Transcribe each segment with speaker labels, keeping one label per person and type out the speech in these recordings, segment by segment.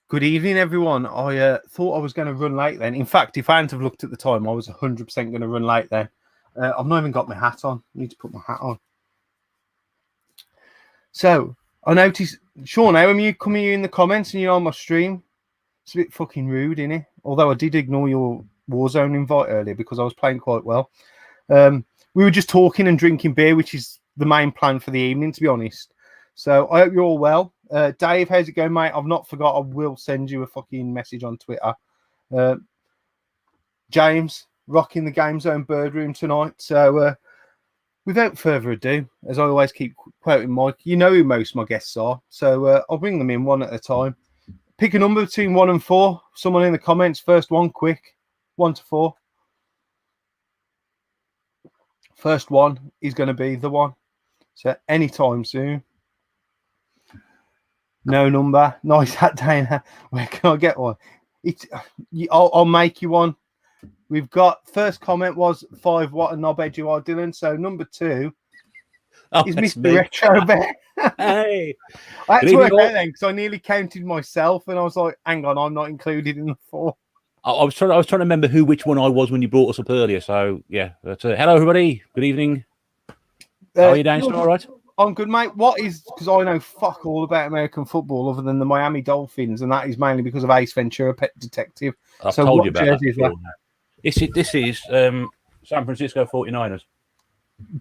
Speaker 1: Good evening, everyone. I thought I was going to run late then. In fact, if I hadn't have looked at the time, I was 100% going to run late then. I've not even got my hat on. I need to put my hat on. So, I noticed, Sean, how am you coming in the comments and you're on my stream? It's a bit fucking rude, isn't it? Although I did ignore your Warzone invite earlier because I was playing quite well. We were just talking and drinking beer, which is the main plan for the evening, to be honest. So, I hope you're all well. Dave, how's it going, mate? I've not forgot. I will send you a fucking message on Twitter. James, rocking the Game Zone Bird Room tonight. So, without further ado, as I always keep quoting Mike, you know who most of my guests are. So, I'll bring them in one at a time. Pick a number between 1 and 4. Someone in the comments. First one, quick. 1 to 4. First one is going to be the one. So, anytime soon. No number. Nice hat, Dana. Where can I get one? I'll make you one. We've got first comment was 5. What a knobhead you are, Dylan. So number 2 is Mr. Retrobears.
Speaker 2: Hey,
Speaker 1: I had to work out then because I nearly counted myself and I was like, hang on, I'm not included in the 4.
Speaker 2: I was trying to remember which one I was when you brought us up earlier. So yeah, hello everybody. Good evening. How are you doing? All right.
Speaker 1: I'm good, mate. What is, because I know fuck all about American football other than the Miami Dolphins, and that is mainly because of Ace Ventura, Pet Detective.
Speaker 2: I've told you about that. This is San Francisco 49ers.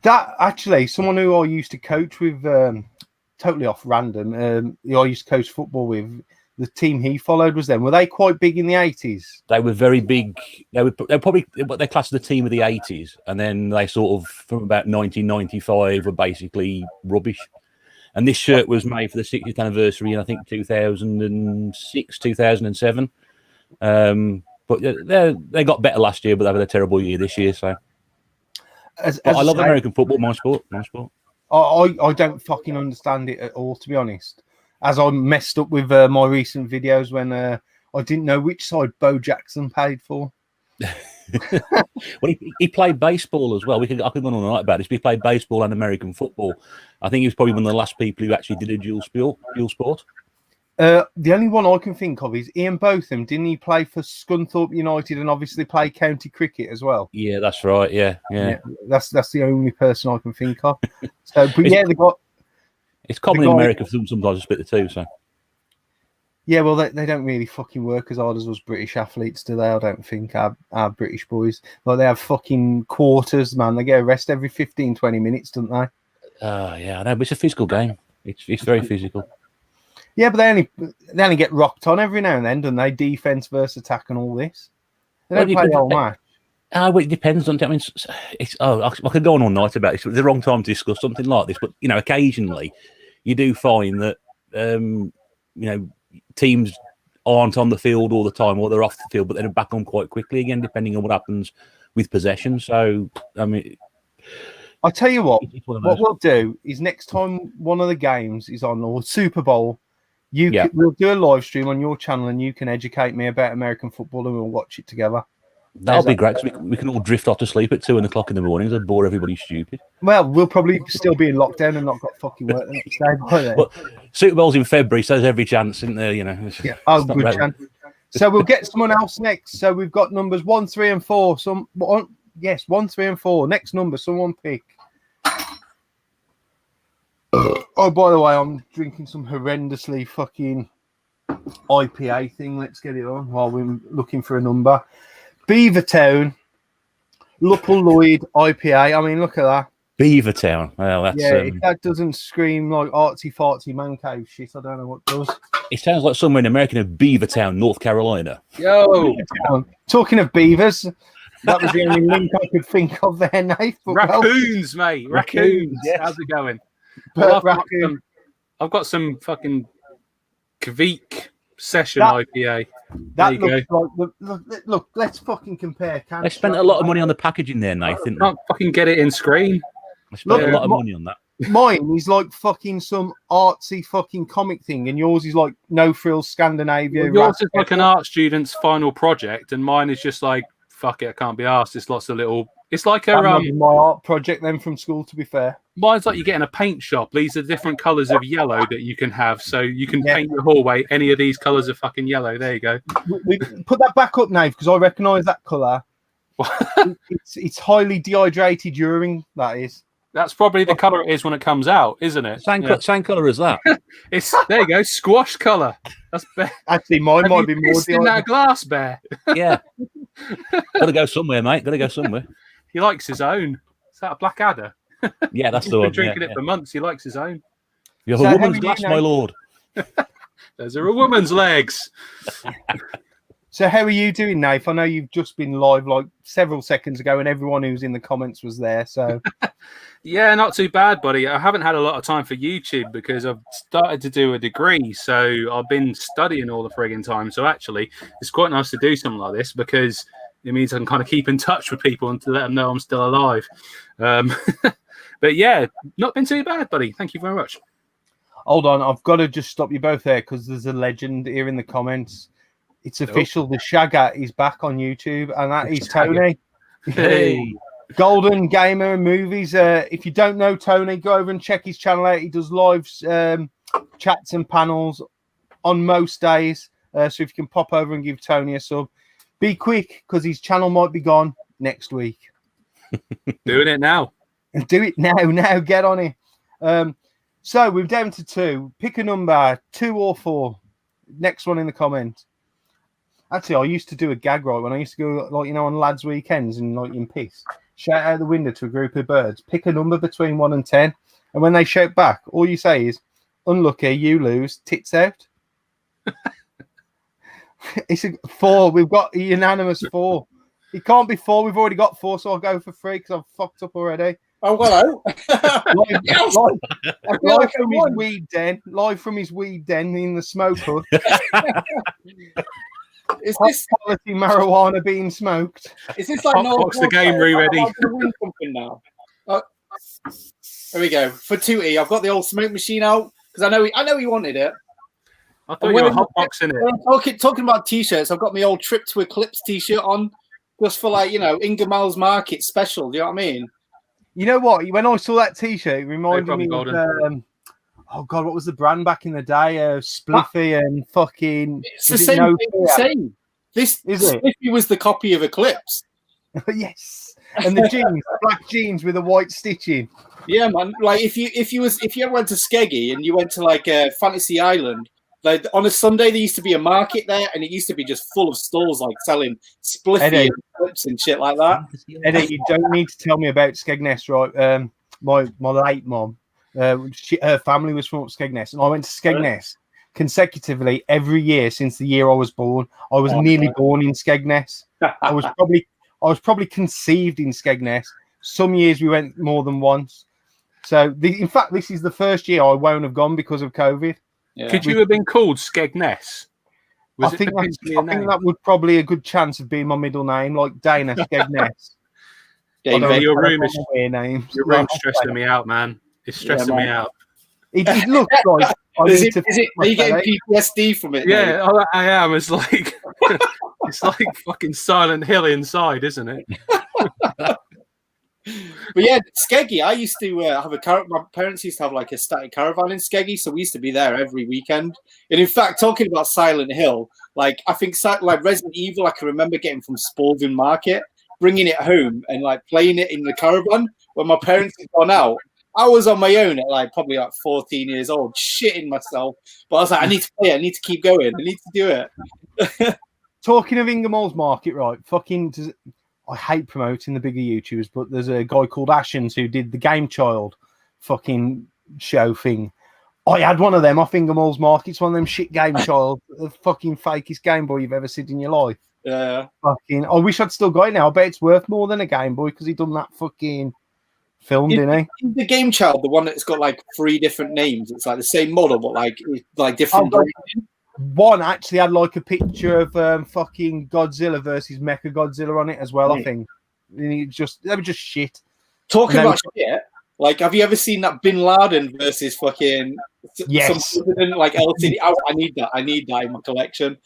Speaker 1: That actually, someone who I used to coach with, totally off random, I used to coach football with, the team he followed was them. Were they quite big in the 80s?
Speaker 2: They were very big. They were probably what they classed the team of the 80s, and then they sort of from about 1995 were basically rubbish. And this shirt was made for the 60th anniversary in I think 2006, 2007. But they got better last year, but they had a terrible year this year. So I love American football, my sport.
Speaker 1: I don't fucking understand it at all, to be honest. As I messed up with my recent videos when I didn't know which side Bo Jackson paid for.
Speaker 2: Well, he played baseball as well. I could go on all night about this. But he played baseball and American football. I think he was probably one of the last people who actually did a dual sport.
Speaker 1: The only one I can think of is Ian Botham. Didn't he play for Scunthorpe United and obviously play county cricket as well?
Speaker 2: Yeah, that's right. Yeah.
Speaker 1: That's the only person I can think of. So, but yeah, they got.
Speaker 2: It's common in America for sometimes to split the two. So.
Speaker 1: Yeah, well, they don't really fucking work as hard as us British athletes, do they? I don't think our British boys. Like, they have fucking quarters, man. They get a rest every 15, 20 minutes, don't they?
Speaker 2: Yeah, I know, but it's a physical game. It's very physical.
Speaker 1: Yeah, but they only get rocked on every now and then, don't they? Defense versus attack and all this. They don't play the whole match.
Speaker 2: Well, it depends, doesn't it? I mean, I could go on all night about this. It's the wrong time to discuss something like this, but occasionally you do find that teams aren't on the field all the time, or they're off the field, but they're back on quite quickly again, depending on what happens with possession. So, I mean,
Speaker 1: I'll tell you what we'll do is next time one of the games is on, or Super Bowl, we'll do a live stream on your channel and you can educate me about American football and we'll watch it together.
Speaker 2: That'll be great because we can all drift off to sleep at 2 o'clock in the morning and bore everybody stupid.
Speaker 1: Well, we'll probably still be in lockdown and not got fucking work the next day.
Speaker 2: Well, Super Bowl's in February, so there's every chance, isn't there? Yeah,
Speaker 1: good chance. So we'll get someone else next. So we've got numbers 1, 3, and 4. 1, 3, and 4. Next number, someone pick. Oh, by the way, I'm drinking some horrendously fucking IPA thing. Let's get it on while we're looking for a number. Beavertown, Luppel Lloyd IPA. I mean, look at that.
Speaker 2: Beavertown. Well, that's
Speaker 1: if that doesn't scream like artsy fartsy man cave shit, I don't know what does.
Speaker 2: It sounds like somewhere in America, in Beavertown, North Carolina.
Speaker 1: Yo, talking of beavers, that was the only link I could think of there, Nate.
Speaker 3: Raccoons, mate. Raccoons. Yes. How's it going? Well, I've got some fucking Kvik Session IPA.
Speaker 1: That looks like look. Let's fucking compare.
Speaker 2: They spent a lot of money on the packaging there, Nathan.
Speaker 3: I can't fucking get it in screen.
Speaker 2: I spent a lot of money on that.
Speaker 1: Mine is like fucking some artsy fucking comic thing, and yours is like no frills Scandinavia.
Speaker 3: Well, yours is like an art student's final project, and mine is just like fuck it, I can't be arsed. It's lots of little It's like a
Speaker 1: That might be my art project then from school, to be fair.
Speaker 3: mine's like you get in a paint shop. These are different colours of yellow that you can have, so you can paint your hallway any of these colours of fucking yellow. There you go.
Speaker 1: We put that back up, Nave, because I recognise that colour. It's highly dehydrated urine. That is.
Speaker 3: That's probably the colour it is when it comes out, isn't it?
Speaker 2: Same colour as that.
Speaker 3: It's there you go, squash colour. That's
Speaker 1: actually mine might be more
Speaker 3: in that glass, Bear.
Speaker 2: Yeah. Gotta go somewhere, mate. Gotta go somewhere.
Speaker 3: He likes his own. Is that a Blackadder?
Speaker 2: Yeah, that's
Speaker 3: He's
Speaker 2: the
Speaker 3: been
Speaker 2: one.
Speaker 3: drinking it for months. He likes his own.
Speaker 2: You have a woman's glass, my lord.
Speaker 3: Those are a woman's legs.
Speaker 1: So how are you doing, Nath? I know you've just been live like several seconds ago, and everyone who's in the comments was there. So
Speaker 3: yeah, not too bad, buddy. I haven't had a lot of time for YouTube because I've started to do a degree, so I've been studying all the frigging time. So actually, it's quite nice to do something like this because it means I can kind of keep in touch with people and to let them know I'm still alive. But yeah, not been too bad, buddy. Thank you very much.
Speaker 1: Hold on, I've got to just stop you both there because there's a legend here in the comments. It's official. The Shagger is back on YouTube, and that is Tony.
Speaker 3: Hey.
Speaker 1: Golden Gamer and Movies. If you don't know Tony, go over and check his channel out. He does live chats and panels on most days. So if you can pop over and give Tony a sub, be quick because his channel might be gone next week.
Speaker 3: Doing it now.
Speaker 1: Do it now. Now get on it. So we're down to 2. Pick a number, 2 or 4. Next one in the comment. Actually, I used to do a gag right when I used to go, like, you know, on lads' weekends and like in piss. Shout out the window to a group of birds. Pick a number between 1 and 10, and when they shout back, all you say is, "Unlucky, you lose. Tits out." It's a 4. We've got a unanimous 4. It can't be 4. We've already got 4, so I'll go for 3 because I've fucked up already.
Speaker 4: Oh, hello.
Speaker 1: Live from his weed den. Live from his weed den in the smoke hut.
Speaker 4: Is this
Speaker 1: quality marijuana being smoked?
Speaker 4: Is this like no?
Speaker 3: What's the game ready?
Speaker 4: Something now. There we go. For Tootie, I've got the old smoke machine out because I know he wanted it.
Speaker 3: I thought you were hotboxing it.
Speaker 4: Talking about t-shirts, I've got my old Trip to Eclipse t-shirt on just for like, you know, Ingermall's Market special. Do you know what I mean?
Speaker 1: You know what? When I saw that t-shirt, it reminded me of oh god, what was the brand back in the day? Spliffy and fucking.
Speaker 4: It's the same thing. This is Spliffy was the copy of Eclipse.
Speaker 1: Yes, and the jeans, black jeans with a white stitching.
Speaker 4: Yeah, man. Like if you ever went to Skeggy and you went to like Fantasy Island, like on a Sunday there used to be a market there, and it used to be just full of stalls like selling Spliffy and Eclipse and shit like that.
Speaker 1: Eddie, you don't need to tell me about Skegness, right? My late mom. Her family was from Skegness, and I went to Skegness consecutively every year since the year I was born. I was nearly born in Skegness. I was probably conceived in Skegness. Some years we went more than once. So, in fact, this is the first year I won't have gone because of COVID.
Speaker 3: Yeah. Could you have been called Skegness?
Speaker 1: I think that would probably a good chance of being my middle name, like Dana Skegness.
Speaker 3: Your room is stressing me out, man. It's stressing me out.
Speaker 1: It looks like.
Speaker 4: Are you getting PTSD from it?
Speaker 3: Yeah, I am. It's like it's like fucking Silent Hill inside, isn't it?
Speaker 4: But yeah, Skeggy. I used to have a caravan. My parents used to have like a static caravan in Skeggy, so we used to be there every weekend. And in fact, talking about Silent Hill, like I think like Resident Evil, I can remember getting from Spalding Market, bringing it home and like playing it in the caravan when my parents had gone out. I was on my own at like probably like 14 years old, shitting myself. But I was like, I need to play it. I need to keep going. I need to do it.
Speaker 1: Talking of Ingermall's Market, right? I hate promoting the bigger YouTubers, but there's a guy called Ashens who did the Game Child fucking show thing. I had one of them off Ingermall's Market. It's one of them shit Game Child, the fucking fakest Game Boy you've ever seen in your life.
Speaker 4: Yeah.
Speaker 1: Fucking. I wish I'd still got it now. I bet it's worth more than a Game Boy because he done that fucking film, didn't he?
Speaker 4: The Game Child, the one that's got like 3 different names. It's like the same model, but like different.
Speaker 1: One actually had like a picture of fucking Godzilla versus Mecha Godzilla on it as well. I think they were just shit.
Speaker 4: Talking about shit, like have you ever seen that Bin Laden versus fucking some like LCD? I need that in my collection.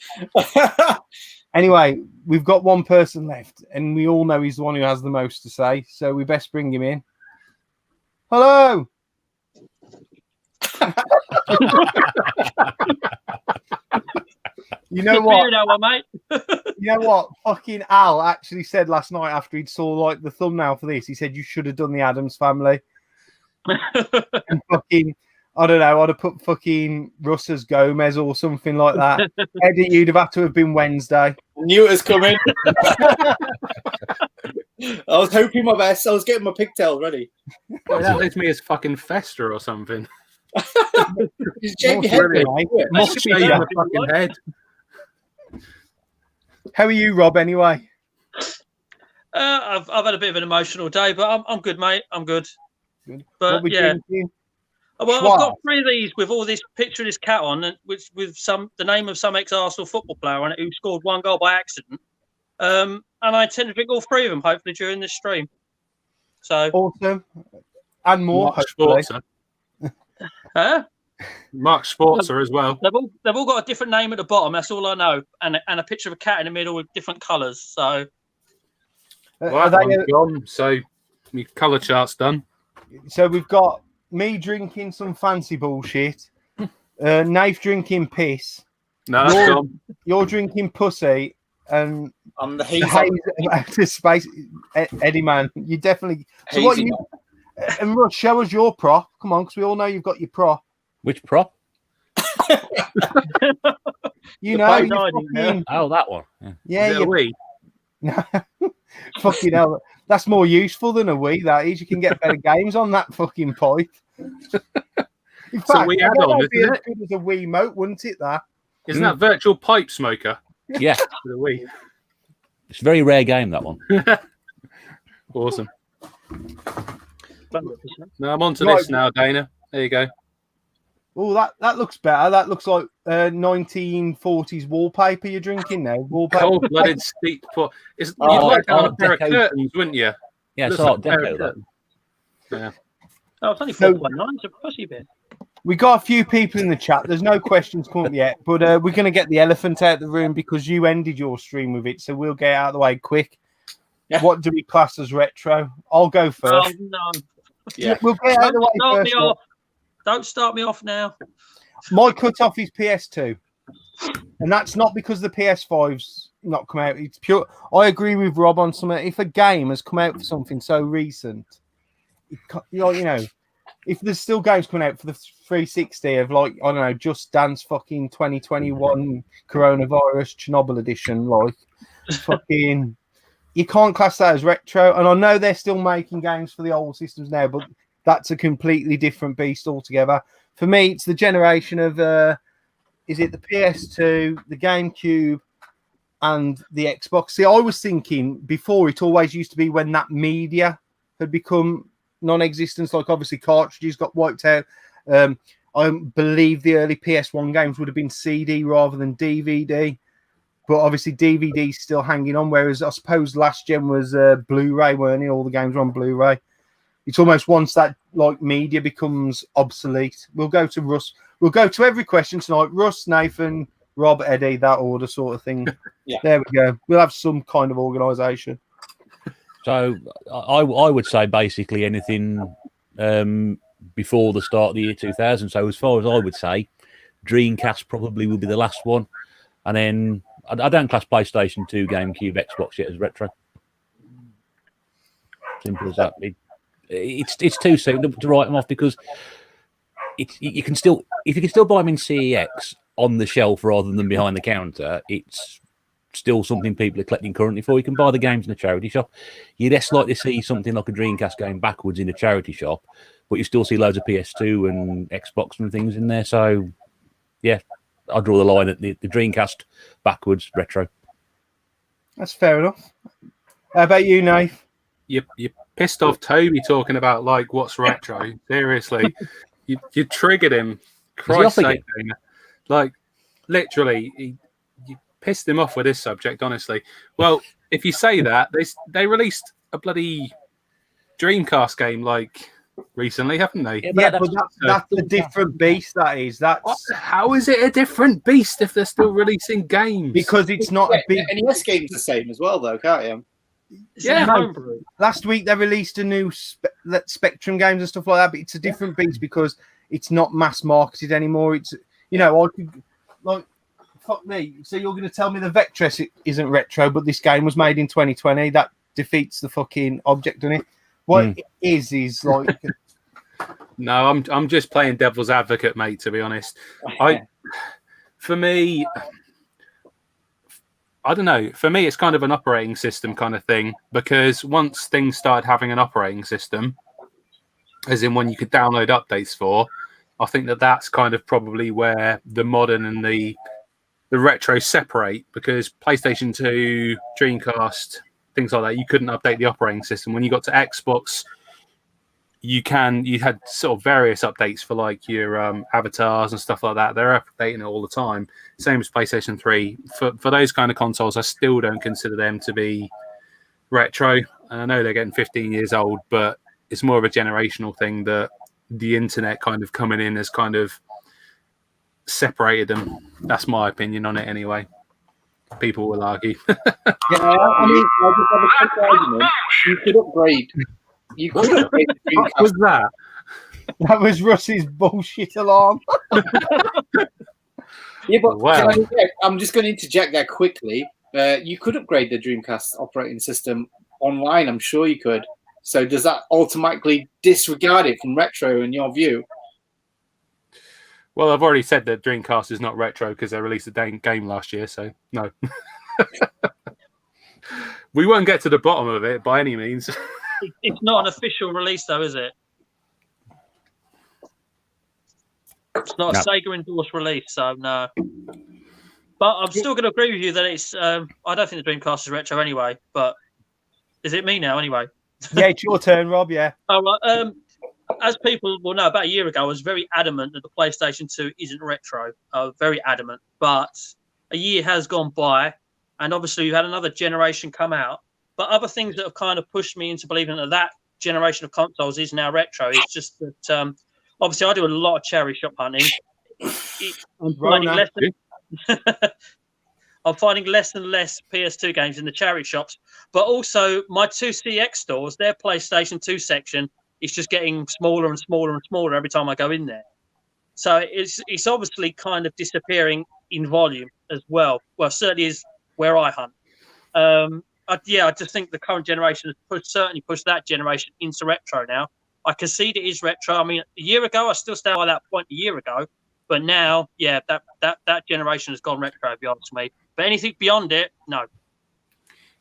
Speaker 1: Anyway, we've got one person left, and we all know he's the one who has the most to say, so we best bring him in. Hello. You know what?
Speaker 5: Mate.
Speaker 1: You know what? Fucking Al actually said last night after he'd saw like the thumbnail for this. He said you should have done the Addams Family. And fucking, I don't know. I'd have put fucking Russ as Gomez or something like that. Eddie, you'd have had to have been Wednesday.
Speaker 4: Knew it was coming. I was hoping my best. I was getting my pigtails ready.
Speaker 3: Well, that leaves me as fucking Fester or something.
Speaker 4: Just shake your head.
Speaker 1: Brilliant,
Speaker 4: mate.
Speaker 1: eh?
Speaker 3: Must be my fucking head.
Speaker 1: How are you, Rob? Anyway,
Speaker 5: I've had a bit of an emotional day, but I'm good, mate. I'm good.
Speaker 1: Good.
Speaker 5: But
Speaker 1: what we
Speaker 5: yeah,
Speaker 1: drinking?
Speaker 5: well,
Speaker 1: Schwab.
Speaker 5: I've got 3 of these with all this picture of this cat on, and with the name of some ex-Arsenal football player on it who scored 1 goal by accident. And I intend to drink all 3 of them hopefully during this stream. So
Speaker 1: Awesome, and more.
Speaker 3: Mark
Speaker 1: hopefully.
Speaker 3: Sportser.
Speaker 5: huh?
Speaker 3: Mark Sportser as well.
Speaker 5: They've all got a different name at the bottom. That's all I know, and a picture of a cat in the middle with different colours. So
Speaker 3: Well,
Speaker 1: Are they,
Speaker 3: one's gone, so my colour chart's done.
Speaker 1: so we've got me drinking some fancy bullshit, Nath drinking piss,
Speaker 3: No, that's
Speaker 1: You're-
Speaker 3: gone.
Speaker 1: you're drinking pussy, and
Speaker 4: I'm the
Speaker 1: the
Speaker 4: haze.
Speaker 1: haze of outer space. Eddie, man, you definitely. So what
Speaker 4: Hazy
Speaker 1: you? And Russ, show us your prop. Come on, because we all know you've got your prop.
Speaker 2: Which prop?
Speaker 1: You
Speaker 4: The
Speaker 1: know,
Speaker 4: pipe
Speaker 1: you
Speaker 5: hiding
Speaker 1: fucking,
Speaker 2: Oh, that one. Yeah.
Speaker 1: yeah,
Speaker 3: Is it a wee?
Speaker 1: fucking hell. That's more useful than a Wii. That is, you can get better games on that fucking pipe. In fact,
Speaker 3: we
Speaker 1: I
Speaker 3: add
Speaker 1: bet
Speaker 3: on,
Speaker 1: that'd be
Speaker 3: isn't
Speaker 1: as good as a Wii mote, wouldn't it? That
Speaker 3: Isn't that virtual pipe smoker?
Speaker 2: Yeah.
Speaker 3: For the wee.
Speaker 2: It's a very rare game, that one.
Speaker 3: Awesome.
Speaker 5: 100%.
Speaker 3: No, I'm on to
Speaker 1: Right.
Speaker 3: this now, Dana. There you go.
Speaker 1: oh, that looks better. That looks like 1940s wallpaper you're drinking now. Wallpaper.
Speaker 3: Cold-blooded steep pot. You'd
Speaker 2: Oh,
Speaker 3: like to have a
Speaker 2: Art
Speaker 3: pair of
Speaker 2: Deco.
Speaker 3: curtains, wouldn't you?
Speaker 2: Yeah, it's
Speaker 3: Looks
Speaker 2: Art
Speaker 3: like a pair
Speaker 2: Deco,
Speaker 3: of
Speaker 2: that.
Speaker 3: curtains. Yeah.
Speaker 5: Oh, it's only
Speaker 1: So-
Speaker 5: 4.9. It's a pussy bit.
Speaker 1: We got a few people in the chat. There's no questions come up yet, but we're going to get the elephant out of the room because you ended your stream with it, so we'll get it out of the way quick.
Speaker 4: Yeah.
Speaker 1: What do we class as retro? I'll go
Speaker 5: Oh
Speaker 1: first.
Speaker 5: no!
Speaker 4: Yeah.
Speaker 1: We'll get it out of the
Speaker 5: Don't
Speaker 1: way
Speaker 5: start me
Speaker 1: first.
Speaker 5: off. Don't start me off now.
Speaker 1: My cut-off is PS2, and that's not because the PS5's not come out. It's pure. I agree with Rob on something. If a game has come out for something so recent, you know, if there's still games coming out for the 360 of like I don't know, Just Dance fucking 2021 coronavirus Chernobyl edition, like fucking, you can't class that as retro. And I know they're still making games for the old systems now, but that's a completely different beast altogether. For me, it's the generation of is it the PS2, the GameCube, and the Xbox? See, I was thinking before it always used to be when that media had become non-existent, like obviously cartridges got wiped out. I believe the early PS1 games would have been CD rather than DVD, but obviously DVD's still hanging on, whereas I suppose last gen was Blu-ray, weren't it? All the games were on Blu-ray. It's almost once that like media becomes obsolete. We'll go to Russ. We'll go to every question tonight. Russ, Nathan, Rob, Eddie, that order sort of thing.
Speaker 4: Yeah.
Speaker 1: There we go. We'll have some kind of organisation.
Speaker 2: So I would say basically anything before the start of the year 2000. So as far as I would say, Dreamcast probably will be the last one. And then I don't class PlayStation 2, GameCube, Xbox yet as retro. Simple as that. It's too soon to write them off because you can still, if you can still buy them in CEX on the shelf rather than behind the counter, it's still something people are collecting currently for. You can buy the games in a charity shop. You'd less likely to see something like a Dreamcast going backwards in a charity shop, but you still see loads of PS2 and Xbox and things in there. So, yeah, I'll draw the line at the Dreamcast backwards retro.
Speaker 1: That's fair enough. How about you, Nath?
Speaker 3: You pissed off Toby talking about like what's retro. Seriously, you triggered him. Christ's
Speaker 2: off
Speaker 3: sake, Dana. Like literally, you pissed him off with this subject. Honestly, well, if you say that, they released a bloody Dreamcast game like recently, haven't they?
Speaker 2: Yeah,
Speaker 1: Yeah,
Speaker 2: but
Speaker 1: but that's a different beast. That is. That's
Speaker 3: How is it a different beast if they're still releasing games?
Speaker 1: because it's not a big.
Speaker 4: NES game's the same as well, though, can't you?
Speaker 3: Yeah,
Speaker 5: homebrew.
Speaker 1: Last week they released a new Spectrum games and stuff like that, but it's a different beast because it's not mass marketed anymore. It's I could like fuck me. So you're going to tell me the Vectress isn't retro, but this game was made in 2020? That defeats the fucking object, doesn't it? What it is like.
Speaker 3: No, I'm just playing devil's advocate, mate. To be honest, for me, I don't know. For me, it's kind of an operating system kind of thing, because once things started having an operating system, as in one you could download updates for, I think that's kind of probably where the modern and the retro separate, because PlayStation 2, Dreamcast, things like that, you couldn't update the operating system. When you got to Xbox, you had sort of various updates for like your avatars and stuff like that. They're updating it all the time. Same as PlayStation 3. For those kind of consoles, I still don't consider them to be retro. And I know they're getting 15 years old, but it's more of a generational thing that the internet kind of coming in has kind of separated them. That's my opinion on it anyway. People will argue.
Speaker 4: Yeah, I mean, I just have a quick argument. You could upgrade. You could upgrade the
Speaker 3: What was that?
Speaker 1: That was Russ's bullshit alarm.
Speaker 4: Yeah, but
Speaker 3: Wow.
Speaker 4: I'm just going to interject there quickly. You could upgrade the Dreamcast operating system online. I'm sure you could. So does that automatically disregard it from retro in your view?
Speaker 3: Well, I've already said that Dreamcast is not retro because they released a game last year, so no. We won't get to the bottom of it by any means.
Speaker 5: It's not an official release, though, is it? It's not a Sega endorsed release, so no. But I'm still going to agree with you that it's. I don't think the Dreamcast is retro anyway. But is it me now anyway?
Speaker 1: Yeah, it's your turn, Rob. Yeah.
Speaker 5: Oh, right. As people will know, about a year ago, I was very adamant that the PlayStation 2 isn't retro. Very adamant. But a year has gone by, and obviously we've had another generation come out. But other things that have kind of pushed me into believing that generation of consoles is now retro. It's just that obviously I do a lot of cherry shop hunting. I'm finding less and less PS2 games in the charity shops, but also my 2CX stores, their PlayStation 2 section is just getting smaller and smaller and smaller every time I go in there. So it's obviously kind of disappearing in volume as well. Well, certainly is where I hunt. I just think the current generation has certainly pushed that generation into retro now. I concede it is retro. I mean, a year ago, I still stand by that point a year ago. But now, yeah, that generation has gone retro, if you ask me. But anything beyond it, no.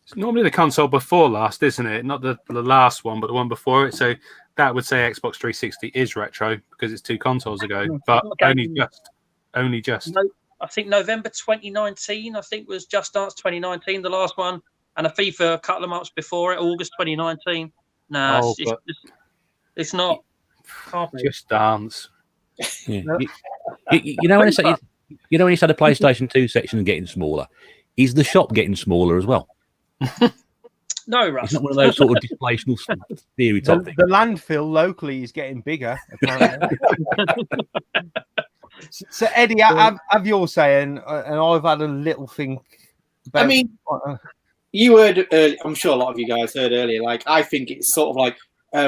Speaker 3: It's normally the console before last, isn't it? Not the last one, but the one before it. So that would say Xbox 360 is retro because it's 2 consoles ago. But only just.
Speaker 5: No, I think November 2019, I think was Just Dance 2019, the last one. And a FIFA a couple of months before it, August 2019. No, it's not.
Speaker 3: Just Dance.
Speaker 2: Yeah. You know when you say the PlayStation 2 section is getting smaller, is the shop getting smaller as well?
Speaker 5: No, Russ.
Speaker 2: It's not one of those sort of displaceable theory type things.
Speaker 1: The landfill locally is getting bigger, apparently. So, Eddie, have your saying, and I've had a little think about...
Speaker 4: I mean, you heard, I'm sure a lot of you guys heard earlier, like, I think it's sort of like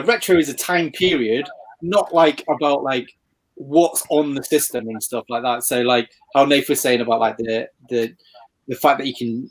Speaker 4: retro is a time period, not like about like what's on the system and stuff like that. So like how Nath was saying about like the fact that you can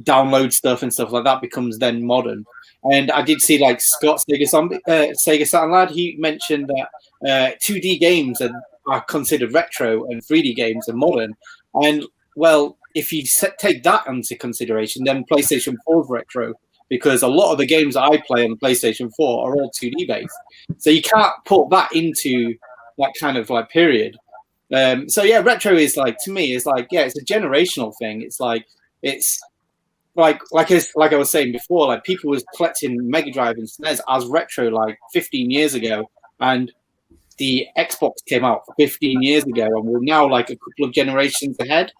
Speaker 4: download stuff and stuff like that becomes then modern. And I did see like Scott Sega Saturn Lad, he mentioned that 2D games are considered retro and 3D games are modern. And well, if you take that into consideration, then PlayStation 4 is retro, because a lot of the games that I play on the PlayStation 4 are all 2D based. So you can't put that into that kind of like period. So yeah, retro is like, to me, is like, yeah, it's a generational thing. It's like I was saying before, like people was collecting Mega Drive and SNES as retro like 15 years ago, and the Xbox came out 15 years ago, and we're now like a couple of generations ahead.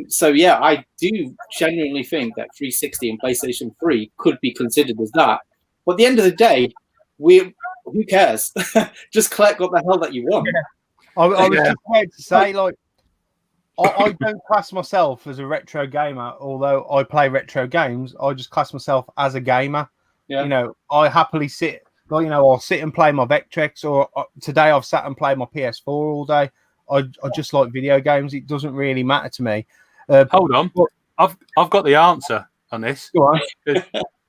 Speaker 4: So yeah, I do genuinely think that 360 and PlayStation 3 could be considered as that. But at the end of the day, Who cares? Just collect what the hell that you want.
Speaker 1: I was just about to say, like, I don't class myself as a retro gamer, although I play retro games. I just class myself as a gamer.
Speaker 4: Yeah.
Speaker 1: You know, I happily sit, like, you know, I'll sit and play my Vectrex, or today I've sat and played my PS4 all day. I just like video games. It doesn't really matter to me.
Speaker 3: Hold on, I've got the answer on this.
Speaker 1: Go on.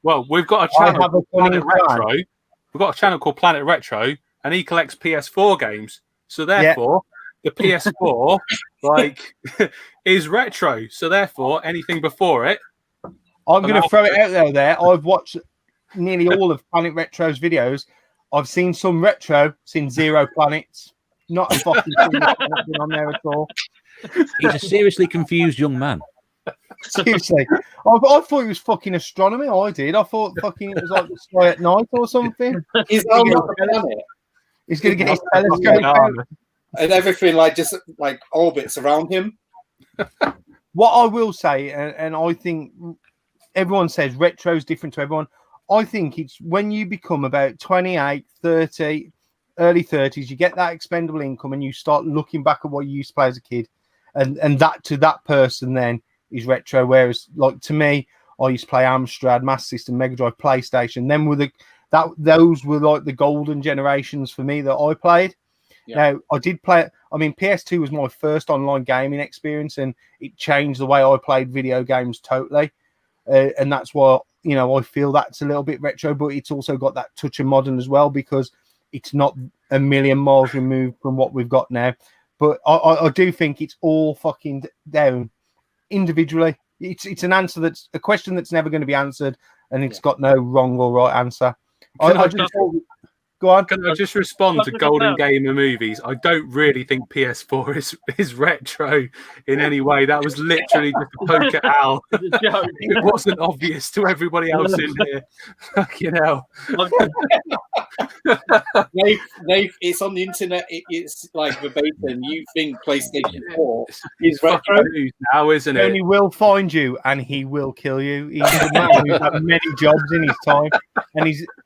Speaker 3: Well, we've got a channel called Planet Retro. We've got a channel called Planet Retro, and he collects PS4 games. So therefore, the PS4 like is retro. So therefore, anything before it,
Speaker 1: I'm going to throw it out there. I've watched nearly all of Planet Retro's videos. I've seen some retro, seen zero planets. Not a fucking thing that's been on there at all.
Speaker 2: He's a seriously confused young man.
Speaker 1: Seriously, I thought it was fucking astronomy. I did. I thought fucking it was like the sky at night or something.
Speaker 4: He's on the planet.
Speaker 1: He's going to get his telescope out.
Speaker 4: And everything like just like orbits around him.
Speaker 1: What I will say, and I think everyone says retro is different to everyone. I think it's when you become about 28, 30, early 30s, you get that expendable income and you start looking back at what you used to play as a kid. And that to that person then is retro. Whereas, like, to me, I used to play Amstrad, Master System, Mega Drive, PlayStation. Then those were like the golden generations for me that I played. Yeah. Now, I did play. I mean, PS2 was my first online gaming experience, and it changed the way I played video games totally. And that's why, you know, I feel that's a little bit retro, but it's also got that touch of modern as well, because it's not a million miles removed from what we've got now. But I do think it's all fucking down individually. It's an answer that's a question that's never going to be answered, and it's got no wrong or right answer. Go on.
Speaker 3: Can I just respond to Golden Gamer movies? I don't really think PS4 is retro in any way. That was literally just a poke at Al. It wasn't obvious to everybody else in here. Fucking hell.
Speaker 4: It's on the internet. It's like verbatim. You think PlayStation 4 is retro
Speaker 3: now, isn't it?
Speaker 1: And he will find you, and he will kill you. He's a man who's had many jobs in his time,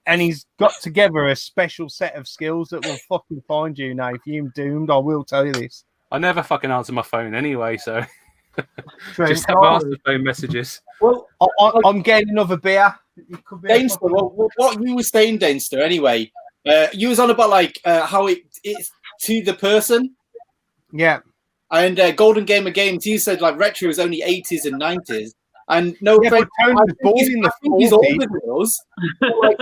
Speaker 1: and he's got together a special set of skills that will fucking find you. Now, if you're doomed, I will tell you this.
Speaker 3: I never fucking answer my phone anyway, so just have answer phone messages.
Speaker 4: Well,
Speaker 1: I'm getting another beer.
Speaker 4: Dainster, what you were saying, Dainster, anyway, you was on about like how it's to the person.
Speaker 1: Yeah.
Speaker 4: And Golden Gamer Games, you said like retro is only 80s and 90s. And no offense,
Speaker 1: Tony was born in the 40s.
Speaker 4: He's older than us. Like,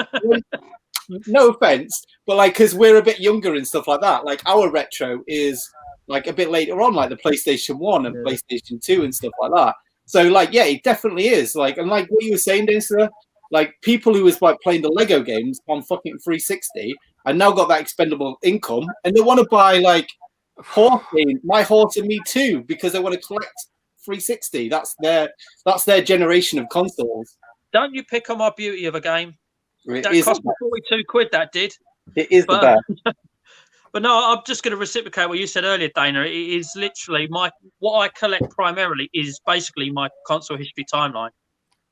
Speaker 4: no offense, but like, because we're a bit younger and stuff like that, like our retro is like a bit later on, like the PlayStation 1 and PlayStation 2 and stuff like that. So like, yeah, it definitely is. Like, and like what you were saying, Dainster, like people who was like playing the Lego games on fucking 360 and now got that expendable income, and they want to buy like My Horse and Me Too because they want to collect 360. That's their generation of consoles.
Speaker 5: Don't you pick on my beauty of a game?
Speaker 4: It
Speaker 5: that cost me 42 quid. That did.
Speaker 4: It is the best.
Speaker 5: But no, I'm just going to reciprocate what you said earlier, Dana. It is literally what I collect primarily is basically my console history timeline.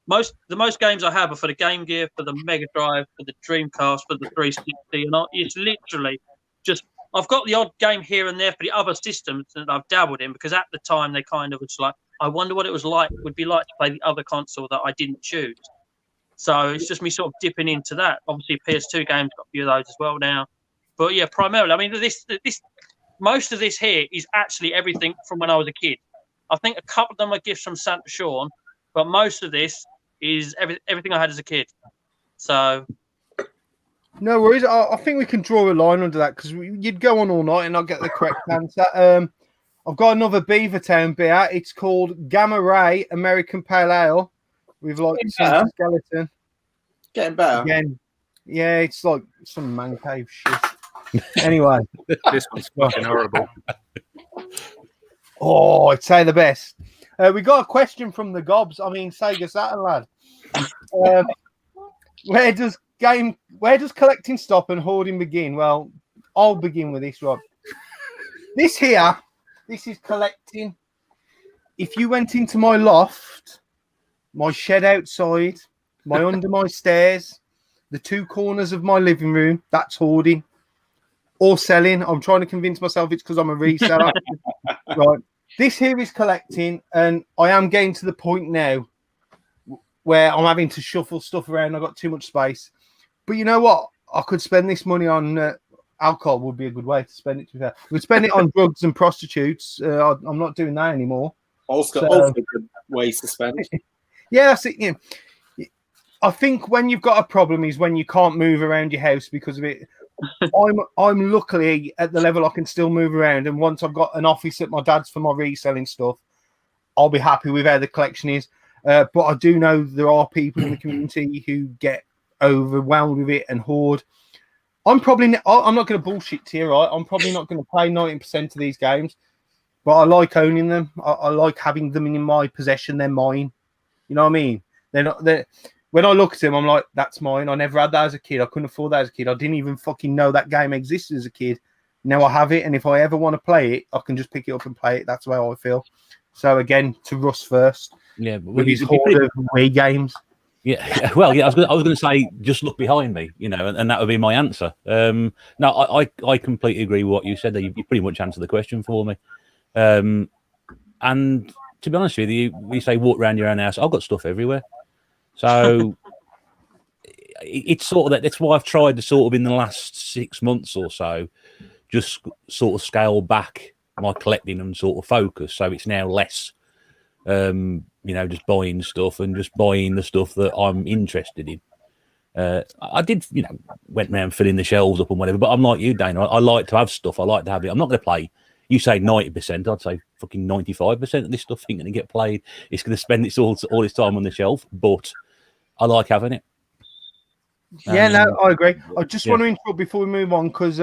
Speaker 5: The most games I have are for the Game Gear, for the Mega Drive, for the Dreamcast, for the 360, and it's literally just I've got the odd game here and there for the other systems that I've dabbled in, because at the time they kind of was like, I wonder what it would be like to play the other console that I didn't choose. So it's just me sort of dipping into that. Obviously, PS2 games got a few of those as well now. But yeah, primarily, I mean, this most of this here is actually everything from when I was a kid. I think a couple of them are gifts from Santa Sean, but most of this is everything I had as a kid. So
Speaker 1: no worries. I think we can draw a line under that, because you'd go on all night and I'll get the correct answer. I've got another Beavertown beer. It's called Gamma Ray American Pale Ale with like some skeleton.
Speaker 4: Getting better.
Speaker 1: Again, yeah, it's like some man cave shit. Anyway,
Speaker 3: this one's fucking horrible.
Speaker 1: Oh, I'd say the best. We got a question from the Gobs. I mean, Sega Saturn lad. Where does collecting stop and hoarding begin? Well, I'll begin with this, Rob. This is collecting. If you went into my loft, my shed outside, my under my stairs, the two corners of my living room, that's hoarding or selling. I'm trying to convince myself it's because I'm a reseller. Right. This here is collecting, and I am getting to the point now where I'm having to shuffle stuff around. I've got too much space. But you know what? I could spend this money on alcohol. Would be a good way to spend it. To be fair, we could spend it on drugs and prostitutes. I'm not doing that anymore.
Speaker 4: Also good ways to spend.
Speaker 1: Yeah, that's it. You know, I think when you've got a problem is when you can't move around your house because of it. I'm luckily at the level I can still move around, and once I've got an office at my dad's for my reselling stuff, I'll be happy with how the collection is. But I do know there are people in the community who get overwhelmed with it and hoard. I'm not going to bullshit to you, right? I'm probably not going to play 90% of these games, but I like owning them. I like having them in my possession. They're mine. You know what I mean? When I look at them, I'm like, that's mine. I never had that as a kid. I couldn't afford that as a kid. I didn't even fucking know that game existed as a kid. Now I have it, and if I ever want to play it, I can just pick it up and play it. That's the way I feel. So again, to Russ first.
Speaker 2: Yeah,
Speaker 1: with his hoard of Wii games.
Speaker 2: Yeah, well, yeah, I was going to say, just look behind me, you know, and that would be my answer. No, I completely agree with what you said there. You pretty much answered the question for me. And to be honest with you, we say walk around your own house. I've got stuff everywhere. So it's sort of that. That's why I've tried to sort of in the last 6 months or so, just sort of scale back my collecting and sort of focus. So it's now less, you know, just buying stuff and just buying the stuff that I'm interested in. I did, you know, went around filling the shelves up and whatever, but I'm like you, Dana. I like to have stuff. I like to have it. I'm not going to play. You say 90%, I'd say fucking 95% of this stuff ain't going to get played. It's going to spend all its time on the shelf, but I like having it.
Speaker 1: Yeah, no, I agree. I just want to interrupt before we move on because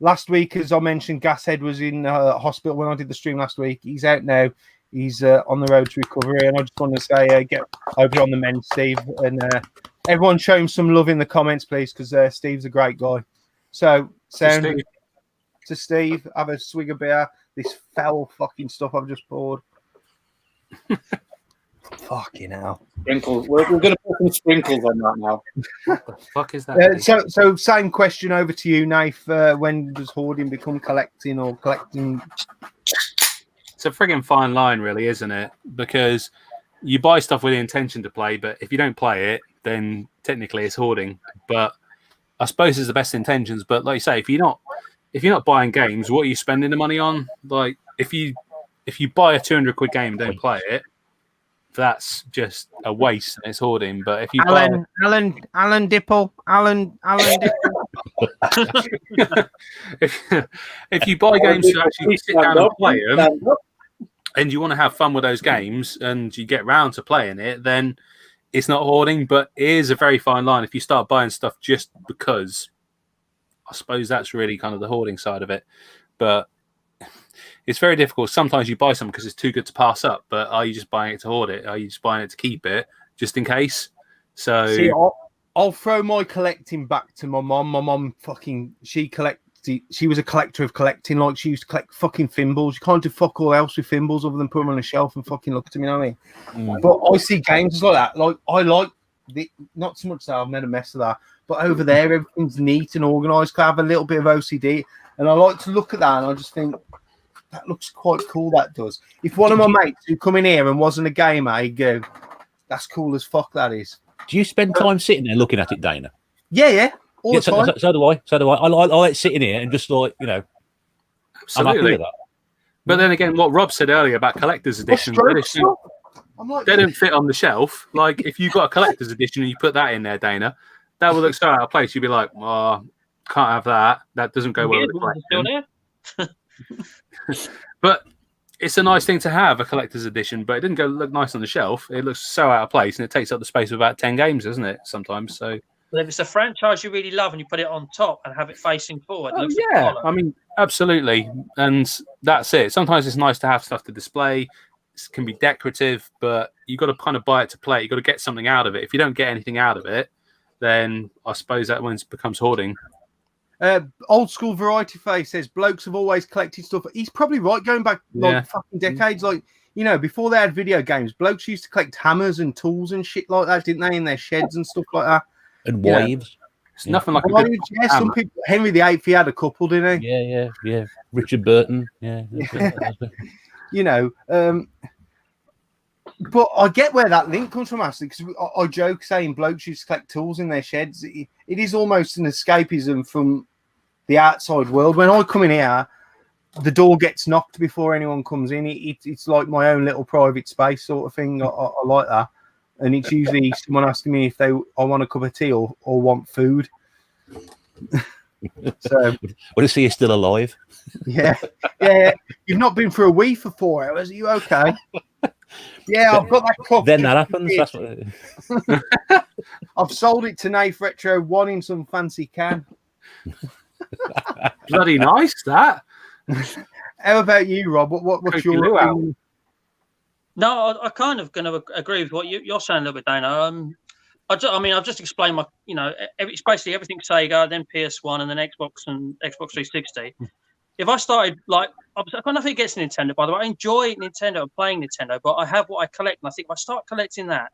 Speaker 1: last week, as I mentioned, Gashead was in hospital when I did the stream last week. He's out now. He's on the road to recovery, and I just want to say, get over on the men, Steve, and everyone show him some love in the comments, please, because Steve's a great guy. So, sound to Steve, have a swig of beer. This foul fucking stuff I've just poured. Fucking hell.
Speaker 4: Sprinkles. We're going to put some sprinkles on that now.
Speaker 3: What the fuck is that?
Speaker 1: So same question over to you, Naif. When does hoarding become collecting or collecting?
Speaker 3: It's a frigging fine line, really, isn't it? Because you buy stuff with the intention to play, but if you don't play it, then technically it's hoarding. But I suppose it's the best intentions. But like you say, if you're not buying games, what are you spending the money on? Like if you buy a 200 quid game and don't play it, that's just a waste and it's hoarding. But if you
Speaker 1: Alan Dipple.
Speaker 3: if you buy games to actually sit down and play them, and you want to have fun with those games, and you get round to playing it, then it's not hoarding. But it is a very fine line if you start buying stuff just because. I suppose that's really kind of the hoarding side of it. But it's very difficult. Sometimes you buy something because it's too good to pass up, but are you just buying it to hoard it? Are you just buying it to keep it just in case? So
Speaker 1: see, I'll throw my collecting back to my mom. My mom she was a collector of collecting. Like she used to collect fucking thimbles. You can't do fuck all else with thimbles other than put them on a shelf and fucking look at them, you know what I mean? But I see games like that. Like I like not so much that I've made a mess of that, but over there everything's neat and organised. I have a little bit of OCD, and I like to look at that and I just think that looks quite cool. That does. If one of my mates who come in here and wasn't a gamer, he'd go, "That's cool as fuck." That is.
Speaker 2: Do you spend time sitting there looking at it, Dana?
Speaker 1: Yeah, all the time.
Speaker 2: So do I. I like sitting here and just like, you know,
Speaker 3: absolutely.
Speaker 2: I'm happy with that.
Speaker 3: But then again, what Rob said earlier about collector's editions, they don't fit on the shelf. Like if you got a collector's edition and you put that in there, Dana, that will look so out of place. You'd be like, "Oh, can't have that. That doesn't go well with the collection." But it's a nice thing to have, a collector's edition, but it didn't look nice on the shelf. It looks so out of place, and it takes up the space of about 10 games, doesn't it? Sometimes. So,
Speaker 5: but if it's a franchise you really love and you put it on top and have it facing forward, it looks
Speaker 3: yeah, I mean, absolutely, and that's it. Sometimes it's nice to have stuff to display. It can be decorative, but you got to kind of buy it to play. You got to get something out of it. If you don't get anything out of it, then I suppose that when it becomes hoarding.
Speaker 1: Old school variety face says blokes have always collected stuff. He's probably right, going back fucking decades. Like, you know, before they had video games, blokes used to collect hammers and tools and shit like that, didn't they, in their sheds and stuff like that.
Speaker 2: And waves.
Speaker 3: It's nothing like a
Speaker 1: Well,
Speaker 3: good
Speaker 1: yeah, some people. Henry VIII, he had a couple, didn't he?
Speaker 2: Yeah. Richard Burton. Yeah.
Speaker 1: You know, but I get where that link comes from, actually, because I joke saying blokes used to collect tools in their sheds. It is almost an escapism from the outside world. When I come in here, the door gets knocked before anyone comes in. It's like my own little private space sort of thing. I like that. And it's usually someone asking me if I want a cup of tea or want food. So,
Speaker 2: what to see you're still alive?
Speaker 1: Yeah. You've not been for a wee for 4 hours. Are you okay? Yeah, I've got that cup.
Speaker 2: Then that happens. That's what
Speaker 1: I've sold it to Nath Retro 1 in some fancy can.
Speaker 3: Bloody nice, that.
Speaker 1: How about you, Rob? What's your opinion?
Speaker 5: No, I kind of going to agree with what you're saying a little bit, Dana. I've just explained my, it's basically everything Sega, then PS1, and then Xbox and Xbox 360. If I started, I've got nothing against Nintendo, by the way. I enjoy Nintendo and playing Nintendo, but I have what I collect, and I think if I start collecting that,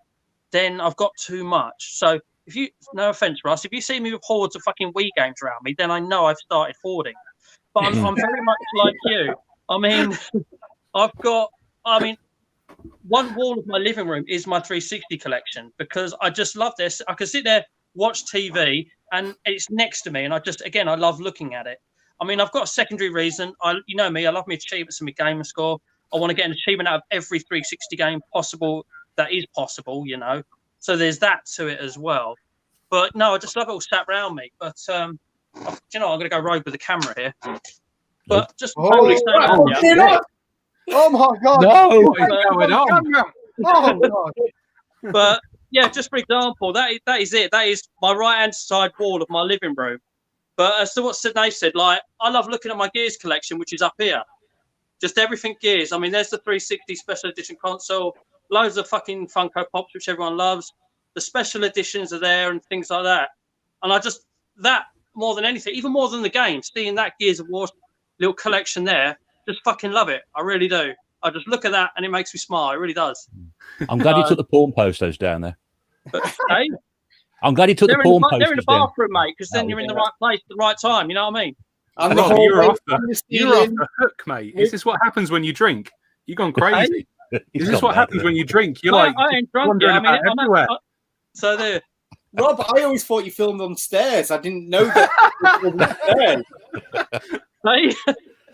Speaker 5: then I've got too much. So no offense, Russ, if you see me with hordes of fucking Wii games around me, then I know I've started hoarding. But I'm very much like you. One wall of my living room is my 360 collection because I just love this. I can sit there, watch TV, and it's next to me, and I love looking at it. I've got a secondary reason. You know me, I love my achievements and my gamer score. I want to get an achievement out of every 360 game possible that is possible, So there's that to it as well. But no, I just love it all sat around me. But I'm going to go rogue with the camera here. But just
Speaker 1: Oh my God!
Speaker 2: No,
Speaker 3: what's going on?
Speaker 1: Oh God!
Speaker 5: But yeah, just for example, that is it. That is my right-hand side wall of my living room. But as to what Sidney said, I love looking at my Gears collection, which is up here. Just everything Gears. There's the 360 special edition console, loads of fucking Funko Pops, which everyone loves. The special editions are there and things like that. And that more than anything, even more than the game, seeing that Gears of War little collection there, just fucking love it. I really do. I just look at that and it makes me smile. It really does.
Speaker 2: I'm glad you took the porn posters down there.
Speaker 5: But, hey,
Speaker 2: I'm glad you took the porn posters.
Speaker 5: They're in the bathroom, mate, because then you're in the right place at the right time. You know what I mean?
Speaker 3: You're off the hook, mate. Is this what happens when you drink? You've gone crazy. Is this what happens when you drink? You're I ain't drunk yet.
Speaker 5: Everywhere. So there.
Speaker 4: Rob, I always thought you filmed on stairs. I didn't know that you filmed on stairs.
Speaker 5: Hey,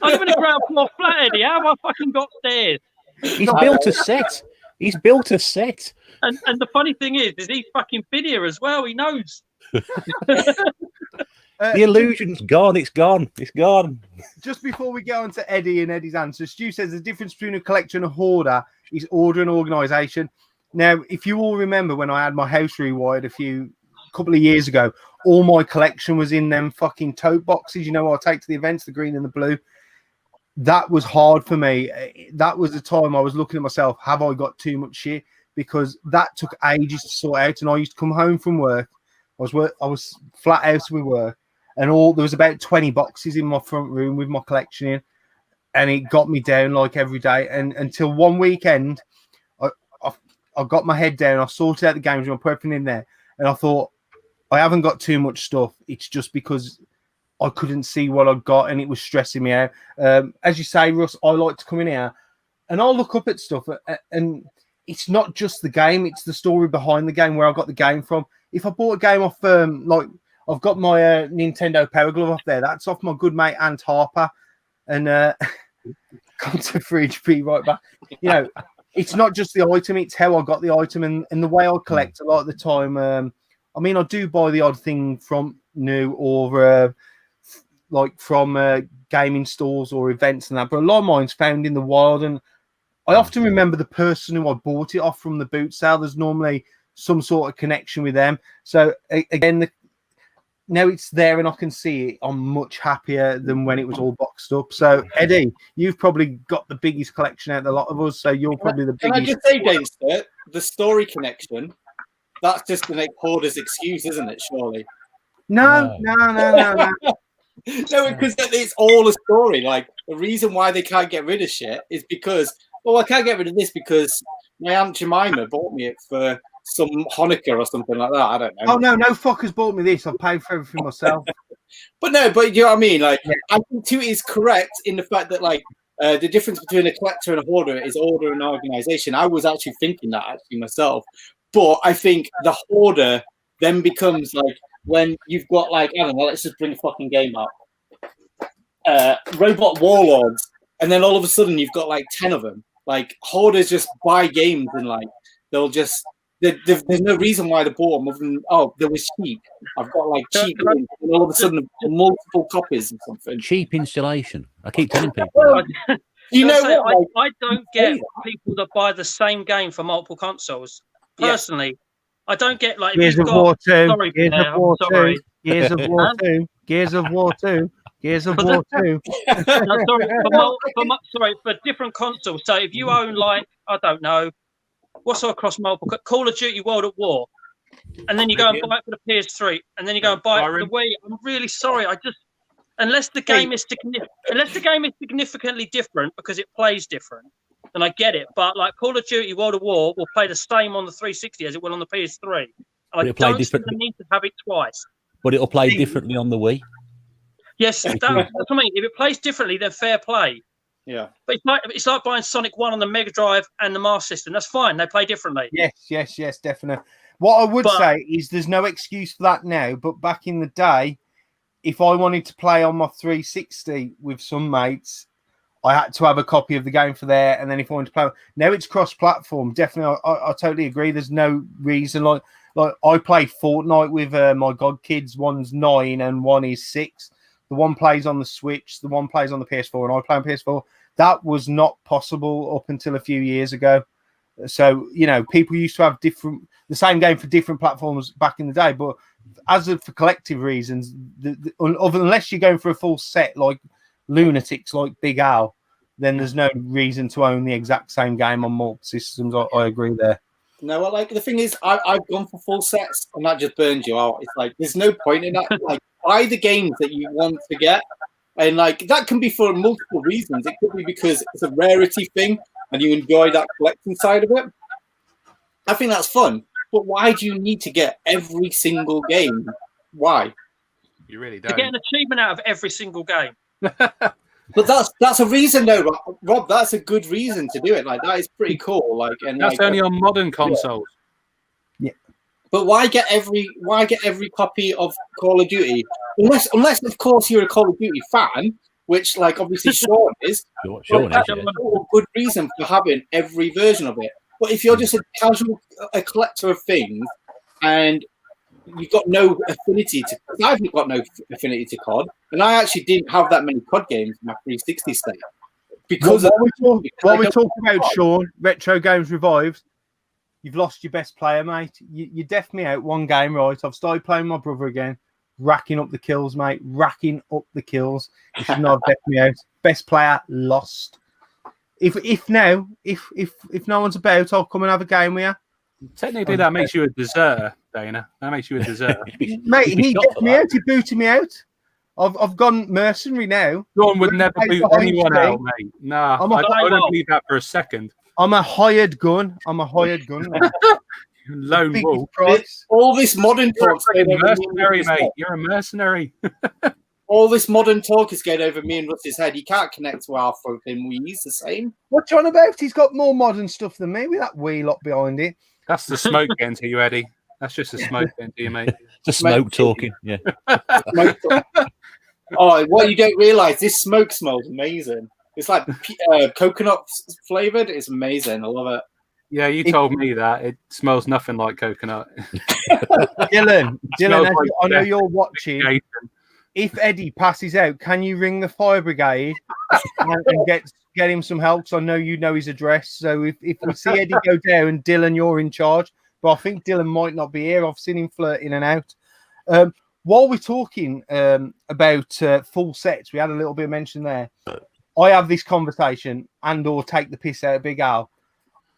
Speaker 5: I live in a ground floor flat, Eddie. How have I fucking got stairs?
Speaker 2: He's built a set. He's built a set.
Speaker 5: And the funny thing is he's fucking been here as well. He knows.
Speaker 2: The illusion's gone. It's gone. It's gone.
Speaker 1: Just before we go on to Eddie and Eddie's answer, Stu says the difference between a collection and a hoarder is order and organisation. Now, if you all remember when I had my house rewired a couple of years ago, all my collection was in them fucking tote boxes. I take to the events, the green and the blue. That was hard for me. That was the time I was looking at myself. Have I got too much shit? Because that took ages to sort out. And I used to come home from work. I was flat out with work, and there was about 20 boxes in my front room with my collection in, and it got me down every day. And until one weekend, I got my head down. I sorted out the games and I put everything in there, and I thought I haven't got too much stuff. It's just because I couldn't see what I got, and it was stressing me out. As you say, Russ, I like to come in here and I'll look up at stuff, and it's not just the game; it's the story behind the game, where I got the game from. If I bought a game off, I've got my Nintendo Power Glove off there. That's off my good mate Ant Harper, and come to fridge, be right back. It's not just the item; it's how I got the item and the way I collect. A lot of the time, I do buy the odd thing from new or from gaming stores or events and that, but a lot of mine's found in the wild, and I often remember the person who I bought it off from the boot sale. There's normally some sort of connection with them. So again, now it's there and I can see it, I'm much happier than when it was all boxed up. So Eddie, you've probably got the biggest collection out of a lot of us, so you're probably the biggest.
Speaker 4: Can I just say, Deinster, the story connection, that's just the next hoarder's excuse, isn't it, surely?
Speaker 1: No.
Speaker 4: No, because it's all a story. The reason why they can't get rid of shit is because, I can't get rid of this because my Aunt Jemima bought me it for some Hanukkah or something like that. I don't know.
Speaker 1: Oh no, no fuckers bought me this. I've paid for everything myself.
Speaker 4: But you know what I mean? Like, I think too is correct in the fact that like the difference between a collector and a hoarder is order and organization. I was actually thinking that myself, but I think the hoarder then becomes like when you've got like, I don't know, let's just bring a fucking game up, Robot Warlords, and then all of a sudden you've got like 10 of them. Like hoarders just buy games and like they'll just. There's no reason why they bought them other than, they were cheap. I've got like cheap games, and all of a sudden multiple copies or something.
Speaker 2: Cheap installation. I keep telling people.
Speaker 4: You know what?
Speaker 5: I don't get people that buy the same game for multiple consoles. Personally, I don't get like.
Speaker 1: Gears of War 2.
Speaker 5: Sorry,
Speaker 1: Gears of War 2. Gears of War 2. Gears of War 2. Gears of War 2.
Speaker 5: Sorry, for different consoles. So if you own like, I don't know, what's across multiple? Call of Duty World at War, and then you go and buy it for the PS3, and then you go and buy it for the Wii. I'm really sorry. Unless the game is significantly different because it plays different, then I get it. But like Call of Duty World at War will play the same on the 360 as it will on the PS3. And I don't see the need to have it twice.
Speaker 2: But it'll play differently on the Wii.
Speaker 5: Yes, that's what I mean. If it plays differently, then fair play.
Speaker 4: Yeah,
Speaker 5: but it's like buying Sonic 1 on the Mega Drive and the Master System. That's fine. They play differently.
Speaker 1: Yes, definitely. What I would say is there's no excuse for that now. But back in the day, if I wanted to play on my 360 with some mates, I had to have a copy of the game for there. And then if I wanted to play, now it's cross-platform. Definitely, I totally agree. There's no reason. Like I play Fortnite with my godkids. One's 9 and one is 6. The one plays on the Switch, the one plays on the PS4, and I play on PS4. That was not possible up until a few years ago. So, you know, people used to have the same game for different platforms back in the day. But for collective reasons, unless you're going for a full set like lunatics, like Big Al, then there's no reason to own the exact same game on multiple systems. I agree there.
Speaker 4: No, like the thing is, I've gone for full sets, and that just burns you out. It's like there's no point in that. Like, buy the games that you want to get, and like that can be for multiple reasons. It could be because it's a rarity thing, and you enjoy that collecting side of it. I think that's fun, but why do you need to get every single game? Why?
Speaker 3: You really don't.
Speaker 5: To get an achievement out of every single game.
Speaker 4: But that's a reason, though, Rob. That's a good reason to do it. Like that is pretty cool. Like, and
Speaker 3: that's
Speaker 4: like,
Speaker 3: only on modern consoles.
Speaker 1: Yeah.
Speaker 4: But why get every copy of Call of Duty? Unless of course you're a Call of Duty fan, which like obviously Sean is.
Speaker 2: Sean
Speaker 4: That's a good reason for having every version of it. But if you're just a collector of things and you've got no affinity to, I've got no affinity to COD, and I actually didn't have that many COD games in my 360 state. Because
Speaker 1: what we talk about, Sean, Retro Games Revived, you've lost your best player, mate. You deafed me out one game, right? I've started playing my brother again, racking up the kills, mate. Racking up the kills. You should not have deafed me out. Best player lost. If no one's about, I'll come and have a game with you.
Speaker 3: Technically, that makes you a deserter, Dana. That makes you a deserter.
Speaker 1: Mate, he deafed me out. He booted me out. I've gone mercenary now.
Speaker 3: Sean would never boot anyone out, mate. Nah, I don't believe that for a second.
Speaker 1: I'm a hired gun.
Speaker 3: Lone wolf.
Speaker 4: All this modern talk.
Speaker 3: You're a mercenary, mate. You're a mercenary.
Speaker 4: All this modern talk is going over me and Russ's head. He can't connect to our fucking Wii's the same.
Speaker 1: What you on about? He's got more modern stuff than me with that Wii lot behind it.
Speaker 3: That's the smoke getting to you, Eddie. That's just the smoke getting to you, mate.
Speaker 2: The smoke talking, yeah.
Speaker 4: Oh, what you don't realise, this smoke smells amazing. It's like coconut flavoured. It's amazing. I love it.
Speaker 3: Yeah, you told me that. It smells nothing like coconut.
Speaker 1: Dylan,
Speaker 3: like
Speaker 1: I know you're watching. If Eddie passes out, can you ring the fire brigade and get him some help? So I know you know his address. So if we see Eddie go down, Dylan, you're in charge. But I think Dylan might not be here. I've seen him flirt in and out. While we're talking about full sets, we had a little bit of mention there. I have this conversation or take the piss out of Big Al.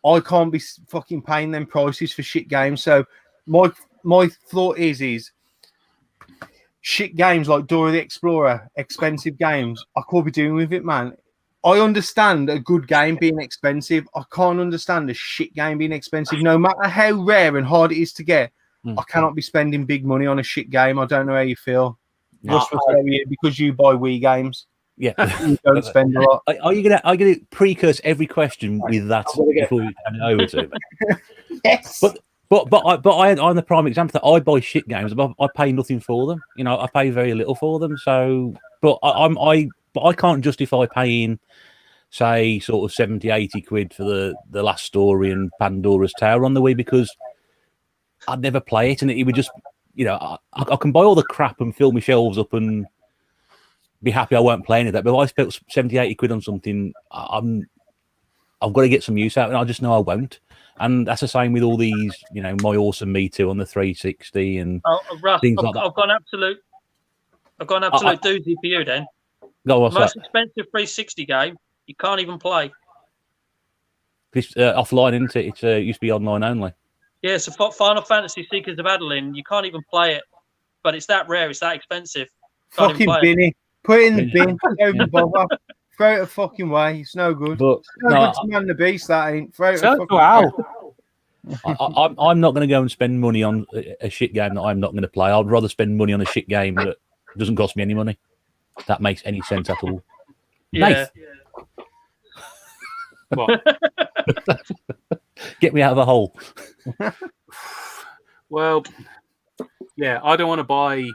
Speaker 1: I can't be fucking paying them prices for shit games. So my thought is shit games like Dora the Explorer, expensive games, I could be doing with it, man. I understand a good game being expensive. I can't understand a shit game being expensive. No matter how rare and hard it is to get, I cannot be spending big money on a shit game. I don't know how you feel. Russ will tell you because you buy Wii games.
Speaker 2: Yeah,
Speaker 1: you don't spend a lot.
Speaker 2: Are you gonna precurse every question with that before we hand it over to me?
Speaker 1: Yes.
Speaker 2: I'm the prime example that I buy shit games, but I pay nothing for them. You know, I pay very little for them. So, but I can't justify paying, say, sort of 70, 80 quid for the last story and Pandora's Tower on the Wii because I'd never play it, and it would just, you know, I can buy all the crap and fill my shelves up and be happy I won't play any of that. But if I spent 70, 80 quid on something, I've got to get some use out of it. I just know I won't. And that's the same with all these, you know, My Awesome Me Too on the 360 and
Speaker 5: Russ,
Speaker 2: things like that.
Speaker 5: I've got an absolute doozy for you then.
Speaker 2: Go on,
Speaker 5: most expensive 360 game you can't even play.
Speaker 2: It's offline, isn't it? It used to be online only.
Speaker 5: Yeah, so Final Fantasy Seekers of Adeline, you can't even play it, but it's that rare, it's that expensive. Can't
Speaker 1: fucking binny. Put it in the bin. Don't even bother. Throw it a fucking way. It's no good.
Speaker 2: But
Speaker 1: it's no good to Man the Beast, that ain't. Throw it a fucking
Speaker 2: way. I'm not going to go and spend money on a shit game that I'm not going to play. I'd rather spend money on a shit game that doesn't cost me any money. If that makes any sense at all.
Speaker 5: Yeah.
Speaker 3: What?
Speaker 2: Get me out of a hole.
Speaker 3: Well, yeah, I don't want to buy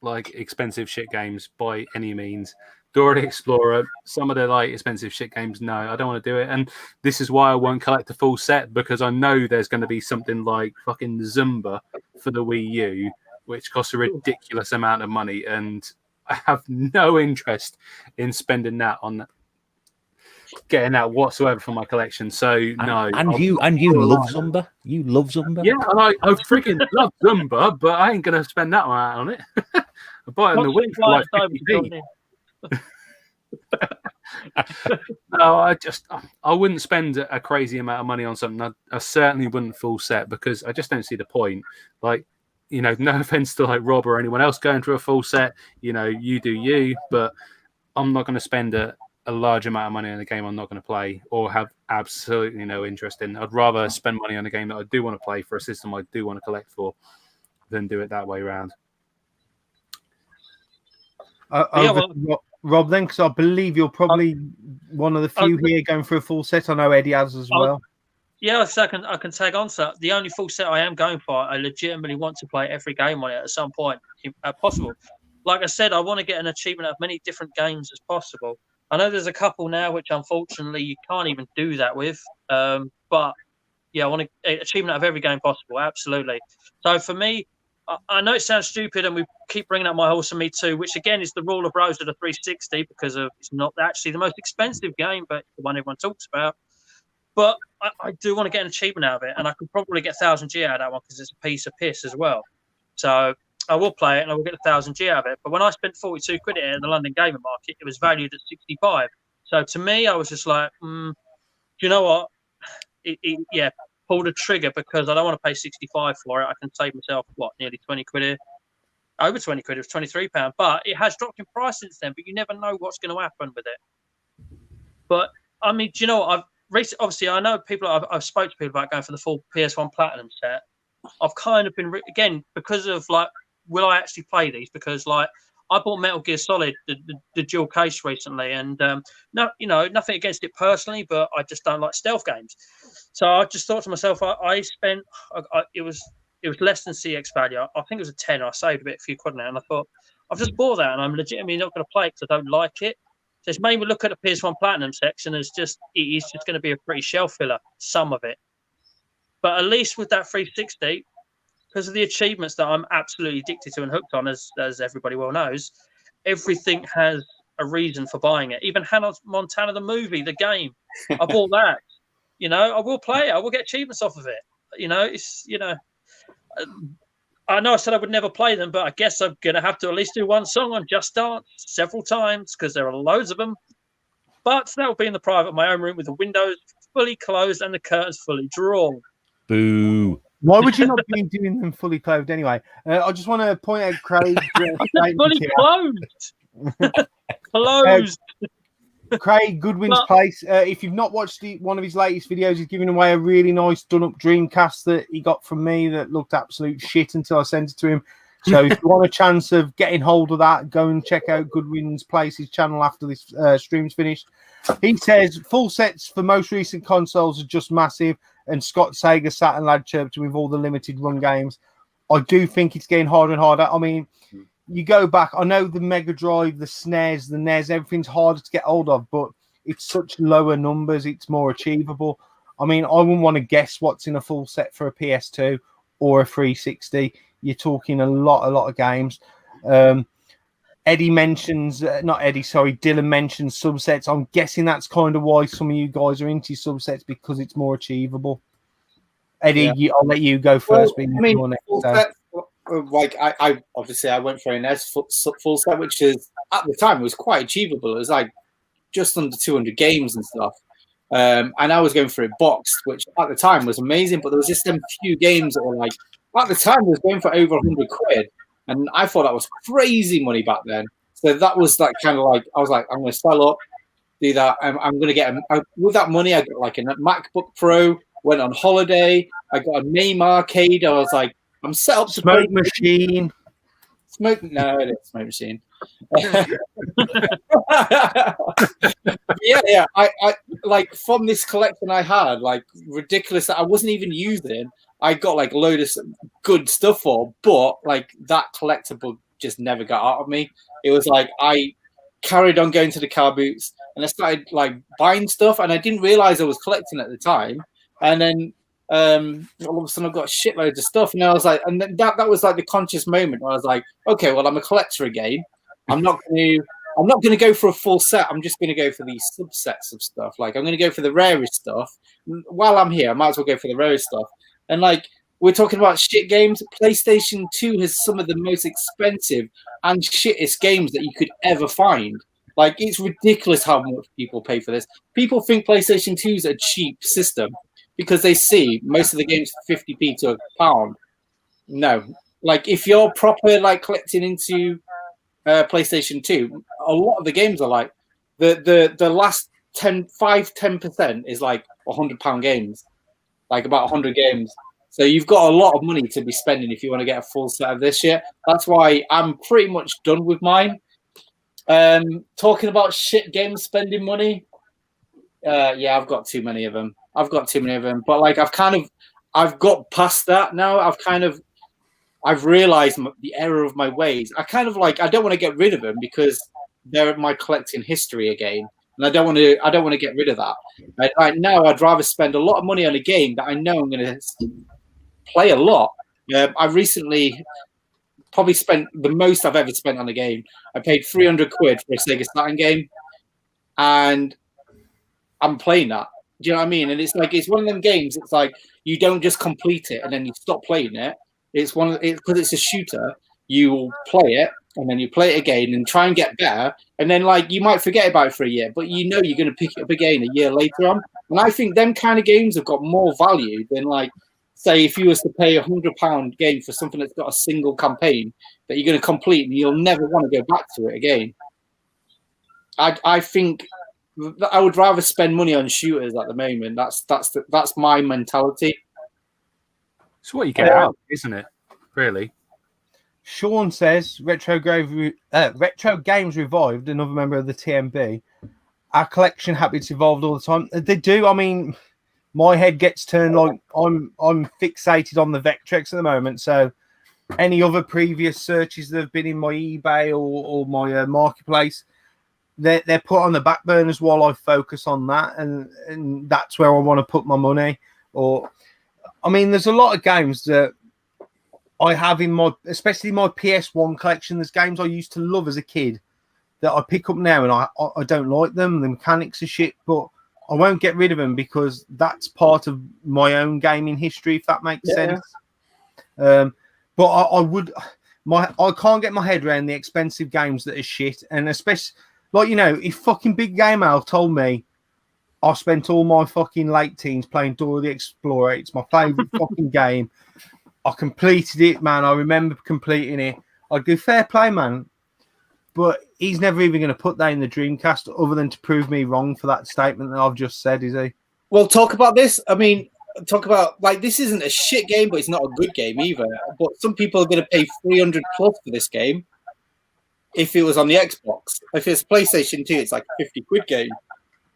Speaker 3: like expensive shit games by any means. Dora the Explorer, some of the like expensive shit games, no, I don't want to do it. And this is why I won't collect the full set, because I know there's going to be something like fucking Zumba for the Wii U, which costs a ridiculous amount of money, and I have no interest in spending that on getting that whatsoever for my collection. So no.
Speaker 2: And you love Zumba. You love Zumba.
Speaker 3: Yeah, I freaking love Zumba, but I ain't gonna spend that amount on it. I buy it on the Wii for like 50p. No, I wouldn't spend a crazy amount of money on something. I certainly wouldn't full set, because I just don't see the point. Like, you know, no offense to like Rob or anyone else going through a full set, you know, you do you, but I'm not going to spend a large amount of money on a game I'm not going to play or have absolutely no interest in. I'd rather spend money on a game that I do want to play for a system I do want to collect for than do it that way around.
Speaker 1: Rob, then, because I believe you're probably one of the few here going for a full set. I know Eddie has as well.
Speaker 5: Yeah, so I can tag on to that. The only full set I am going for, I legitimately want to play every game on it at some point, if possible. Like I said, I want to get an achievement of many different games as possible. I know there's a couple now which unfortunately you can't even do that with. But yeah, I want an achievement of every game possible. Absolutely. So for me, I know it sounds stupid, and we keep bringing up My Awesome Me Too, which again is the rule of rose of the 360 because it's not actually the most expensive game, but the one everyone talks about. But I do want to get an achievement out of it, and I can probably get 1000G out of that one because it's a piece of piss as well. So I will play it, and I will get 1000G out of it. But when I spent 42 quid at it in the London gaming market, it was valued at 65. So to me, I was just like, do you know what? Pull the trigger, because I don't want to pay 65 for it. I can save myself, nearly 20 quid here. Over 20 quid, it was £23. But it has dropped in price since then, but you never know what's going to happen with it. But, I mean, do you know what? Obviously, I know people, I've spoke to people about going for the full PS1 Platinum set. I've kind of been, again, because of, like, will I actually play these? Because, like, I bought Metal Gear Solid, the dual case recently, and nothing against it personally, but I just don't like stealth games. So I just thought to myself, I spent it was less than CX value. I think it was a 10. I saved a few quid on it, and I thought I've just bought that, and I'm legitimately not going to play it because I don't like it. So it's made me look at the PS1 Platinum section as it is just going to be a pretty shelf filler, some of it. But at least with that 360. Because of the achievements that I'm absolutely addicted to and hooked on, as everybody well knows, everything has a reason for buying it. Even Hannah Montana, the movie, the game, I bought that. You know, I will play it. I will get achievements off of it. You know, I know I said I would never play them, but I guess I'm going to have to at least do one song on Just Dance several times because there are loads of them. But that will be in the private of my own room with the windows fully closed and the curtains fully drawn.
Speaker 2: Boo.
Speaker 1: Why would you not be doing them fully clothed anyway? I just want to point out Craig's
Speaker 5: fully clothed. Closed.
Speaker 1: Craig Goodwin's
Speaker 5: But-
Speaker 1: place. If you've not watched one of his latest videos, he's giving away a really nice done-up Dreamcast that he got from me that looked absolute shit until I sent it to him. So if you want a chance of getting hold of that, go and check out Goodwin's Place's channel after this stream's finished. He says full sets for most recent consoles are just massive, and Scott Sega sat and lad chirped with all the limited run games. I do think it's getting harder and harder. I mean, you go back, I know the Mega Drive, the SNES, the NES, everything's harder to get hold of, but it's such lower numbers, it's more achievable. I mean, I wouldn't want to guess what's in a full set for a PS2 or a 360. You're talking a lot of games. Dylan mentions subsets. I'm guessing that's kind of why some of you guys are into subsets, because it's more achievable. Eddie,
Speaker 4: Yeah.
Speaker 1: I'll let you go first.
Speaker 4: Well, I mean, full set, like I obviously I went for an S full set, which is at the time was quite achievable. It was like just under 200 games and stuff. And I was going for it boxed, which at the time was amazing. But there was just some few games that were like, at the time, I was going for over 100 quid. And I thought that was crazy money back then. So that was like kind of like, I was like, I'm going to sell up, do that. I'm going to get, with that money, I got like a MacBook Pro, went on holiday. I got a MAME arcade. I was like, I'm set up to
Speaker 1: Smoke machine.
Speaker 4: No, it is Smoke machine. yeah. I like from this collection I had, like ridiculous that I wasn't even using. I got like a load of good stuff for, but like that collectible just never got out of me. It was like I carried on going to the car boots and I started like buying stuff, and I didn't realize I was collecting at the time. And then all of a sudden I've got shitloads of stuff, and I was like, and that was like the conscious moment where I was like, okay, well I'm a collector again. I'm not going to go for a full set. I'm just going to go for these subsets of stuff. Like I'm going to go for the rarest stuff. While I'm here, I might as well go for the rarest stuff. And like we're talking about shit games, PlayStation 2 has some of the most expensive and shittest games that you could ever find. Like it's ridiculous how much people pay for this. People think PlayStation 2 is a cheap system because they see most of the games for 50p to £1. No, like if you're proper like collecting into PlayStation 2, a lot of the games are like the last 10% is like £100 games, like about 100 games. So you've got a lot of money to be spending if you want to get a full set of this shit. That's why I'm pretty much done with mine. Talking about shit games spending money, yeah, I've got too many of them. But like I've got past that now. I've realized the error of my ways. I don't want to get rid of them because they're my collecting history again, and I don't want to get rid of that. Right now, I'd rather spend a lot of money on a game that I know I'm going to play a lot. I recently probably spent the most I've ever spent on a game. I paid 300 quid for a Sega Saturn game, and I'm playing that. Do you know what I mean? And it's like it's one of them games. It's like you don't just complete it and then you stop playing it. It's because it's a shooter. You will play it and then you play it again and try and get better. And then like you might forget about it for a year, but you know you're going to pick it up again a year later on. And I think them kind of games have got more value than like, say, if you was to pay £100 game for something that's got a single campaign that you're going to complete and you'll never want to go back to it again. I think I would rather spend money on shooters at the moment. That's my mentality.
Speaker 3: It's what you get out, isn't it? Really.
Speaker 1: Sean says Retro Games Revived, another member of the TMB. Our collection habits evolved all the time. They do. I mean, my head gets turned like I'm fixated on the Vectrex at the moment. So any other previous searches that have been in my eBay or my marketplace, they're put on the back burners while I focus on that, and that's where I want to put my money. Or, I mean, there's a lot of games that I have in especially my PS1 collection. There's games I used to love as a kid that I pick up now and I don't like them. The mechanics are shit, but I won't get rid of them because that's part of my own gaming history, if that makes sense. But I can't get my head around the expensive games that are shit, and especially. Like, you know, if fucking Big Game Al told me I spent all my fucking late teens playing Dora the Explorer, it's my favourite fucking game, I completed it, man. I remember completing it. I'd go, fair play, man. But he's never even going to put that in the Dreamcast other than to prove me wrong for that statement that I've just said, is he?
Speaker 4: Well, talk about this. I mean, talk about, like, this isn't a shit game, but it's not a good game either. But some people are going to pay 300 plus for this game if it was on the Xbox. If it's PlayStation 2, it's like a 50 quid game.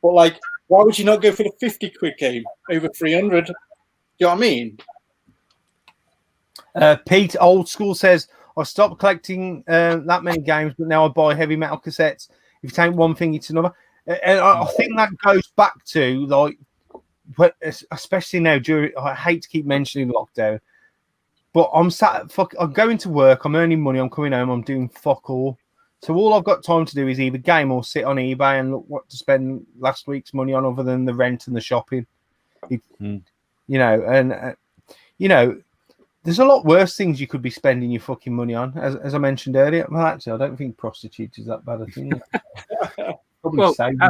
Speaker 4: But, like, why would you not go for the 50 quid game over 300? Do you know what I mean?
Speaker 1: Pete Old School says, I stopped collecting that many games, but now I buy heavy metal cassettes. If you take one thing, it's another. And I think that goes back to, like, especially now, I hate to keep mentioning lockdown, but I'm going to work, I'm earning money, I'm coming home, I'm doing fuck all. So all I've got time to do is either game or sit on eBay and look what to spend last week's money on other than the rent and the shopping. You know, and, you know, there's a lot worse things you could be spending your fucking money on, as I mentioned earlier. Well, actually, I don't think prostitutes is that bad a thing.
Speaker 3: Well, Eddie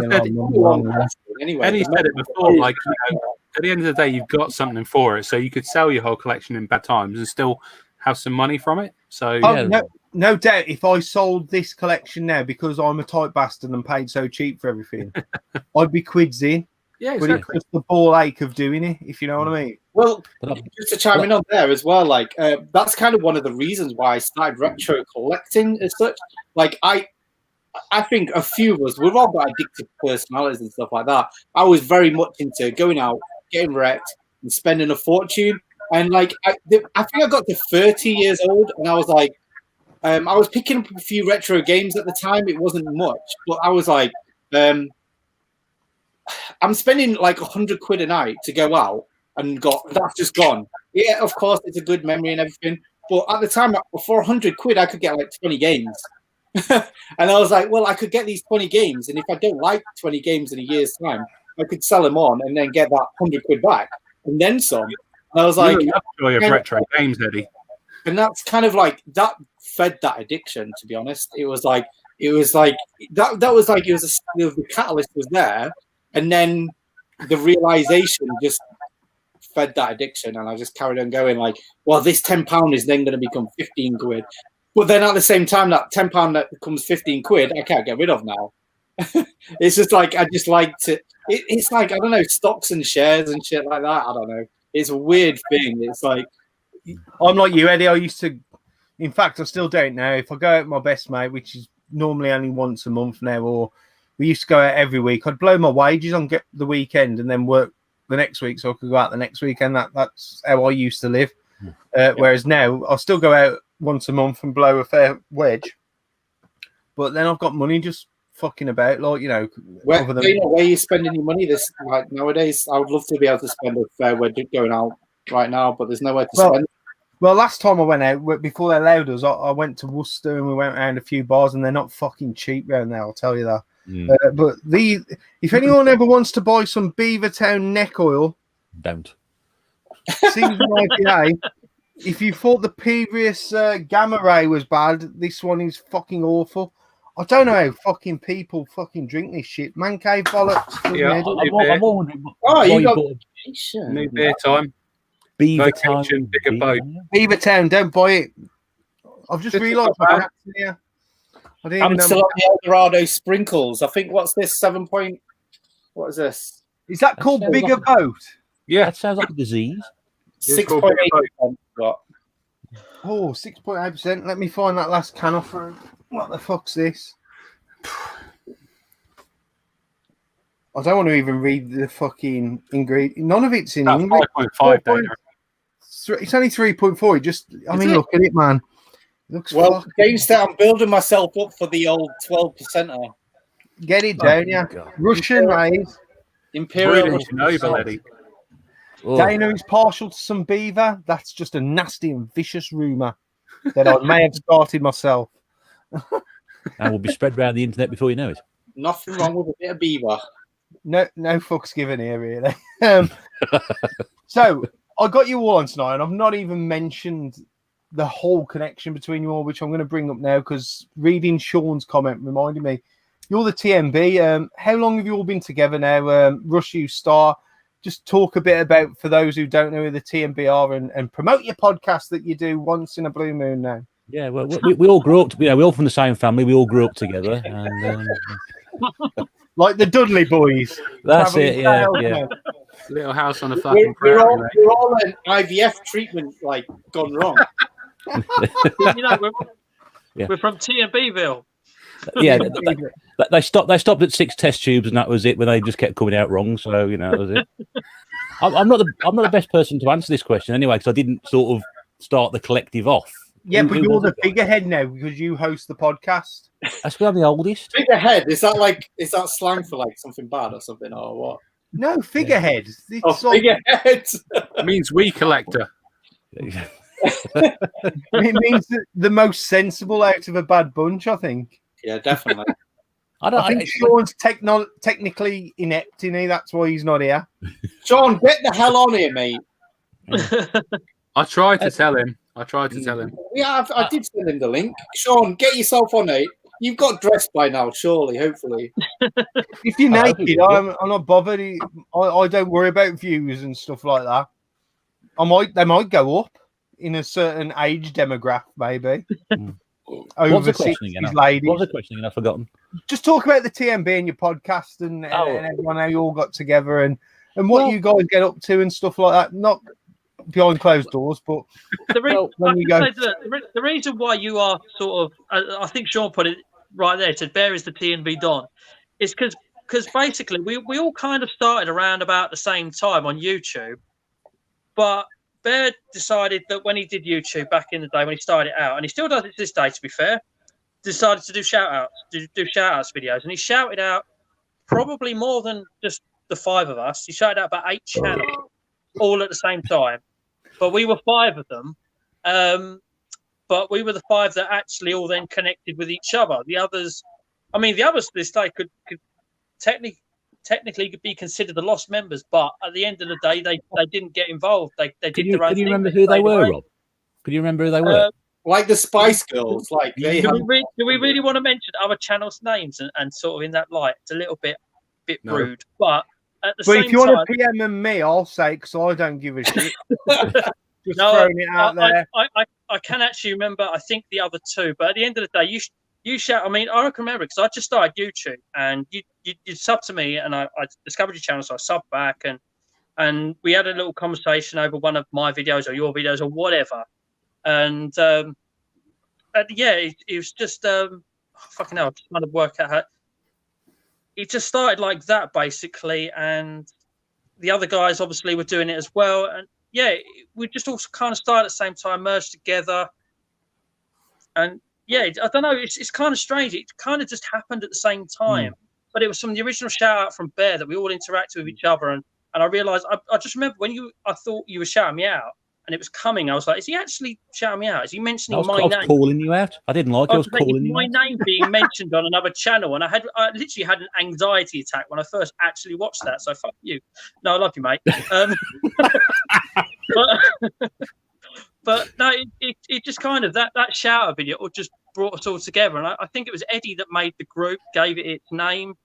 Speaker 3: said it before, like, you know, at the end of the day, you've got something for it, so you could sell your whole collection in bad times and still have some money from it. So,
Speaker 1: no doubt, if I sold this collection now because I'm a tight bastard and paid so cheap for everything, I'd be quids in.
Speaker 3: Yeah, exactly.
Speaker 1: But it's just the ball ache of doing it, if you know what I mean.
Speaker 4: Well, just to chime in on there as well, like, that's kind of one of the reasons why I started retro collecting as such. Like, I think a few of us, we've all got addictive personalities and stuff like that. I was very much into going out, getting wrecked, and spending a fortune. And, like, I think I got to 30 years old, and I was like, I was picking up a few retro games at the time. It wasn't much, but I was like, I'm spending like 100 quid a night to go out, and that's just gone. Yeah, of course, it's a good memory and everything. But at the time, for 100 quid, I could get like 20 games. And I was like, well, I could get these 20 games. And if I don't like 20 games in a year's time, I could sell them on and then get that 100 quid back and then some. And I was like,
Speaker 3: joy of retro games, Eddie.
Speaker 4: And that's kind of like, that fed that addiction, to be honest. It was like the catalyst was there. And then the realization just fed that addiction, and I just carried on going like, well, this £10 is then going to become 15 quid. But then at the same time, that £10 that becomes 15 quid, I can't get rid of now. It's just like, I just like to, it's like, I don't know, stocks and shares and shit like that. I don't know. It's a weird thing. It's like,
Speaker 1: I'm like you, Eddie. I used to, in fact, I still don't now. If I go out with my best mate, which is normally only once a month now, or we used to go out every week, I'd blow my wages on get the weekend and then work the next week so I could go out the next weekend. That's how I used to live. Whereas now I'll still go out once a month and blow a fair wedge. But then I've got money just fucking about, like, you know.
Speaker 4: Where are you spending your money this like nowadays? I would love to be able to spend a fair wedge going out right now, but there's nowhere to spend.
Speaker 1: Well, last time I went out, before they allowed us, I went to Worcester and we went around a few bars, and they're not fucking cheap around there, I'll tell you that. But if anyone ever wants to buy some Beavertown neck oil,
Speaker 2: don't.
Speaker 1: Season IPA, if you thought the previous Gamma Ray was bad, this one is fucking awful. I don't know how fucking people fucking drink this shit. Man cave bollocks.
Speaker 3: Yeah,
Speaker 2: I'm wondering.
Speaker 4: You got
Speaker 3: new beer time.
Speaker 2: Beavertown.
Speaker 3: Bigger boat.
Speaker 1: Beavertown, don't buy it. I've just realised here.
Speaker 4: I'm still on the Eldorado sprinkles. I think, what's this? 7 point. What is this?
Speaker 1: Is that called Bigger Boat?
Speaker 3: Yeah,
Speaker 2: that sounds like a disease.
Speaker 4: 6.8%.
Speaker 1: Oh, 6.8%. Let me find that last can off. What the fuck's this? I don't want to even read the fucking ingredient. None of it's in English.
Speaker 3: 5.5 data.
Speaker 1: It's only 3.4. Just, I mean, look at it, man. It looks
Speaker 4: GameStar, I'm building myself up for the old 12%er.
Speaker 1: Get it down, yeah. Russian made.
Speaker 4: Imperial.
Speaker 1: Dana is partial to some beaver. That's just a nasty and vicious rumour that I may have started myself.
Speaker 2: And will be spread around the internet before you know it.
Speaker 4: Nothing wrong with a bit of beaver.
Speaker 1: No fucks given here, really. So I got you all on tonight, and I've not even mentioned the whole connection between you all, which I'm going to bring up now because reading Sean's comment reminded me. You're the TMB. How long have you all been together now? Rush, you Star. Just talk a bit about, for those who don't know who the TMB are, and promote your podcast that you do once in a blue moon now.
Speaker 2: Yeah, well, we all grew up. We all from the same family. We all grew up together, and
Speaker 1: Like the Dudley boys.
Speaker 2: that's
Speaker 1: travelling
Speaker 2: it. Yeah,
Speaker 1: sales
Speaker 2: yeah.
Speaker 1: men.
Speaker 3: Little house on a
Speaker 4: We're,
Speaker 3: fucking
Speaker 4: we're
Speaker 3: prairie,
Speaker 4: all
Speaker 3: mate.
Speaker 4: we're all an IVF treatment like gone wrong.
Speaker 5: You know,
Speaker 2: Yeah.
Speaker 5: we're from T&Bville.
Speaker 2: Yeah, they stopped. They stopped at 6 test tubes, and that was it. When they just kept coming out wrong, so that was it. I'm not the best person to answer this question anyway, because I didn't sort of start the collective off.
Speaker 1: Yeah, but
Speaker 2: Who
Speaker 1: you're
Speaker 2: was
Speaker 1: the
Speaker 2: it, guys?
Speaker 1: figurehead now because you host the podcast.
Speaker 2: That's because I'm the oldest.
Speaker 4: Figurehead, is that slang for like something bad or something or what?
Speaker 1: No, figurehead.
Speaker 4: Oh,
Speaker 1: It's like,
Speaker 4: figurehead.
Speaker 3: It means we collector.
Speaker 1: it means the most sensible out of a bad bunch, I think.
Speaker 4: Yeah, definitely.
Speaker 1: I think Sean's technically inept in here. That's why he's not here.
Speaker 4: Sean, get the hell on here, mate.
Speaker 3: I tried to tell him.
Speaker 4: Yeah, I did send him the link. Sean, get yourself on it. You've got dressed by now, surely, hopefully.
Speaker 1: If you're
Speaker 2: I
Speaker 1: naked,
Speaker 2: think
Speaker 1: I'm not bothered. I don't worry about views and stuff like that. They might go up in a certain age demographic, maybe. Over 60s ladies.
Speaker 2: What was the question again? I've forgotten.
Speaker 1: Just talk about the TMB and your podcast and everyone, how you all got together and what you guys get up to and stuff like that. Not behind closed doors, but
Speaker 5: The
Speaker 1: the
Speaker 5: reason why you are sort of, I think Sean put it right there, said Bear is the T&B Don, is because basically we all kind of started around about the same time on YouTube, but Bear decided that when he did YouTube back in the day, when he started out, and he still does it to this day, to be fair, decided to do do shout-outs videos, and he shouted out probably more than just the 5 of us. He shouted out about 8 channels all at the same time. But we were 5 of them. But we were the 5 that actually all then connected with each other. The others to this day could technically could be considered the lost members, but at the end of the day, they didn't get involved. They did their own thing.
Speaker 2: Can you remember who they were, Rob? Could you remember who they were?
Speaker 4: Like the Spice Girls. Like they
Speaker 5: do we really want to mention other channels' names and sort of in that light? It's a little bit rude, but at the same time.
Speaker 1: But if you want to PM me, I'll say because I don't give a shit. Just throwing it out there.
Speaker 5: I can actually remember. I think the other 2, but at the end of the day, you shout. I mean, I can remember because I just started YouTube, and you subbed to me, and I discovered your channel, so I subbed back, and we had a little conversation over one of my videos or your videos or whatever, and it was just fucking hell. I'm just trying to work out how. It just started like that basically, and the other guys obviously were doing it as well, and we just all kind of started at the same time, merged together, and I don't know, it's kind of strange. It kind of just happened at the same time, but it was from the original shout out from Bear that we all interacted with each other, and I realized I just remember when I thought you were shouting me out and it was coming, I was like, is he actually shouting me out? Is he mentioning my name?
Speaker 2: I was calling you out. I didn't like it. I was calling you
Speaker 5: my name being mentioned on another channel, and I literally had an anxiety attack when I first actually watched that. So fuck you. No, I love you, mate. But no, it just kind of that shout out video just brought us all together, and I think it was Eddie that made the group, gave it its name.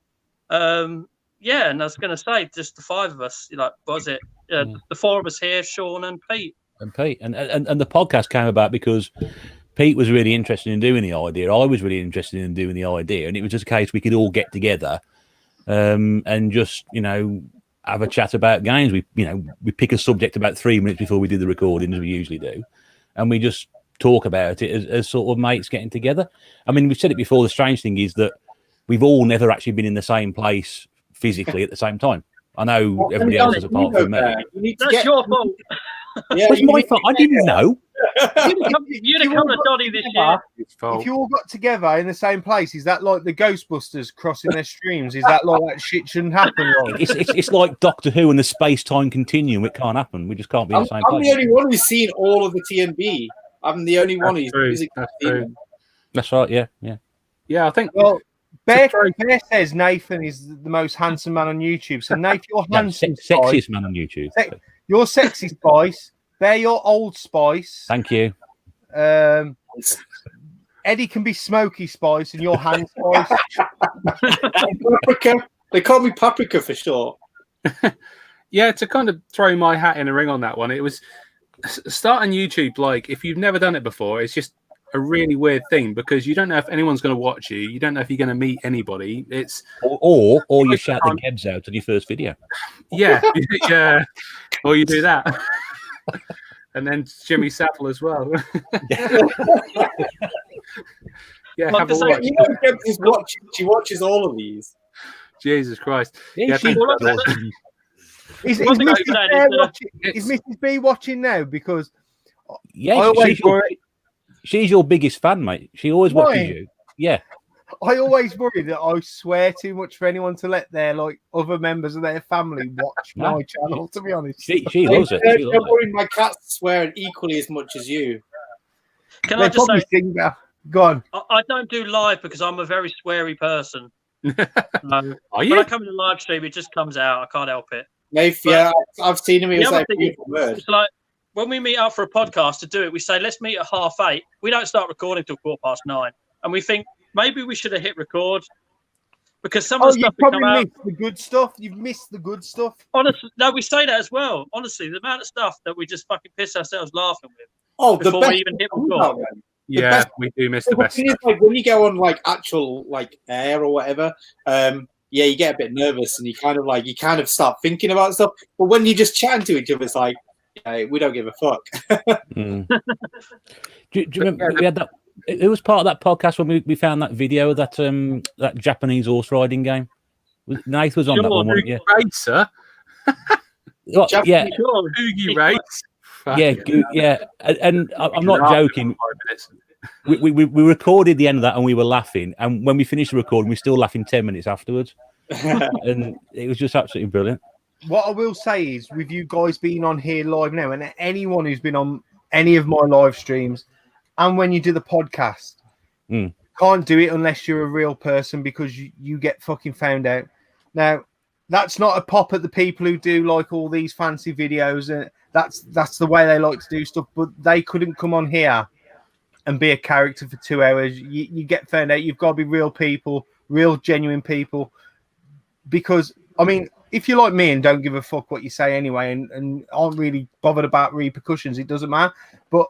Speaker 5: And I was going to say just the 5 of us, the 4 of us here, Sean and Pete.
Speaker 2: And the podcast came about because Pete was really interested in doing the idea. I was really interested in doing the idea, and it was just a case we could all get together and just have a chat about games. We pick a subject about 3 minutes before we do the recording, as we usually do, and we just talk about it as sort of mates getting together. I mean, we've said it before. The strange thing is that we've all never actually been in the same place physically at the same time. I know everybody else is apart from me.
Speaker 5: That's your fault.
Speaker 4: Yeah,
Speaker 2: it's my fault. I didn't know.
Speaker 5: You'd have come to Donny this year.
Speaker 1: If you all got together in the same place, is that like the Ghostbusters crossing their streams? Is that like that shit shouldn't happen? Right?
Speaker 2: It's like Doctor Who and the space-time continuum. It can't happen. We just can't be in the same place.
Speaker 4: I'm the only one who's seen all of the TNB. I'm the only one who's physically seen them.
Speaker 2: That's right. Yeah.
Speaker 3: Yeah, I think.
Speaker 1: Well, Bear says Nathan is the most handsome man on YouTube. So Nathan, you're handsome,
Speaker 2: sexiest man on YouTube.
Speaker 1: You're sexy Spice. Bear, you're Old Spice.
Speaker 2: Thank you.
Speaker 1: Eddie can be Smoky Spice, and you're Hand Spice.
Speaker 4: Paprika. They call me Paprika for short.
Speaker 3: Yeah, to kind of throw my hat in a ring on that one, it was starting YouTube. Like, if you've never done it before, it's just a really weird thing because you don't know if anyone's going to watch you. You don't know if you're going to meet anybody. It's
Speaker 2: or you shout the gebs out on your first video.
Speaker 3: yeah, yeah, or you do that, and then Jimmy Savile as well. Yeah, have a watch.
Speaker 4: You know, Deb is watching. She watches all of these.
Speaker 3: Jesus Christ!
Speaker 2: Yeah,
Speaker 3: thank
Speaker 2: she's
Speaker 3: you.
Speaker 2: awesome.
Speaker 1: Is
Speaker 5: One thing I
Speaker 1: Mrs.
Speaker 5: can add
Speaker 1: Bear
Speaker 5: is,
Speaker 1: watching, is Mrs. B watching now? Because I
Speaker 2: Yeah,
Speaker 1: always worry,
Speaker 2: she's your biggest fan, mate. She always watches
Speaker 1: Why?
Speaker 2: you. Yeah.
Speaker 1: I always worry that I swear too much for anyone to let their like other members of their family watch
Speaker 2: No.
Speaker 1: my channel. To be honest,
Speaker 2: She loves it. She loves
Speaker 4: Don't
Speaker 2: it.
Speaker 4: worry, my cats swear equally as much as you.
Speaker 5: can
Speaker 1: they
Speaker 5: I just
Speaker 1: probably
Speaker 5: say,
Speaker 1: think that. Go on.
Speaker 5: I don't do live because I'm a very sweary person. No.
Speaker 3: Are
Speaker 5: When
Speaker 3: you?
Speaker 5: I come in the live stream, it just comes out. I can't help it.
Speaker 4: Nath,
Speaker 5: But-
Speaker 4: yeah, I've seen him. He
Speaker 5: The
Speaker 4: was
Speaker 5: other
Speaker 4: like a
Speaker 5: thing is,
Speaker 4: beautiful word.
Speaker 5: it's like when we meet up for a podcast to do it, we say, let's meet at 8:30. We don't start recording till 9:15. And we think maybe we should have hit record because some of
Speaker 1: Oh,
Speaker 5: the
Speaker 1: you
Speaker 5: stuff that come
Speaker 1: probably
Speaker 5: out,
Speaker 1: missed the good stuff. You've missed the good stuff.
Speaker 5: honestly, no, we say that as well. Honestly, the amount of stuff that we just fucking piss ourselves laughing with
Speaker 4: Oh, the
Speaker 5: before
Speaker 4: best
Speaker 5: we even hit
Speaker 4: comes
Speaker 5: record.
Speaker 4: out then.
Speaker 3: Yeah,
Speaker 4: best-
Speaker 3: we do miss the
Speaker 4: The
Speaker 3: best
Speaker 4: thing is,
Speaker 3: stuff.
Speaker 4: like when you go on like actual like air or whatever, yeah, you get a bit nervous and you kind of start thinking about stuff. But when you just chatting to each other, it's like, yeah, we don't give a fuck.
Speaker 2: Mm. do you remember we had that? It was part of that podcast when we found that video of that that Japanese horse riding game. Nath was on that
Speaker 5: Sure,
Speaker 2: one, wasn't you?
Speaker 3: Racer,
Speaker 2: Yeah, yeah,
Speaker 5: Sure.
Speaker 3: Oogie Race.
Speaker 2: yeah, yeah. And I'm not joking. We recorded the end of that and we were laughing. And when we finished the recording, we were still laughing 10 minutes afterwards. And it was just absolutely brilliant.
Speaker 1: What I will say is, with you guys being on here live now, and anyone who's been on any of my live streams, and when you do the podcast, can't do it unless you're a real person because you get fucking found out. Now, that's not a pop at the people who do like all these fancy videos, and that's the way they like to do stuff. But they couldn't come on here and be a character for 2 hours. You get found out. You've got to be real people, real genuine people. Because I mean, if you're like me and don't give a fuck what you say anyway, and aren't really bothered about repercussions, it doesn't matter. But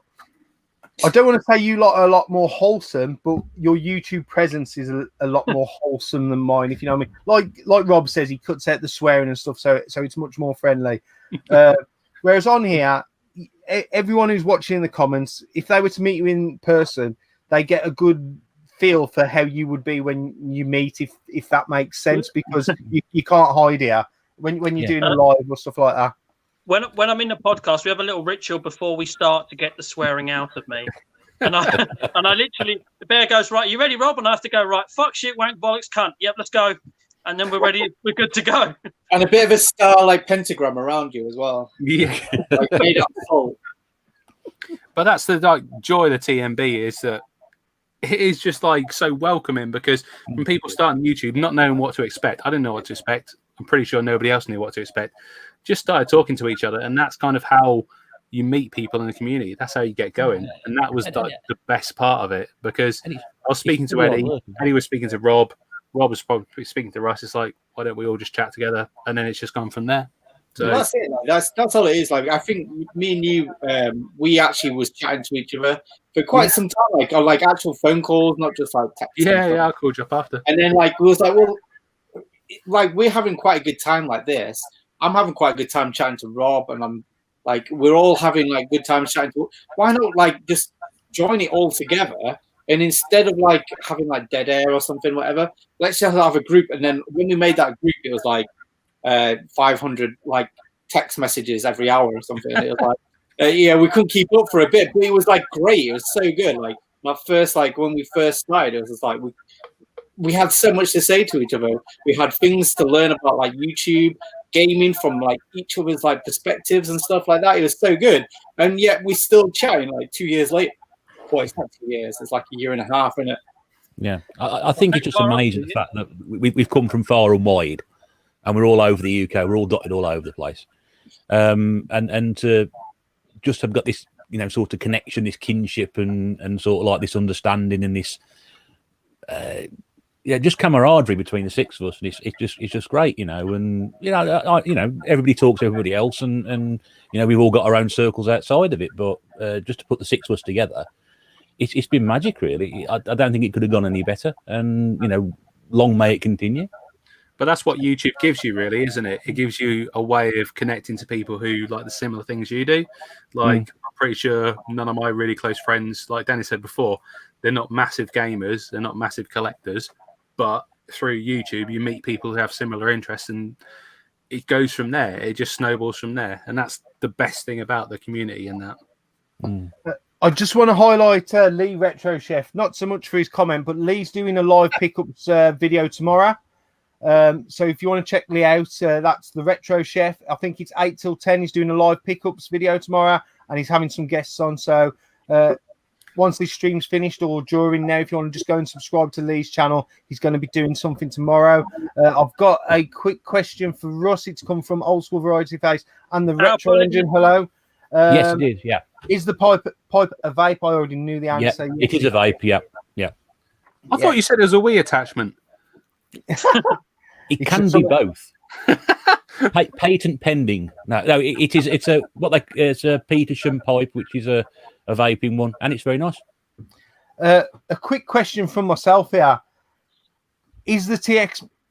Speaker 1: I don't want to say you lot are a lot more wholesome, but your YouTube presence is a lot more wholesome than mine, if you know what I mean. Like Rob says, he cuts out the swearing and stuff, so it's much more friendly. Whereas on here, everyone who's watching in the comments, if they were to meet you in person, they get a good feel for how you would be when you meet, if that makes sense, because you can't hide here when you're doing a live or stuff like that.
Speaker 5: When I'm in the podcast, we have a little ritual before we start to get the swearing out of me. And I literally, the bear goes, right, you ready, Rob? And I have to go, right, fuck, shit, wank, bollocks, cunt. Yep, let's go. And then we're ready. We're good to go.
Speaker 4: And a bit of a star like pentagram around you as well.
Speaker 3: Yeah,
Speaker 4: Like made up full.
Speaker 3: but that's the joy of the TMB is that it is just like so welcoming because when people start on YouTube not knowing what to expect, I didn't know what to expect. I'm pretty sure nobody else knew what to expect. Just started talking to each other, and that's kind of how you meet people in the community. That's how you get going, and that was the best part of it because I was speaking to Eddie, Eddie was speaking to Rob was probably speaking to Russ. It's like, why don't we all just chat together? And then it's just gone from there. So
Speaker 4: That's it. Like, that's all it is. Like I think me and you, we actually was chatting to each other for quite some time, like on like actual phone calls, not just like text.
Speaker 3: yeah, I called you up after.
Speaker 4: And then like we was like, well, like we're having quite a good time like this. I'm having quite a good time chatting to Rob, and I'm like, we're all having like good times chatting to. Why not like just join it all together? And instead of like having like dead air or something, whatever, let's just have a group. And then when we made that group, it was like 500 like text messages every hour or something. It was like, yeah, we couldn't keep up for a bit, but it was like great. It was so good. Like my first, like when we first started, it was just like we had so much to say to each other. We had things to learn about like YouTube, gaming from like each other's like perspectives and stuff like that. It was so good, and yet we still chatting like 2 years later. Boy, it's not 2 years; it's like a year and a half, isn't it?
Speaker 2: Yeah, I think it's just amazing the fact that we've come from far and wide, and we're all over the UK. We're all dotted all over the place, and to just have got this, sort of connection, this kinship, and sort of like this understanding and this, just camaraderie between the six of us, and it's just great, And everybody talks to everybody else, and we've all got our own circles outside of it, but just to put the six of us together, it's been magic, really. I don't think it could have gone any better, and long may it continue.
Speaker 3: But that's what YouTube gives you, really, isn't it? It gives you a way of connecting to people who like the similar things you do. Like, I'm pretty sure none of my really close friends, like Danny said before, they're not massive gamers, they're not massive collectors, but through YouTube, you meet people who have similar interests, and it goes from there. It just snowballs from there, and that's the best thing about the community and that.
Speaker 1: I just want to highlight Lee Retro Chef, not so much for his comment, but Lee's doing a live pickups video tomorrow. So if you want to check Lee out, that's the Retro Chef. I think it's 8 till 10. He's doing a live pickups video tomorrow, and he's having some guests on. So once this stream's finished or during now, if you want to just go and subscribe to Lee's channel, he's going to be doing something tomorrow. I've got a quick question for Russ. It's come from Old School Variety Face and the Retro Engine. Hello.
Speaker 2: Yes, it is. Yeah.
Speaker 1: Is the pipe a vape? I already knew the answer.
Speaker 2: Yeah, it is a vape. Yeah.
Speaker 3: I thought you said it was a Wii attachment.
Speaker 2: It can be both. Patent pending. No, it is. It's a Peterson pipe, which is a vaping one, and it's very nice.
Speaker 1: A quick question from myself here: is the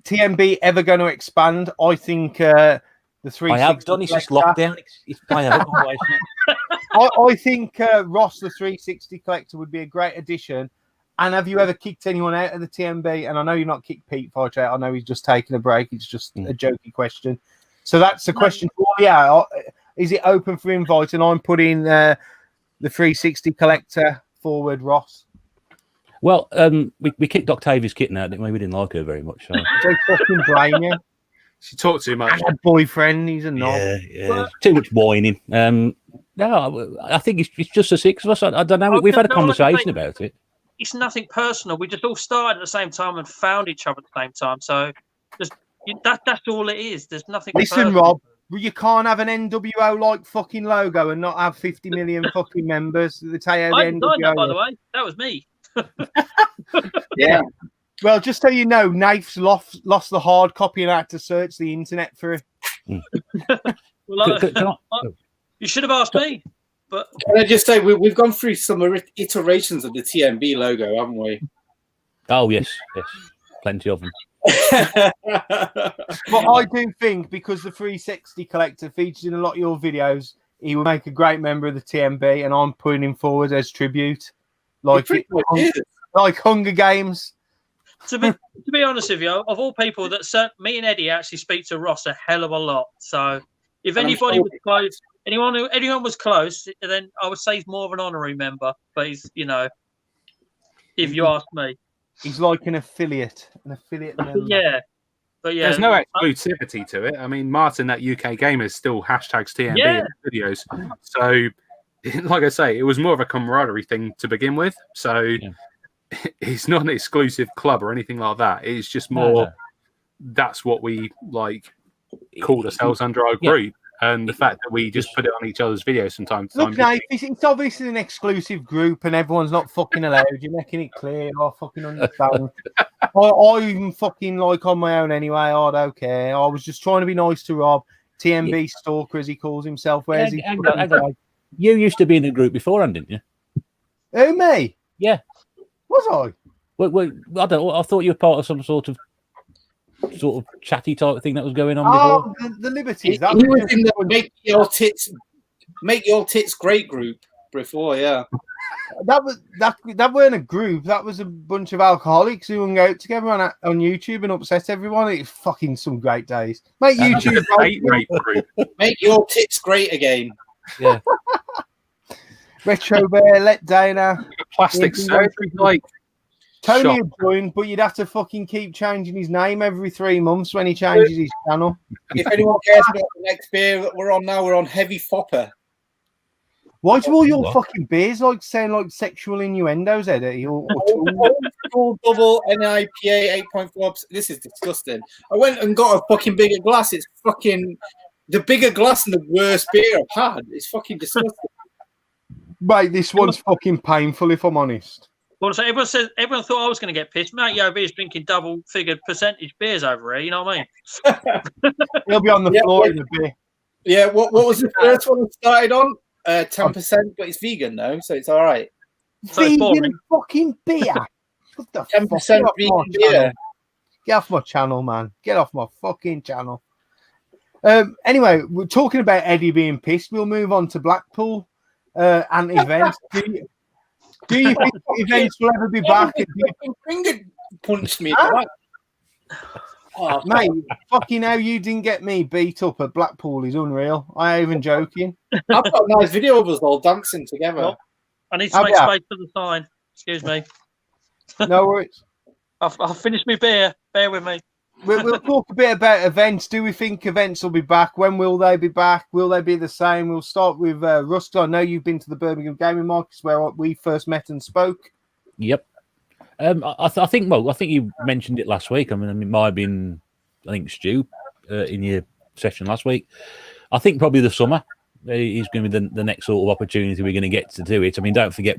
Speaker 1: TMB ever going to expand? I think the 360.
Speaker 2: I have done. It's just lockdown. I have always.
Speaker 1: I think Ross, the 360 collector, would be a great addition. And have you ever kicked anyone out of the TMB? And I know you're not kicked Pete Fudge out. I know he's just taking a break. It's just a jokey question. So that's a question for is it open for invite? And I'm putting the 360 collector forward, Ross.
Speaker 2: Well, we kicked Octavia's kitten out, didn't we? We didn't like her very much. So.
Speaker 1: Don't fucking blame you.
Speaker 3: She talked too much.
Speaker 1: A boyfriend, he's a knob.
Speaker 2: Yeah. Too much whining. No, I think it's just the six of us. I don't know. We've had a conversation about it.
Speaker 5: It's nothing personal. We just all started at the same time and found each other at the same time. So that's all it is. There's nothing.
Speaker 1: Listen,
Speaker 5: personal.
Speaker 1: Rob, you can't have an NWO like fucking logo and not have 50 million fucking members. They tell you
Speaker 5: I designed that, by the way. That was me.
Speaker 4: Yeah.
Speaker 1: Well, just so you know, Nafe's lost the hard copy and had to search the internet for it.
Speaker 5: Well, you should have asked me. But
Speaker 4: can I just say we've gone through some iterations of the TMB logo, haven't we?
Speaker 2: Oh yes, plenty of them.
Speaker 1: But I do think because the 360 collector features in a lot of your videos, he would make a great member of the TMB, and I'm putting him forward as tribute, like Hunger Games.
Speaker 5: To be honest with you, of all people, me and Eddie actually speak to Ross a hell of a lot. So if anybody was close, anyone was close, then I would say he's more of an honorary member. But he's, if you ask me,
Speaker 1: he's like an affiliate member.
Speaker 5: Yeah. But yeah,
Speaker 3: there's no exclusivity to it. I mean, Martin at UK Gamers still hashtags TMB in videos. So, like I say, it was more of a camaraderie thing to begin with. So, it's not an exclusive club or anything like that. It's just more that's what we called ourselves under our group. And the fact that we just put it on each other's videos from time to time.
Speaker 1: Look, Nate, it's obviously an exclusive group and everyone's not fucking allowed. You're making it clear. I fucking understand. I even fucking on my own anyway. I don't care. I was just trying to be nice to Rob. TMB Stalker, as he calls himself. Where's he?
Speaker 2: You used to be in the group beforehand, didn't you?
Speaker 1: Who, me?
Speaker 2: Yeah.
Speaker 1: Was I?
Speaker 2: Well, I don't. I thought you were part of some sort of chatty type thing that was going on before.
Speaker 1: The Liberties.
Speaker 4: He was in the Make Your Tits Great group before, yeah. That weren't a group. That was a bunch of alcoholics who hung out together on YouTube and upset everyone. It's fucking some great days. Make YouTube
Speaker 3: group.
Speaker 4: Make Your Tits Great again.
Speaker 2: Yeah.
Speaker 1: Retro Bear, let Dana.
Speaker 3: Plastic surgery,
Speaker 1: Tony would join, but you'd have to fucking keep changing his name every 3 months when he changes his channel.
Speaker 4: If anyone cares about the next beer that we're on now, we're on Heavy Fopper.
Speaker 1: Why do all your fucking beers sound sexual innuendos, Eddie? Or
Speaker 4: double NIPA 8.4. This is disgusting. I went and got a fucking bigger glass. It's fucking the bigger glass and the worst beer I've had. It's fucking disgusting.
Speaker 1: Mate, this one's fucking painful, if I'm honest.
Speaker 5: Well, so everyone thought I was going to get pissed. Mate, Yobi is drinking double-figured percentage beers over here. You know what I mean?
Speaker 1: He'll be on the floor in a bit.
Speaker 4: Yeah. What was the first one we started on? 10%, but it's vegan though, so it's all right.
Speaker 5: So it's boring.
Speaker 1: Vegan fucking beer. What the
Speaker 4: 10%
Speaker 1: fuck? Get off my
Speaker 4: vegan beer.
Speaker 1: channel. Get off my channel, man. Get off my fucking channel. Anyway, we're talking about Eddie being pissed. We'll move on to Blackpool and events. Do you think events will ever be back?
Speaker 4: Finger punched me.
Speaker 1: Huh?
Speaker 4: Oh,
Speaker 1: Mate, fucking hell, you didn't get me beat up at Blackpool is unreal. I ain't even joking.
Speaker 4: I've got a nice video of us all dancing together.
Speaker 5: Well, I need to make space for the sign. Excuse me.
Speaker 1: No worries.
Speaker 5: I'll finish my beer. Bear with me.
Speaker 1: We'll talk a bit about events. Do we think events will be back? When will they be back? Will they be the same? We'll start with Rust. I know you've been to the Birmingham Gaming Markets where we first met and spoke.
Speaker 2: Yep. I think you mentioned it last week. I mean, it might have been, I think, Stu in your session last week. I think probably the summer is going to be the next sort of opportunity we're going to get to do it. I mean, don't forget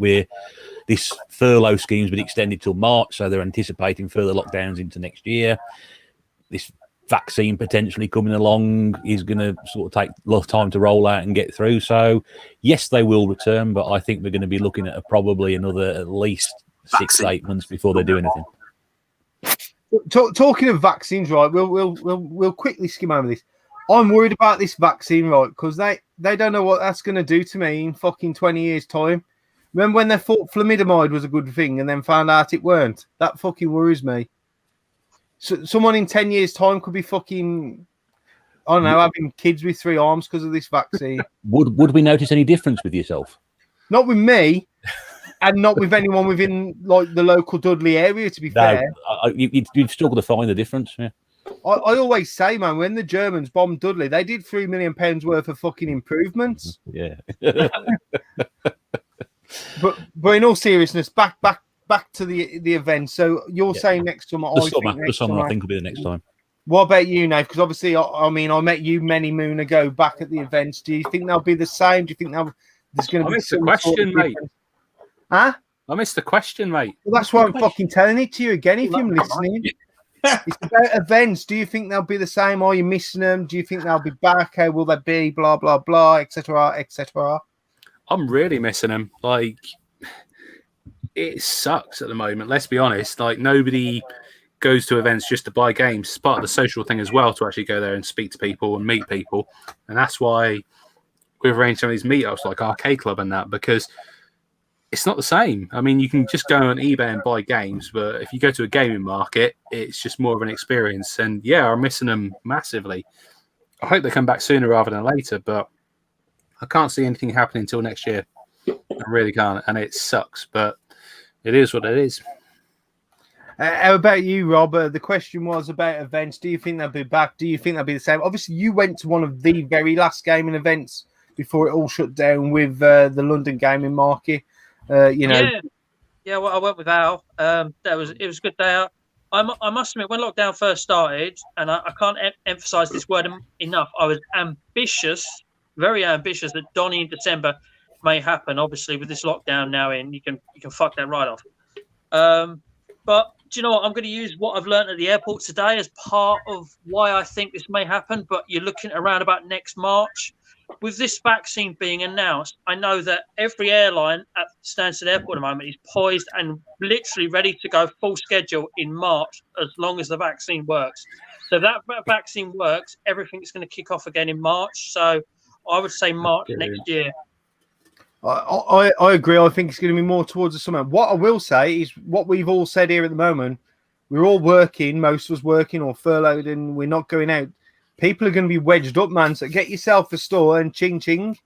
Speaker 2: this furlough scheme's been extended till March, so they're anticipating further lockdowns into next year. This vaccine potentially coming along is going to sort of take a lot of time to roll out and get through. So, yes, they will return, but I think we're going to be looking at probably another at least 6 to 8 months before they do anything.
Speaker 1: Talking of vaccines, right? We'll quickly skim over this. I'm worried about this vaccine, right? Because they don't know what that's going to do to me in fucking 20 years' time. Remember when they thought thalidomide was a good thing and then found out it weren't? That fucking worries me. So someone in 10 years' time could be fucking, I don't know, having kids with 3 arms because of this vaccine.
Speaker 2: Would we notice any difference with yourself?
Speaker 1: Not with me, and not with anyone within like the local Dudley area. To be fair,
Speaker 2: you'd still got to find the difference. Yeah.
Speaker 1: I always say, man, when the Germans bombed Dudley, they did £3 million worth of fucking improvements.
Speaker 2: Yeah.
Speaker 1: but in all seriousness, back to the event. So you're saying next summer?
Speaker 2: The summer, I think, will be the next time.
Speaker 1: What about you, Nate? Because obviously, I met you many moon ago back at the events. Do you think they'll be the same? Do you think there's going to be
Speaker 3: some question, mate?
Speaker 1: Huh?
Speaker 3: I missed the question, mate.
Speaker 1: Well, that's why I'm fucking telling it to you again. If you're listening, it's about events. Do you think they'll be the same? Are you missing them? Do you think they'll be back? How will they be? Blah blah blah, etc. etc.
Speaker 3: I'm really missing them. Like, it sucks at the moment. Let's be honest. Like, nobody goes to events just to buy games. It's part of the social thing as well to actually go there and speak to people and meet people. And that's why we've arranged some of these meetups like Arcade Club and that, because it's not the same. I mean, you can just go on eBay and buy games, but if you go to a gaming market, it's just more of an experience. And yeah, I'm missing them massively. I hope they come back sooner rather than later, but I can't see anything happening until next year. I really can't, and it sucks, but it is what it is.
Speaker 1: How about you, Rob? The question was about events. Do you think they'll be back? Do you think they'll be the same? Obviously, you went to one of the very last gaming events before it all shut down with the London gaming market.
Speaker 5: Yeah. Well, I went with Al. It was a good day out. I must admit, when lockdown first started, and I can't emphasize this word enough, I was ambitious, very ambitious that Donny in December may happen. Obviously, with this lockdown now in, you can fuck that right off. But do you know what? I'm going to use what I've learned at the airport today as part of why I think this may happen. But you're looking around about next March. With this vaccine being announced, I know that every airline at Stansted Airport at the moment is poised and literally ready to go full schedule in March as long as the vaccine works. So that vaccine works, everything's going to kick off again in March. So I would say March next year.
Speaker 1: I agree. I think it's going to be more towards the summer. What I will say is what we've all said here at the moment. We're all working, most of us working or furloughed, and we're not going out. People are going to be wedged up, man. So get yourself a store and ching ching.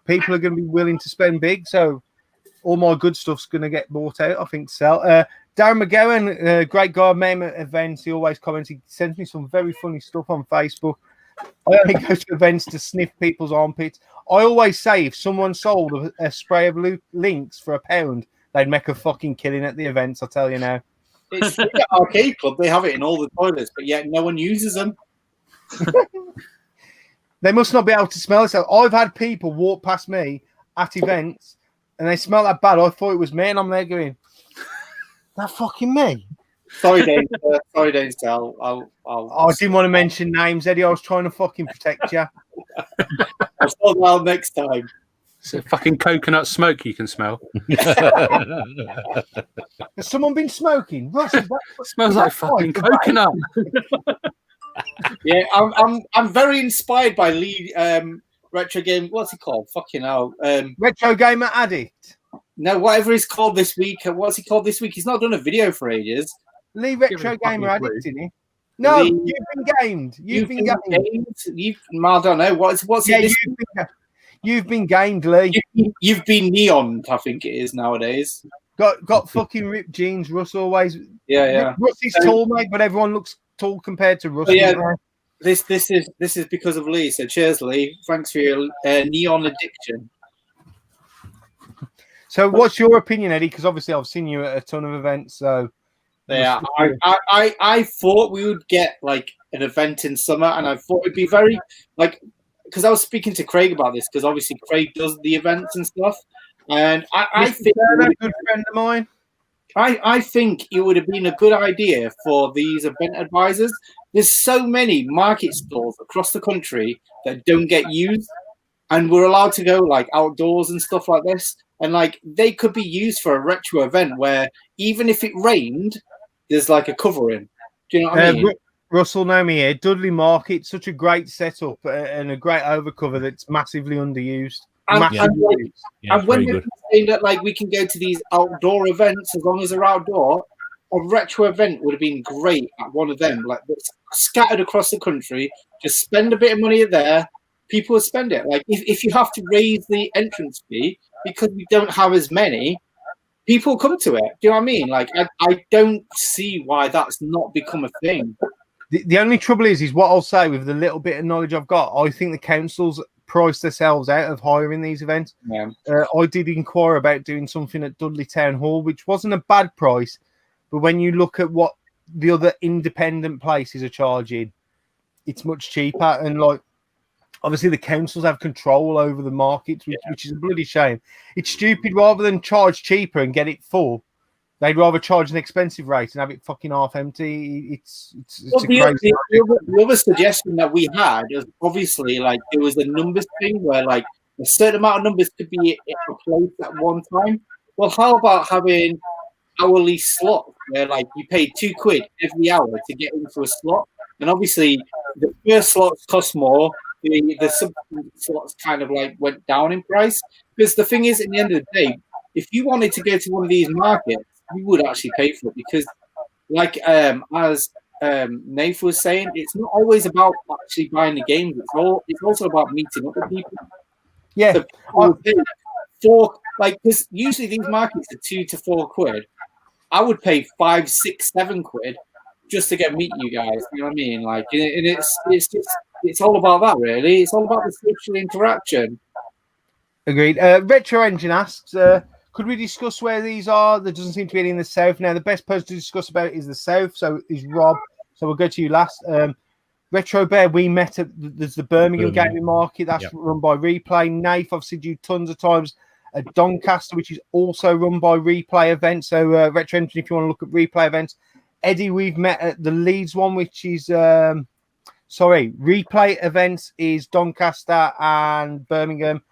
Speaker 1: People are going to be willing to spend big. So all my good stuff's going to get bought out, I think. Darren McGowan, great guy, met him at events. He always comments. He sends me some very funny stuff on Facebook. I only go to events to sniff people's armpits. I always say if someone sold a spray of Lynx for £1, they'd make a fucking killing at the events, I'll tell you now.
Speaker 4: It's at Arcade Club. They have it in all the toilets, but yet no one uses them.
Speaker 1: They must not be able to smell it. So I've had people walk past me at events and they smell that bad. I thought it was me, and I'm there going, that fucking me.
Speaker 4: Sorry, Dave. Sorry, Dave. I
Speaker 1: didn't want to mention names, Eddie. I was trying to fucking protect you.
Speaker 4: I'll sort that out next time.
Speaker 3: It's a fucking coconut smoke you can smell.
Speaker 1: Has someone been smoking? Ross, is that,
Speaker 3: Smells like fucking coconut.
Speaker 4: Yeah, I'm very inspired by Lee retro game. What's he called? Fucking hell.
Speaker 1: Retro Gamer Addict.
Speaker 4: No, whatever he's called this week. What's he called this week? He's not done a video for ages.
Speaker 1: Lee
Speaker 3: Give it
Speaker 1: Retro
Speaker 3: a fucking
Speaker 1: Gamer
Speaker 3: clue.
Speaker 1: Addict, didn't he? No,
Speaker 4: Lee-
Speaker 1: you've been gamed. You've been gamed.
Speaker 4: I don't know. What's
Speaker 1: Yeah,
Speaker 4: it?
Speaker 1: you've been gamed, Lee.
Speaker 4: You've been neoned, I think it is nowadays.
Speaker 1: Got fucking ripped jeans. Russ always.
Speaker 4: Yeah.
Speaker 1: Russ is tall, mate, but everyone looks tall compared to Russ.
Speaker 4: Oh, yeah.
Speaker 1: doesn't
Speaker 4: This is because of Lee. So cheers, Lee. Thanks for your neon addiction.
Speaker 1: So, what's your opinion, Eddie? Because obviously, I've seen you at a ton of events. So,
Speaker 4: Yeah, I thought we would get like an event in summer, and I thought it'd be very like because I was speaking to Craig about this because obviously Craig does the events and stuff, and I think
Speaker 1: a good friend of mine.
Speaker 4: I think it would have been a good idea for these event advisors. There's so many market stalls across the country that don't get used, and we're allowed to go like outdoors and stuff like this. And like they could be used for a retro event where even if it rained, there's like a covering. Do you know what I mean?
Speaker 1: Russell, know me here. Dudley Market, such a great setup and a great overcover that's massively underused.
Speaker 4: And when
Speaker 2: very
Speaker 4: they're
Speaker 2: good.
Speaker 4: saying that like we can go to these outdoor events as long as they're outdoor, a retro event would have been great at one of them, like that's scattered across the country. Just spend a bit of money there. People will spend it. Like if you have to raise the entrance fee because we don't have as many, people come to it. Do you know what I mean? Like I don't see why that's not become a thing.
Speaker 1: The only trouble is what I'll say with the little bit of knowledge I've got. I think the councils price themselves out of hiring these events.
Speaker 4: Yeah.
Speaker 1: I did inquire about doing something at Dudley Town Hall, which wasn't a bad price, but when you look at what the other independent places are charging, it's much cheaper. And like, obviously, the councils have control over the markets, which is a bloody shame. It's stupid. Rather than charge cheaper and get it full, they'd rather charge an expensive rate and have it fucking half empty. It's
Speaker 4: Well,
Speaker 1: a crazy.
Speaker 4: the other suggestion that we had was obviously like there was a numbers thing where like a certain amount of numbers could be a place at one time. Well, how about having hourly slot where like you pay £2 every hour to get into a slot? And obviously the first slots cost more. The subsequent slots kind of like went down in price. Because the thing is, at the end of the day, if you wanted to go to one of these markets, you would actually pay for it because, like as Nath was saying, it's not always about actually buying the games. It's also about meeting up with people.
Speaker 1: Yeah,
Speaker 4: So people pay because usually these markets are £2 to £4. I would pay £5, £6, £7 just to meet you guys. You know what I mean? Like, and it's all about that, really. It's all about the social interaction.
Speaker 1: agreed. Retro Engine asks, could we discuss where these are? There doesn't seem to be any in the south. Now, the best person to discuss about is the south, so is Rob. So we'll go to you last. Retro Bear, we met at there's the Birmingham Gaming Market. That's run by Replay. Nath, I've seen you tons of times at Doncaster, which is also run by Replay events. So Retro Engine, if you want to look at Replay events. Eddie, we've met at the Leeds one, which is Replay events is Doncaster and Birmingham.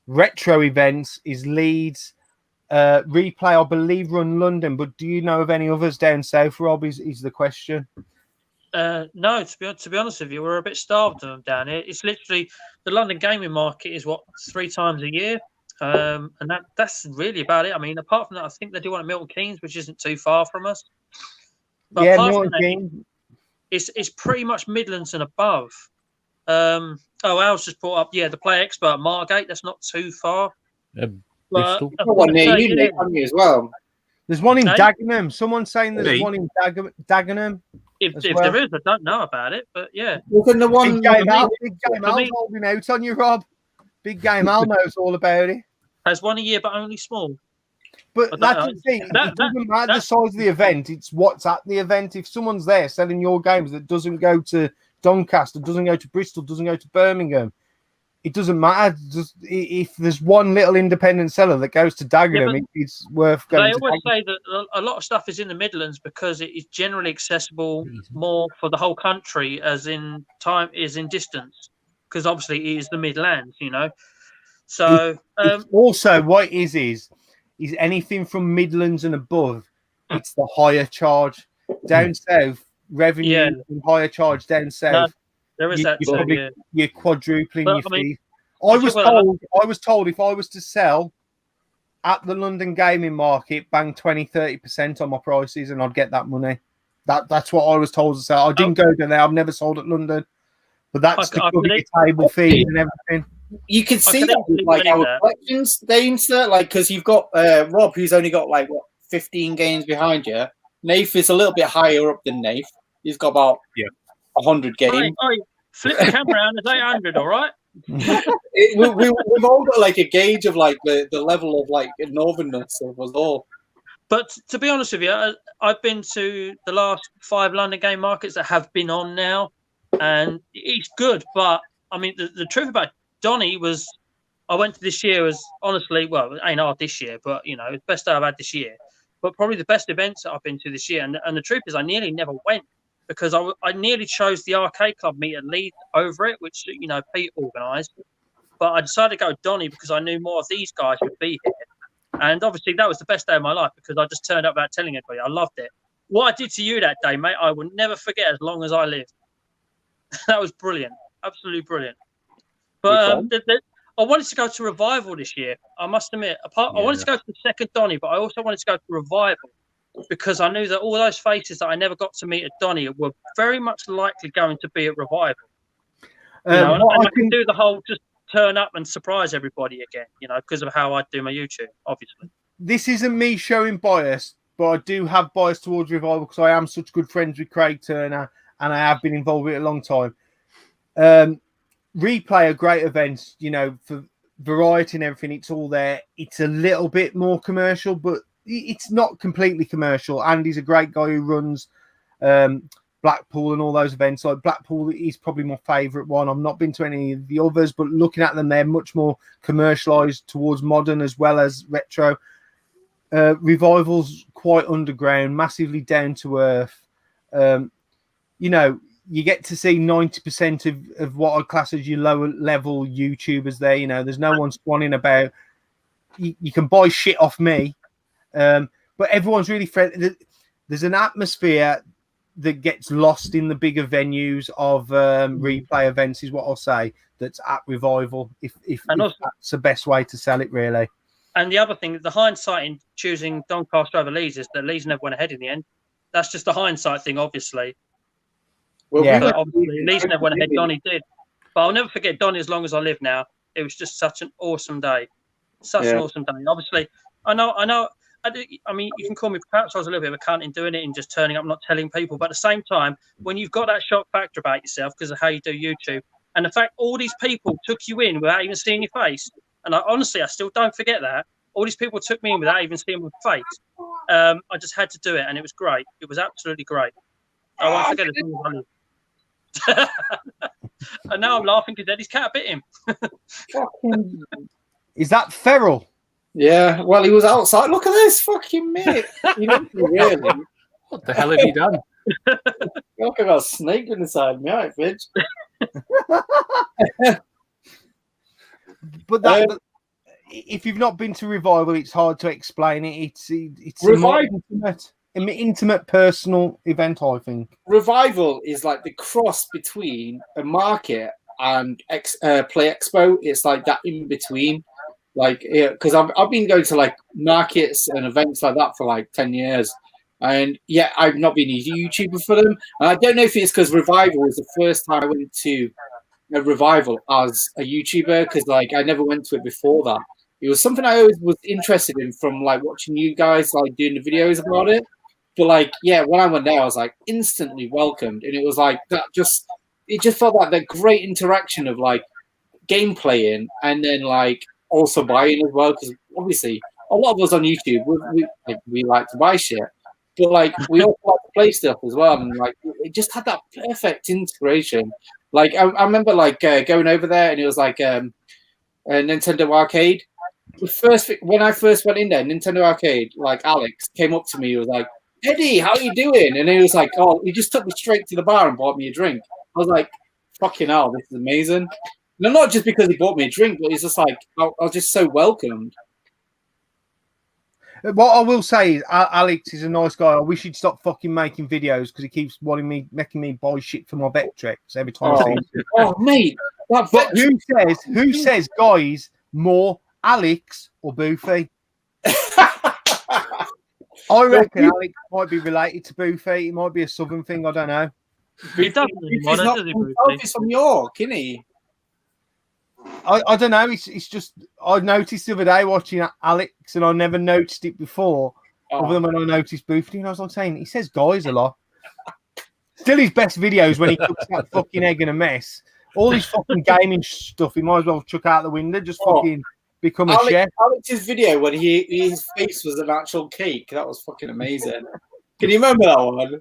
Speaker 1: Retro events is Leeds. Replay, I believe, run London, but do you know of any others down south, Rob? Is the question?
Speaker 5: No, to be honest with you, we're a bit starved of them down here. It's literally the London gaming market is 3 times a year, and that's really about it. I mean, apart from that, I think they do one at Milton Keynes, which isn't too far from us. But
Speaker 1: Yeah,
Speaker 5: apart
Speaker 1: Milton
Speaker 5: from
Speaker 1: Keynes.
Speaker 5: that, it's pretty much Midlands and above. Al's just brought up, the Play Expert Margate. That's not too far.
Speaker 2: Bristol.
Speaker 4: One near you, Nick, on you as well.
Speaker 1: There's one in
Speaker 5: Hey?
Speaker 1: Dagenham. Someone's saying there's
Speaker 3: Me?
Speaker 1: one in Dagenham.
Speaker 5: If
Speaker 1: well.
Speaker 5: there is, I don't know about it, but yeah.
Speaker 4: Wasn't the one?
Speaker 1: Big Game Al,
Speaker 5: for me-
Speaker 1: holding out on you, Rob. Big Game Al knows all about it.
Speaker 5: Has one a year, but only small.
Speaker 1: But
Speaker 5: But
Speaker 1: that's the thing. It doesn't matter the size of the event. It's what's at the event. If someone's there selling your games that doesn't go to Doncaster, doesn't go to Bristol, doesn't go to Birmingham, it doesn't matter. If there's one little independent seller that goes to Dagenham, it's worth going
Speaker 5: They
Speaker 1: to
Speaker 5: always
Speaker 1: Dagenham.
Speaker 5: say that a lot of stuff is in the Midlands because it is generally accessible more for the whole country as in time is in distance. Because obviously it is the Midlands, So
Speaker 1: It's also what it is anything from Midlands and above, it's the higher charge. Down south, revenue and higher charge down south.
Speaker 5: there is that.
Speaker 1: You're quadrupling
Speaker 5: But,
Speaker 1: your
Speaker 5: I mean,
Speaker 1: fees. I was told if I was to sell at the London gaming market, bang 20-30% on my prices, and I'd get that money. That's what I was told to sell. I didn't go down there. I've never sold at London, but that's to cover your table fees and everything.
Speaker 4: You can see that with like our collections, Dainster, like because you've got Rob, who's only got like 15 games behind you. Nath is a little bit higher up than Nath. He's got about 100 games.
Speaker 5: Flip the camera around. It's 800, all right?
Speaker 4: We've all got like a gauge of like the level of like northernness of us all.
Speaker 5: But to be honest with you, I've been to the last 5 London game markets that have been on now, and it's good. But I mean, the truth about Donny was, I went to this year was honestly, well, it ain't hard this year, but you know, it's the best day I've had this year. But probably the best events that I've been to this year. And the truth is, I nearly never went because I nearly chose the arcade club meet at Leeds over it, which, you know, Pete organised. But I decided to go with Donny because I knew more of these guys would be here. And obviously, that was the best day of my life because I just turned up without telling anybody. I loved it. What I did to you that day, mate, I will never forget as long as I live. That was brilliant. Absolutely brilliant. But I wanted to go to Revival this year. I must admit. I wanted to go to the second Donny, but I also wanted to go to Revival because I knew that all those faces that I never got to meet at Donny were very much likely going to be at Revival. You know, and I can do the whole just turn up and surprise everybody again, you know, because of how I do my YouTube, obviously. This
Speaker 1: isn't me showing bias, but I do have bias towards Revival because I am such good friends with Craig Turner and I have been involved with it a long time. Replay are great events, you know, for variety and everything. It's all there. It's a little bit more commercial, but it's not completely commercial. Andy's a great guy who runs Blackpool and all those events. Like Blackpool is probably my favourite one. I've not been to any of the others, but looking at them, they're much more commercialised towards modern as well as retro. Revival's quite underground, massively down to earth. You know, you get to see 90% of what I class as your lower level YouTubers there. You know, there's no one swanning about. You can buy shit off me, but everyone's really friendly. There's an atmosphere that gets lost in the bigger venues of replay events, is what I'll say. That's at Revival, if that's the best way to sell it, really.
Speaker 5: And the other thing, the hindsight in choosing Doncaster over Leeds is that Leeds never went ahead in the end. That's just a hindsight thing, obviously.
Speaker 4: Well,
Speaker 5: but obviously, Leeds never went ahead. Donny did. But I'll never forget Donny as long as I live now. It was just such an awesome day. An awesome day. Obviously, I know. I mean, you can call me, perhaps I was a little bit of a cunt in doing it and just turning up, not telling people. But at the same time, when you've got that shock factor about yourself because of how you do YouTube, and the fact all these people took you in without even seeing your face, and honestly, I still don't forget that. All these people took me in without even seeing my face. I just had to do it, and it was great. It was absolutely great. I won't forget it. And now I'm laughing because Eddie's cat bit him.
Speaker 1: Is that feral?
Speaker 4: Yeah, well, he was outside. Look at this fucking mate. Really?
Speaker 3: What the hell have you done?
Speaker 4: Look at a snake inside me, right, bitch.
Speaker 1: But if you've not been to Revival, it's hard to explain it. It's
Speaker 4: Revival.
Speaker 1: An intimate, personal event, I think.
Speaker 4: Revival is like the cross between a market and Play Expo. It's like that in between. Like, because I've been going to like markets and events like that for like 10 years. And yeah, I've not been a YouTuber for them. And I don't know if it's because Revival was the first time I went to a Revival as a YouTuber, because like I never went to it before that. It was something I always was interested in from like watching you guys like doing the videos about it. But like, yeah, when I went there, I was like instantly welcomed. And it was like that it just felt like that great interaction of like game playing and then like also buying as well, because obviously a lot of us on YouTube we like to buy shit, but like we also like to play stuff as well, and like it just had that perfect integration. Like I remember like going over there, and it was like a Nintendo Arcade. When I first went in there, Nintendo Arcade, like Alex came up to me, he was like, "Eddie, how are you doing?" And he was like, "Oh," he just took me straight to the bar and bought me a drink. I was like, "Fucking hell, this is amazing." No, not just because he bought me a drink, but it's just like I was just so welcomed.
Speaker 1: What I will say is, Alex is a nice guy. I wish he'd stop fucking making videos because he keeps making me buy shit for my Vectrex every time I see him.
Speaker 4: Oh, mate. That
Speaker 1: But who says, guys, more Alex or Boofy? I reckon Alex might be related to Boofy. It might be a southern thing. I don't know.
Speaker 5: He doesn't
Speaker 4: He's
Speaker 5: anymore,
Speaker 4: not
Speaker 5: does he,
Speaker 4: from
Speaker 5: Brucey?
Speaker 4: South, he's from York, isn't he?
Speaker 1: I don't know. It's just I noticed the other day watching Alex, and I never noticed it before. Other than when I noticed Boofy, and I was like saying, he says guys a lot. Still, his best videos when he cooks that fucking egg in a mess. All his fucking gaming stuff, he might as well chuck out the window. Just fucking become a chef.
Speaker 4: Alex's video when his face was an actual cake. That was fucking amazing. Can you remember that one?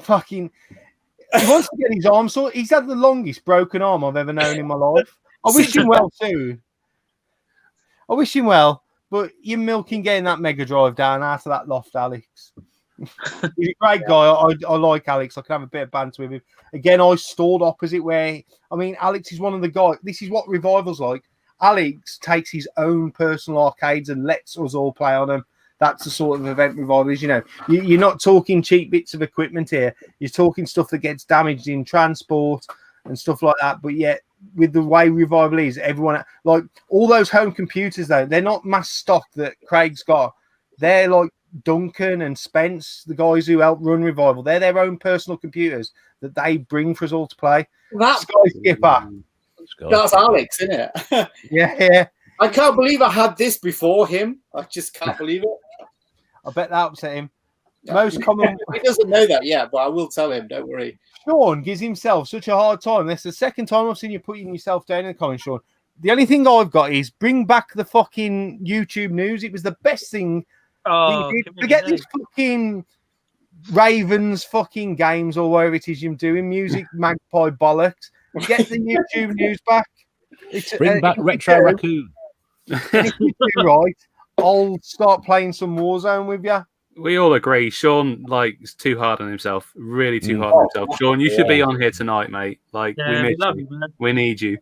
Speaker 1: Fucking, he wants to get his arm sorted. He's had the longest broken arm I've ever known in my life. I wish him well too. I wish him well, but you're milking getting that Mega Drive down out of that loft, Alex. He's a great guy. I like Alex. I can have a bit of banter with him. Again, I stalled opposite where, I mean, Alex is one of the guys. This is what Revival's like. Alex takes his own personal arcades and lets us all play on them. That's the sort of event Revival is. You know, you're not talking cheap bits of equipment here. You're talking stuff that gets damaged in transport and stuff like that. But yet, with the way Revival is, everyone, like all those home computers, though, they're not mass stock that Craig's got. They're like Duncan and Spence, the guys who help run Revival. They're their own personal computers that they bring for us all to play.
Speaker 4: That
Speaker 1: Sky Skipper.
Speaker 4: That's Alex, isn't it?
Speaker 1: Yeah.
Speaker 4: I can't believe I had this before him. I just can't believe it.
Speaker 1: I bet that upset him. Most common.
Speaker 4: He doesn't know that yet, but I will tell him. Don't worry.
Speaker 1: Sean gives himself such a hard time. That's the second time I've seen you putting yourself down in the comments, Sean. The only thing I've got is bring back the fucking YouTube news. It was the best thing.
Speaker 5: Oh,
Speaker 1: forget these fucking Ravens fucking games or whatever it is you're doing. Music, magpie bollocks. Get the YouTube news back.
Speaker 2: Bring back Retro Raccoon.
Speaker 1: If you do right, I'll start playing some Warzone with you.
Speaker 3: We all agree. Sean, like, is too hard on himself. Really too hard on himself. Sean, you should be on here tonight, mate. Like,
Speaker 5: Yeah,
Speaker 3: we
Speaker 5: we
Speaker 3: miss
Speaker 5: love
Speaker 3: you.
Speaker 5: you, man.
Speaker 3: We need you.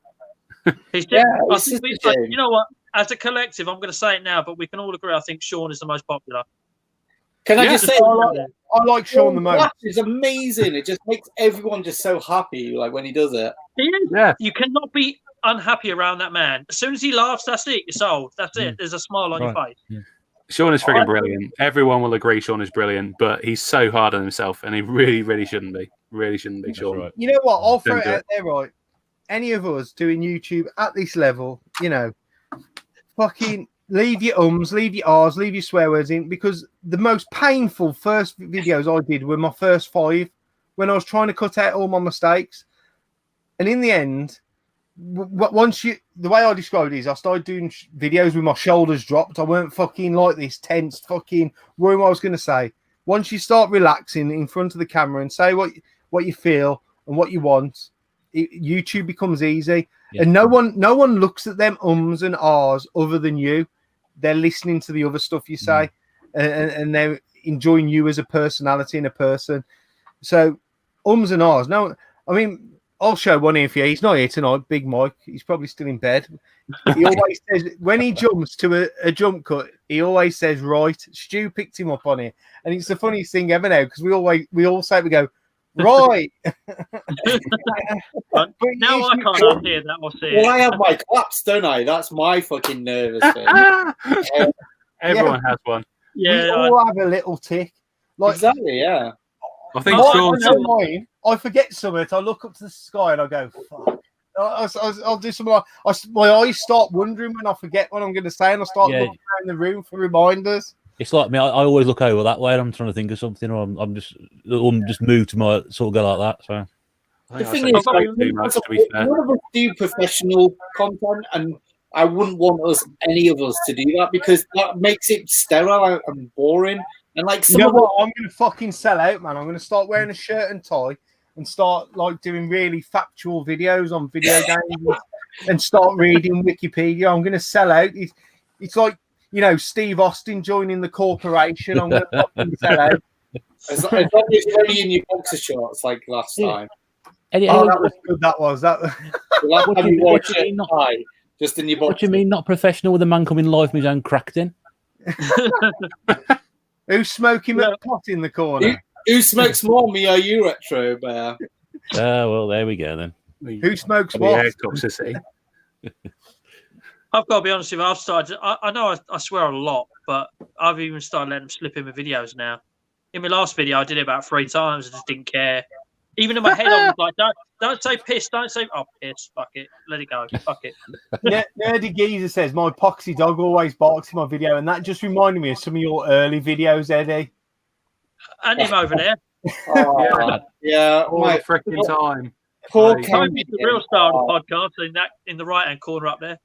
Speaker 5: He's
Speaker 4: Yeah,
Speaker 5: I
Speaker 4: it's
Speaker 5: think
Speaker 4: just
Speaker 5: it's
Speaker 4: a
Speaker 5: like,
Speaker 4: shame.
Speaker 5: you know what? As a collective, I'm going to say it now, but we can all agree. I think Sean is the most popular.
Speaker 4: Can I
Speaker 3: Yeah.
Speaker 4: just say,
Speaker 1: I like Sean the most.
Speaker 4: It's amazing. It just makes everyone just so happy, like when he does it.
Speaker 5: He is.
Speaker 3: Yeah.
Speaker 5: You cannot be unhappy around that man. As soon as he laughs, that's it. You're sold. That's it. There's a smile on your face.
Speaker 3: Sean is friggin' brilliant. Everyone will agree Sean is brilliant, but he's so hard on himself, and he really, really shouldn't be. Really shouldn't be, Sean.
Speaker 2: right.
Speaker 1: You know what? I'll throw
Speaker 3: Don't
Speaker 1: it
Speaker 3: do
Speaker 1: out there, right? Any of us doing YouTube at this level, you know, fucking leave your ums, leave your ahs, leave your swear words in, because the most painful first videos I did were my first 5 when I was trying to cut out all my mistakes. And in the end, the way I described it is I started doing videos with my shoulders dropped. I weren't fucking like this, tense, fucking worrying what I was going to say. Once you start relaxing in front of the camera and say what you feel and what you want, YouTube becomes easy.
Speaker 2: Yeah.
Speaker 1: And no one looks at them ums and ahs other than you. They're listening to the other stuff you say, and they're enjoying you as a personality and a person. So ums and ahs. No, I mean, I'll show one here for you. He's not here tonight, Big Mike. He's probably still in bed. He always says, when he jumps to a jump cut, he always says, right. Stu picked him up on it. And it's the funniest thing ever now, because we all say, we go, right.
Speaker 5: But now I can't hear that or see
Speaker 4: Well,
Speaker 5: it.
Speaker 4: I have my claps, don't I? That's my fucking nervous thing.
Speaker 3: Everyone has one.
Speaker 1: We
Speaker 5: Yeah,
Speaker 1: all have a little tick. Like,
Speaker 4: Exactly, yeah.
Speaker 3: I think
Speaker 1: I
Speaker 3: Sean's.
Speaker 1: don't mind. I forget something. I look up to the sky and I go, fuck. I'll do something like my eyes start wandering when I forget what I'm going to say, and I start looking around the room for reminders.
Speaker 2: It's like me. I always look over that way, and I'm trying to think of something, or I'm just moved to my sort of go like that. So
Speaker 3: I
Speaker 4: The
Speaker 3: think
Speaker 4: thing
Speaker 3: I
Speaker 4: is,
Speaker 3: say
Speaker 4: like,
Speaker 3: too much, to be fair.
Speaker 4: none of us do professional content, and I wouldn't want any of us to do that because that makes it sterile and boring. And like,
Speaker 1: You know what? I'm going to fucking sell out, man. I'm going to start wearing a shirt and tie and start like doing really factual videos on video games and start reading Wikipedia. I'm going to sell out. It's like, you know, Steve Austin joining the corporation. I'm going to fucking sell out.
Speaker 4: as long as you're only in your boxer shorts like last time.
Speaker 2: Any,
Speaker 1: Oh, that was good. That was that.
Speaker 4: We'll have to have you watch it high, just in your box.
Speaker 2: What do you mean, not professional with a man coming live from his own crack then?
Speaker 1: Who's smoking that pot in the corner?
Speaker 4: Who smokes more, me or you, Retro Bear?
Speaker 2: Well, there we go then.
Speaker 1: Who smokes what?
Speaker 3: Yeah, toxicity.
Speaker 5: I've got to be honest with you. I've started. I know I swear a lot, but I've even started letting them slip in my videos now. In my last video, I did it about 3 times. I just didn't care. Even in my head, I was like, "Don't say piss. Don't say piss. Fuck it. Let it go. Fuck it."
Speaker 1: Nerdy Geezer says my poxy dog always barks in my video, and that just reminded me of some of your early videos, Eddie.
Speaker 5: And him over there.
Speaker 4: Yeah,
Speaker 3: All the freaking time.
Speaker 4: Poor
Speaker 5: Toby's the real star of the podcast. In the right hand corner up there.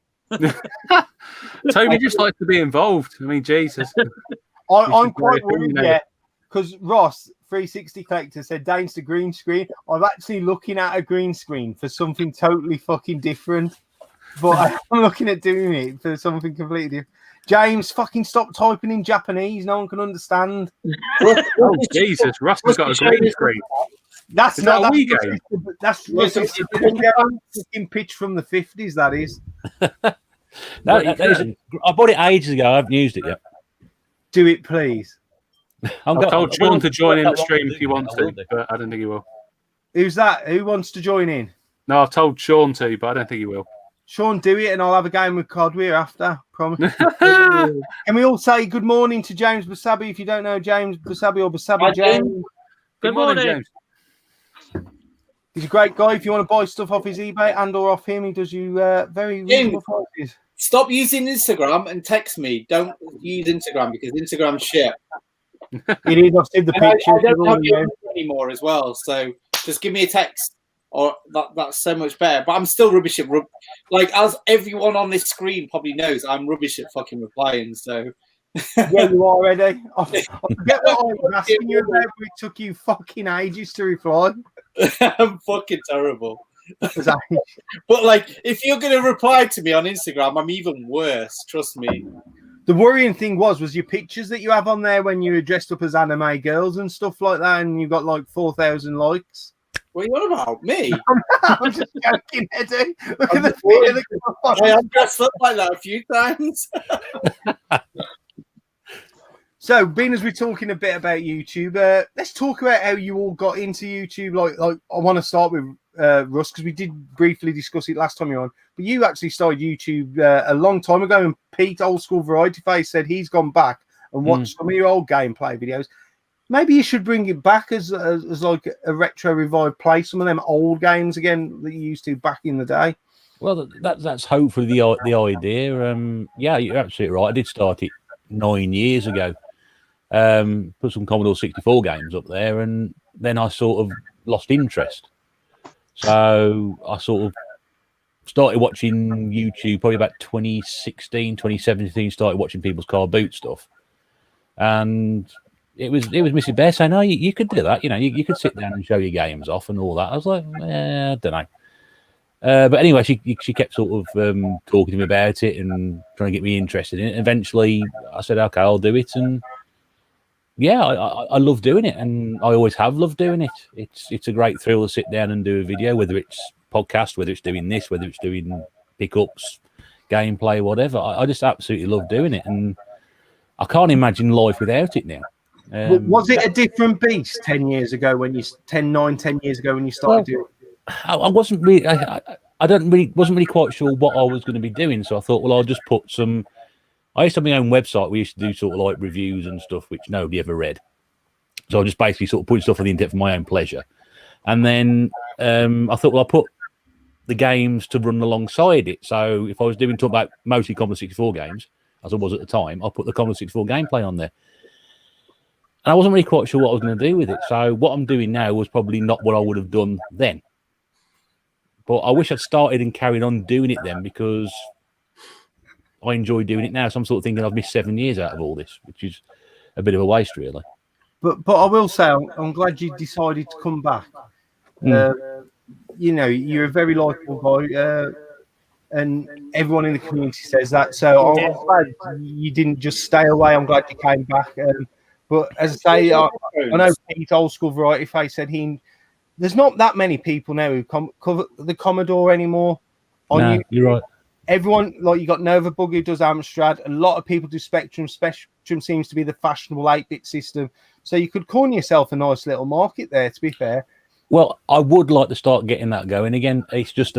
Speaker 3: Toby just likes to be involved. I mean, Jesus.
Speaker 1: I'm quite worried, because Ross 360 Collector said Dane's the green screen. I'm actually looking at a green screen for something totally fucking different, but I'm looking at doing it for something completely different. James, fucking stop typing in Japanese. No one can understand.
Speaker 3: Oh, Jesus. Russ has got a green screen.
Speaker 1: That's
Speaker 3: Is
Speaker 1: not
Speaker 3: that a Wii
Speaker 1: that's,
Speaker 3: game?
Speaker 1: That's fucking pitch from the 50s, that is.
Speaker 2: I bought it ages ago. I haven't used it yet.
Speaker 1: Do it, please.
Speaker 3: I've told Sean to join in the stream if he wants to, but I don't think he will.
Speaker 1: Who's that? Who wants to join in?
Speaker 3: No, I've told Sean to, but I don't think he will.
Speaker 1: Sean, do it, and I'll have a game with Codweir after. Promise. Can we all say good morning to James Basabi? If you don't know James Basabi or Basabi James.
Speaker 5: Good morning, James.
Speaker 1: He's a great guy. If you want to buy stuff off his eBay and or off him, he does you very reasonable prices.
Speaker 4: Stop using Instagram and text me. Don't use Instagram because Instagram's shit.
Speaker 1: It is. I've seen the pictures.
Speaker 4: I don't have your number anymore as well. So just give me a text, or that's so much better. But I'm still rubbish at like as everyone on this screen probably knows, I'm rubbish at fucking replying. So
Speaker 1: yeah, you are ready. I forget what I was asking you about, but it took you fucking ages to reply.
Speaker 4: I'm fucking terrible. But like, if you're gonna reply to me on Instagram, I'm even worse. Trust me.
Speaker 1: The worrying thing was your pictures that you have on there when you were dressed up as anime girls and stuff like that, and you got like 4,000 likes.
Speaker 4: What are you on about? Me?
Speaker 1: I'm just joking, Eddie. Look at the picture.
Speaker 4: I have dressed up like that a few times.
Speaker 1: So, being as we're talking a bit about YouTube, let's talk about how you all got into YouTube. Like I want to start with Russ, because we did briefly discuss it last time you were on. But you actually started YouTube a long time ago, and Pete, Old School Variety Face, said he's gone back and watched some of your old gameplay videos. Maybe you should bring it back as like a retro revive, play some of them old games again that you used to back in the day.
Speaker 2: Well, that's hopefully the idea. Yeah, you're absolutely right. I did start it 9 years ago. Put some Commodore 64 games up there, and then I sort of lost interest. So I sort of started watching YouTube probably about 2016, 2017, started watching people's car boot stuff. And it was Missy Bear saying, "Oh, you could do that. You know, you could sit down and show your games off and all that." I was like, I don't know. But anyway, she kept sort of talking to me about it and trying to get me interested in it. Eventually, I said, "Okay, I'll do it." And yeah, I love doing it, and I always have loved doing it. It's a great thrill to sit down and do a video, whether it's podcast, whether it's doing this, whether it's doing pickups, gameplay, whatever. I just absolutely love doing it, and I can't imagine life without it now.
Speaker 1: Was it a different beast 10 years ago when you 10 years ago when you started doing it?
Speaker 2: I wasn't really. Wasn't really quite sure what I was going to be doing, so I thought, well, I'll just put some. I used to have my own website. We used to do sort of like reviews and stuff, which nobody ever read. So I just basically sort of put stuff on the internet for my own pleasure. And then I thought, well, I'll put the games to run alongside it. So if I was talk about mostly Commodore 64 games, as I was at the time, I'll put the Commodore 64 gameplay on there. And I wasn't really quite sure what I was going to do with it. So what I'm doing now was probably not what I would have done then. But I wish I'd started and carried on doing it then, because I enjoy doing it now. So I'm sort of thinking I've missed 7 years out of all this, which is a bit of a waste, really.
Speaker 1: But I will say, I'm glad you decided to come back. You know, you're a very likeable guy, and everyone in the community says that. So I'm glad you didn't just stay away. I'm glad you came back. But as I say, I know Pete, Old School Variety Face, said he there's not that many people now who cover the Commodore anymore.
Speaker 2: No, you're right.
Speaker 1: Everyone, like, you got Nova Bug who does Amstrad. A lot of people do Spectrum. Spectrum seems to be the fashionable 8-bit system. So you could corner yourself a nice little market there, to be fair.
Speaker 2: Well, I would like to start getting that going again. It's just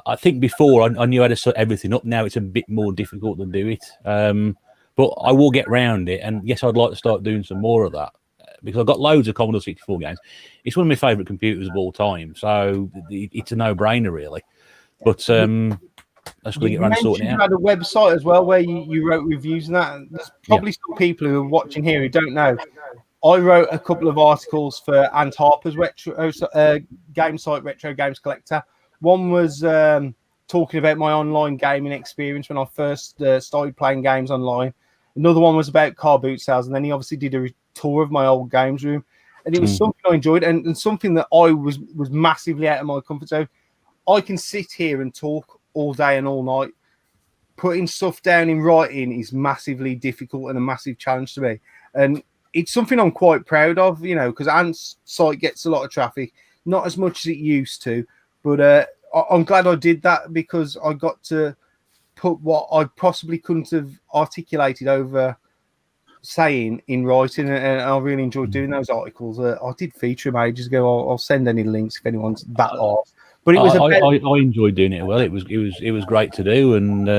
Speaker 2: I think before I knew how to set everything up. Now it's a bit more difficult to do it. But I will get round it. And yes, I'd like to start doing some more of that because I've got loads of Commodore 64 games. It's one of my favourite computers of all time. So it's a no-brainer, really. But that's going to get around to sorting it out.
Speaker 1: You had a website as well where you wrote reviews and that. There's probably some people who are watching here who don't know. I wrote a couple of articles for Ant Harper's game site, Retro Games Collector. One was talking about my online gaming experience when I first started playing games online. Another one was about car boot sales, and then he obviously did a tour of my old games room. And it was something I enjoyed and something that I was massively out of my comfort zone. I can sit here and talk all day and all night. Putting stuff down in writing is massively difficult and a massive challenge to me. And it's something I'm quite proud of, you know, because Ant's site gets a lot of traffic, not as much as it used to. But I'm glad I did that because I got to put what I possibly couldn't have articulated over saying in writing, and I really enjoyed doing those articles. I did feature them ages ago. I'll send any links if anyone's that hard. But it was
Speaker 2: I enjoyed doing it well. It was great to do, and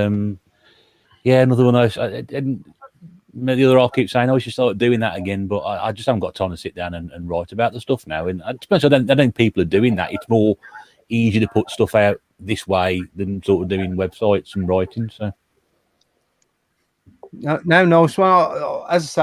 Speaker 2: another one. The other, I'll keep saying I should start doing that again, but I just haven't got time to sit down and write about the stuff now. And I don't think people are doing that. It's more easy to put stuff out this way than sort of doing websites and writing. So
Speaker 1: no. So as I say,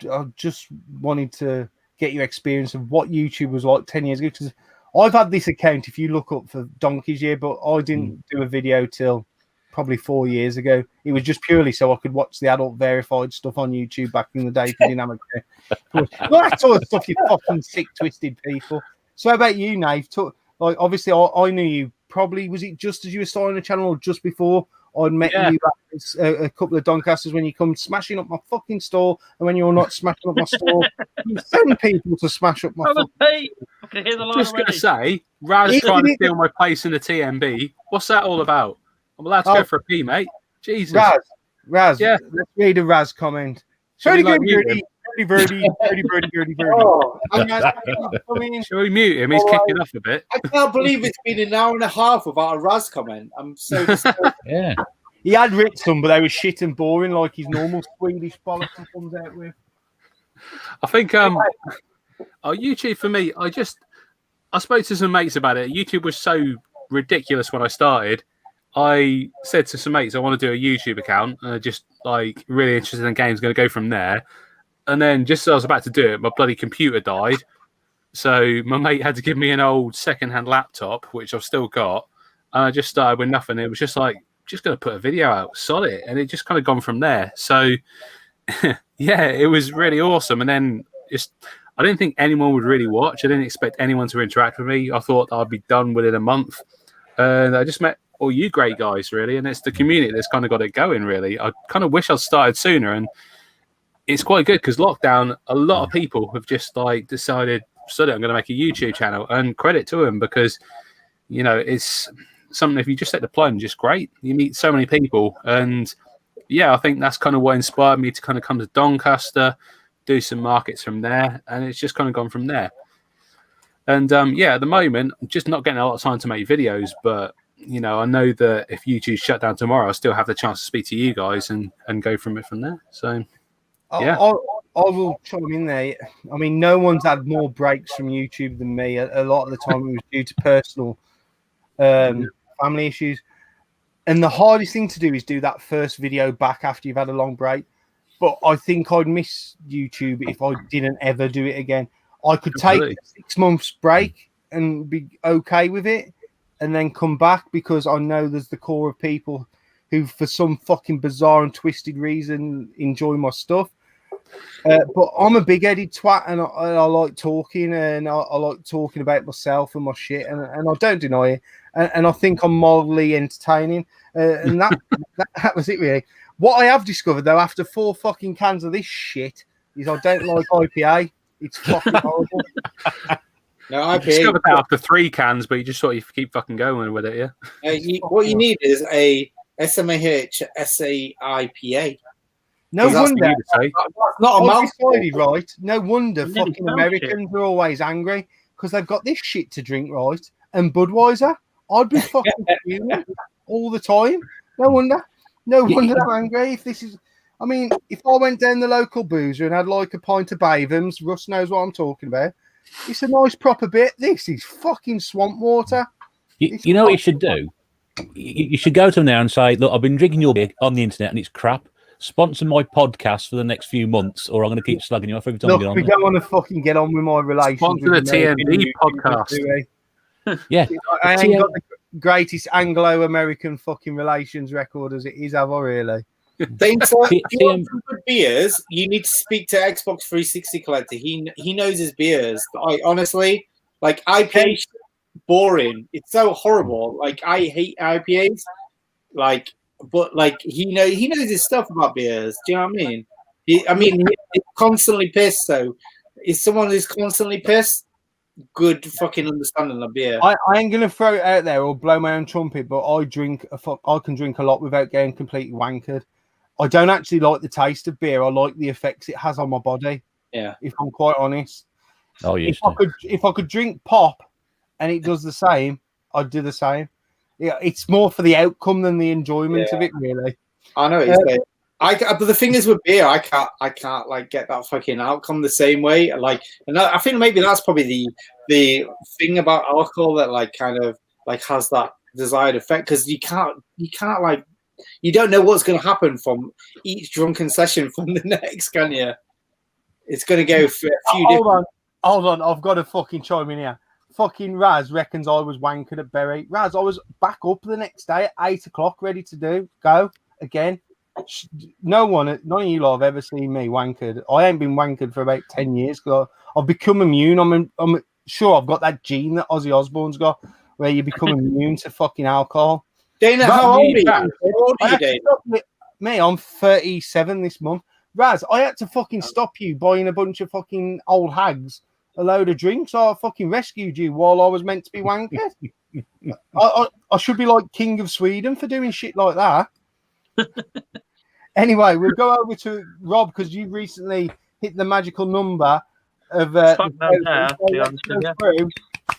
Speaker 1: I just wanted to get your experience of what YouTube was like 10 years ago, because I've had this account, if you look up, for donkey's year, but I didn't do a video till probably 4 years ago. It was just purely so I could watch the adult verified stuff on YouTube back in the day. Well, that sort of stuff, you fucking sick, twisted people. So how about you, Nave? Like, obviously, I knew you probably, was it just as you were starting the channel or just before I'd met you at a couple of Doncasters when you come smashing up my fucking store, and when you're not smashing up my store, you send people to smash up my
Speaker 5: I can hear the line
Speaker 3: Just going to say, Raz
Speaker 1: He
Speaker 3: trying to
Speaker 1: did-
Speaker 3: steal my place in the TMB. What's that all about? I'm allowed to go for a pee, mate. Jesus.
Speaker 1: Raz,
Speaker 3: Yeah.
Speaker 1: let's read a Raz comment.
Speaker 3: Shall we,
Speaker 1: Birdie,
Speaker 3: like, mute him?
Speaker 1: birdie.
Speaker 4: Oh,
Speaker 3: Shall we mute him? He's kicking off a bit.
Speaker 4: I can't believe it's been an hour and a half without a Raz comment. I'm so disappointed.
Speaker 2: yeah.
Speaker 1: He had written some, but they were shit and boring, like his normal Swedish bollocks he comes out with.
Speaker 3: I think YouTube for me, I spoke to some mates about it. YouTube was so ridiculous when I started. I said to some mates, I want to do a YouTube account, just like really interested in games, going to go from there. And then just as I was about to do it, my bloody computer died. So my mate had to give me an old secondhand laptop, which I've still got. And I just started with nothing. It was just like, just going to put a video out, solid. And it just kind of gone from there. So yeah, it was really awesome. And then I didn't think anyone would really watch. I didn't expect anyone to interact with me. I thought I'd be done within a month. And I just met all you great guys, really. And it's the community that's kind of got it going, really. I kind of wish I'd started sooner. And it's quite good because lockdown, a lot of people have just like decided, I'm going to make a YouTube channel, and credit to them because, you know, it's something, if you just take the plunge, it's great. You meet so many people. And yeah, I think that's kind of what inspired me to kind of come to Doncaster, do some markets from there. And it's just kind of gone from there. And yeah, at the moment, I'm just not getting a lot of time to make videos, but you know, I know that if YouTube shut down tomorrow, I'll still have the chance to speak to you guys and go from it from there. So yeah.
Speaker 1: I will chime in there. I mean, no one's had more breaks from YouTube than me. A lot of the time it was due to personal family issues. And the hardest thing to do is do that first video back after you've had a long break. But I think I'd miss YouTube if I didn't ever do it again. I could take a 6 months break and be okay with it and then come back, because I know there's the core of people who, for some fucking bizarre and twisted reason, enjoy my stuff. But I'm a big-headed twat, and I like talking, and I like talking about myself and my shit, and I don't deny it. And I think I'm mildly entertaining. And that was it, really. What I have discovered, though, after 4 fucking cans of this shit, is I don't like IPA. It's fucking horrible.
Speaker 4: No,
Speaker 3: I
Speaker 4: IPA.
Speaker 3: discovered that after 3 cans, but you just sort of keep fucking going with it, yeah.
Speaker 4: What you need is a SMAH SAIPA.
Speaker 1: No
Speaker 3: That's
Speaker 1: wonder.
Speaker 3: for you to say.
Speaker 4: That's not a
Speaker 1: I've
Speaker 4: mouthful.
Speaker 1: decided, right? No wonder
Speaker 5: You nearly
Speaker 1: fucking
Speaker 5: felt
Speaker 1: Americans are always angry because they've got this shit to drink, right? And Budweiser, I'd be fucking fuming all the time. No wonder. No wonder they're angry. If this is, I mean, if I went down the local boozer and had like a pint of Bavens, Russ knows what I'm talking about. It's a nice proper bit. This is fucking swamp water.
Speaker 2: You know what you should do? You should go to them now and say, look, I've been drinking your beer on the internet and it's crap. Sponsor my podcast for the next few months, or I'm going to keep slugging you off every time
Speaker 1: Look,
Speaker 2: I get on
Speaker 1: we
Speaker 2: there.
Speaker 1: don't want to fucking get on with my relations.
Speaker 3: Sponsor
Speaker 1: with
Speaker 3: the
Speaker 1: American
Speaker 3: TND podcast.
Speaker 1: do we?
Speaker 2: Yeah.
Speaker 1: I ain't got the greatest Anglo-American fucking relations record as it is, have I really?
Speaker 4: If you want some good beers, you need to speak to Xbox 360 Collector. He knows his beers. I honestly, like IPA, boring. It's so horrible. Like I hate IPAs. Like, but like he knows his stuff about beers. Do you know what I mean? He's constantly pissed. So, is someone who's constantly pissed? Good fucking understanding of beer.
Speaker 1: I ain't gonna throw it out there or blow my own trumpet, but I can drink a lot without getting completely wankered. I don't actually like the taste of beer. I like the effects it has on my body.
Speaker 4: Yeah,
Speaker 1: if I'm quite honest.
Speaker 2: Oh, yes.
Speaker 1: If I could drink pop and it does the same, I'd do the same. Yeah, it's more for the outcome than the enjoyment of it, really.
Speaker 4: I know what you're saying. But the thing is with beer, I can't like get that fucking outcome the same way. Like, and I think maybe that's probably the thing about alcohol that like kind of like has that desired effect, because you can't like, you don't know what's going to happen from each drunken session from the next, can you? It's going to go for a few different.
Speaker 1: Hold on, I've got to fucking chime in here. Fucking Raz reckons I was wankered at Berry. Raz, I was back up the next day at 8 o'clock, ready to go again. None of you lot have ever seen me wankered. I ain't been wankered for about 10 years. I've become immune. I'm sure I've got that gene that Ozzy Osbourne's got, where you become immune to fucking alcohol.
Speaker 4: Dana, how old are you, Dana?
Speaker 1: Me, I'm 37 this month. Raz, I had to fucking stop you buying a bunch of fucking old hags a load of drinks. I fucking rescued you while I was meant to be wankered. I should be like King of Sweden for doing shit like that. Anyway, we'll go over to Rob because you recently hit the magical number of your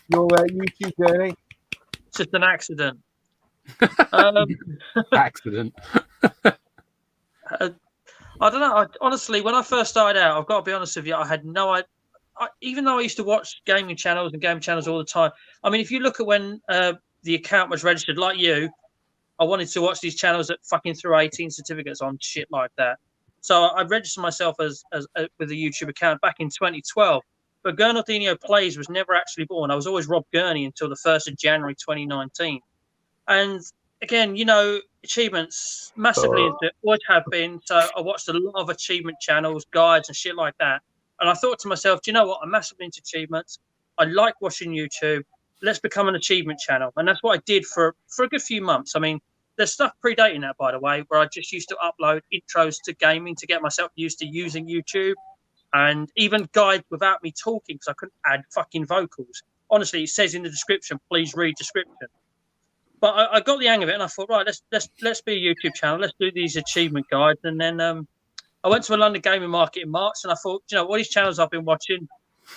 Speaker 1: YouTube journey.
Speaker 5: It's just an accident.
Speaker 3: Accident.
Speaker 5: I don't know. Honestly, when I first started out, I've got to be honest with you, I had no idea. Even though I used to watch gaming channels and game channels all the time, I mean, if you look at when the account was registered, like you, I wanted to watch these channels that fucking threw 18 certificates on shit like that. So I registered myself as with a YouTube account back in 2012. But Gernaldinho Plays was never actually born. I was always Rob Gurney until the 1st of January 2019. And again, you know, achievements massively into it, always have been. So I watched a lot of achievement channels, guides, and shit like that. And I thought to myself, do you know what? I'm massively into achievements. I like watching YouTube. Let's become an achievement channel. And that's what I did for a good few months. I mean, there's stuff predating that, by the way, where I just used to upload intros to gaming to get myself used to using YouTube, and even guides without me talking because I couldn't add fucking vocals. Honestly, it says in the description, please read description. But I got the hang of it, and I thought, right, let's be a YouTube channel. Let's do these achievement guides. And then I went to a London gaming market in March, and I thought, you know, all these channels I've been watching,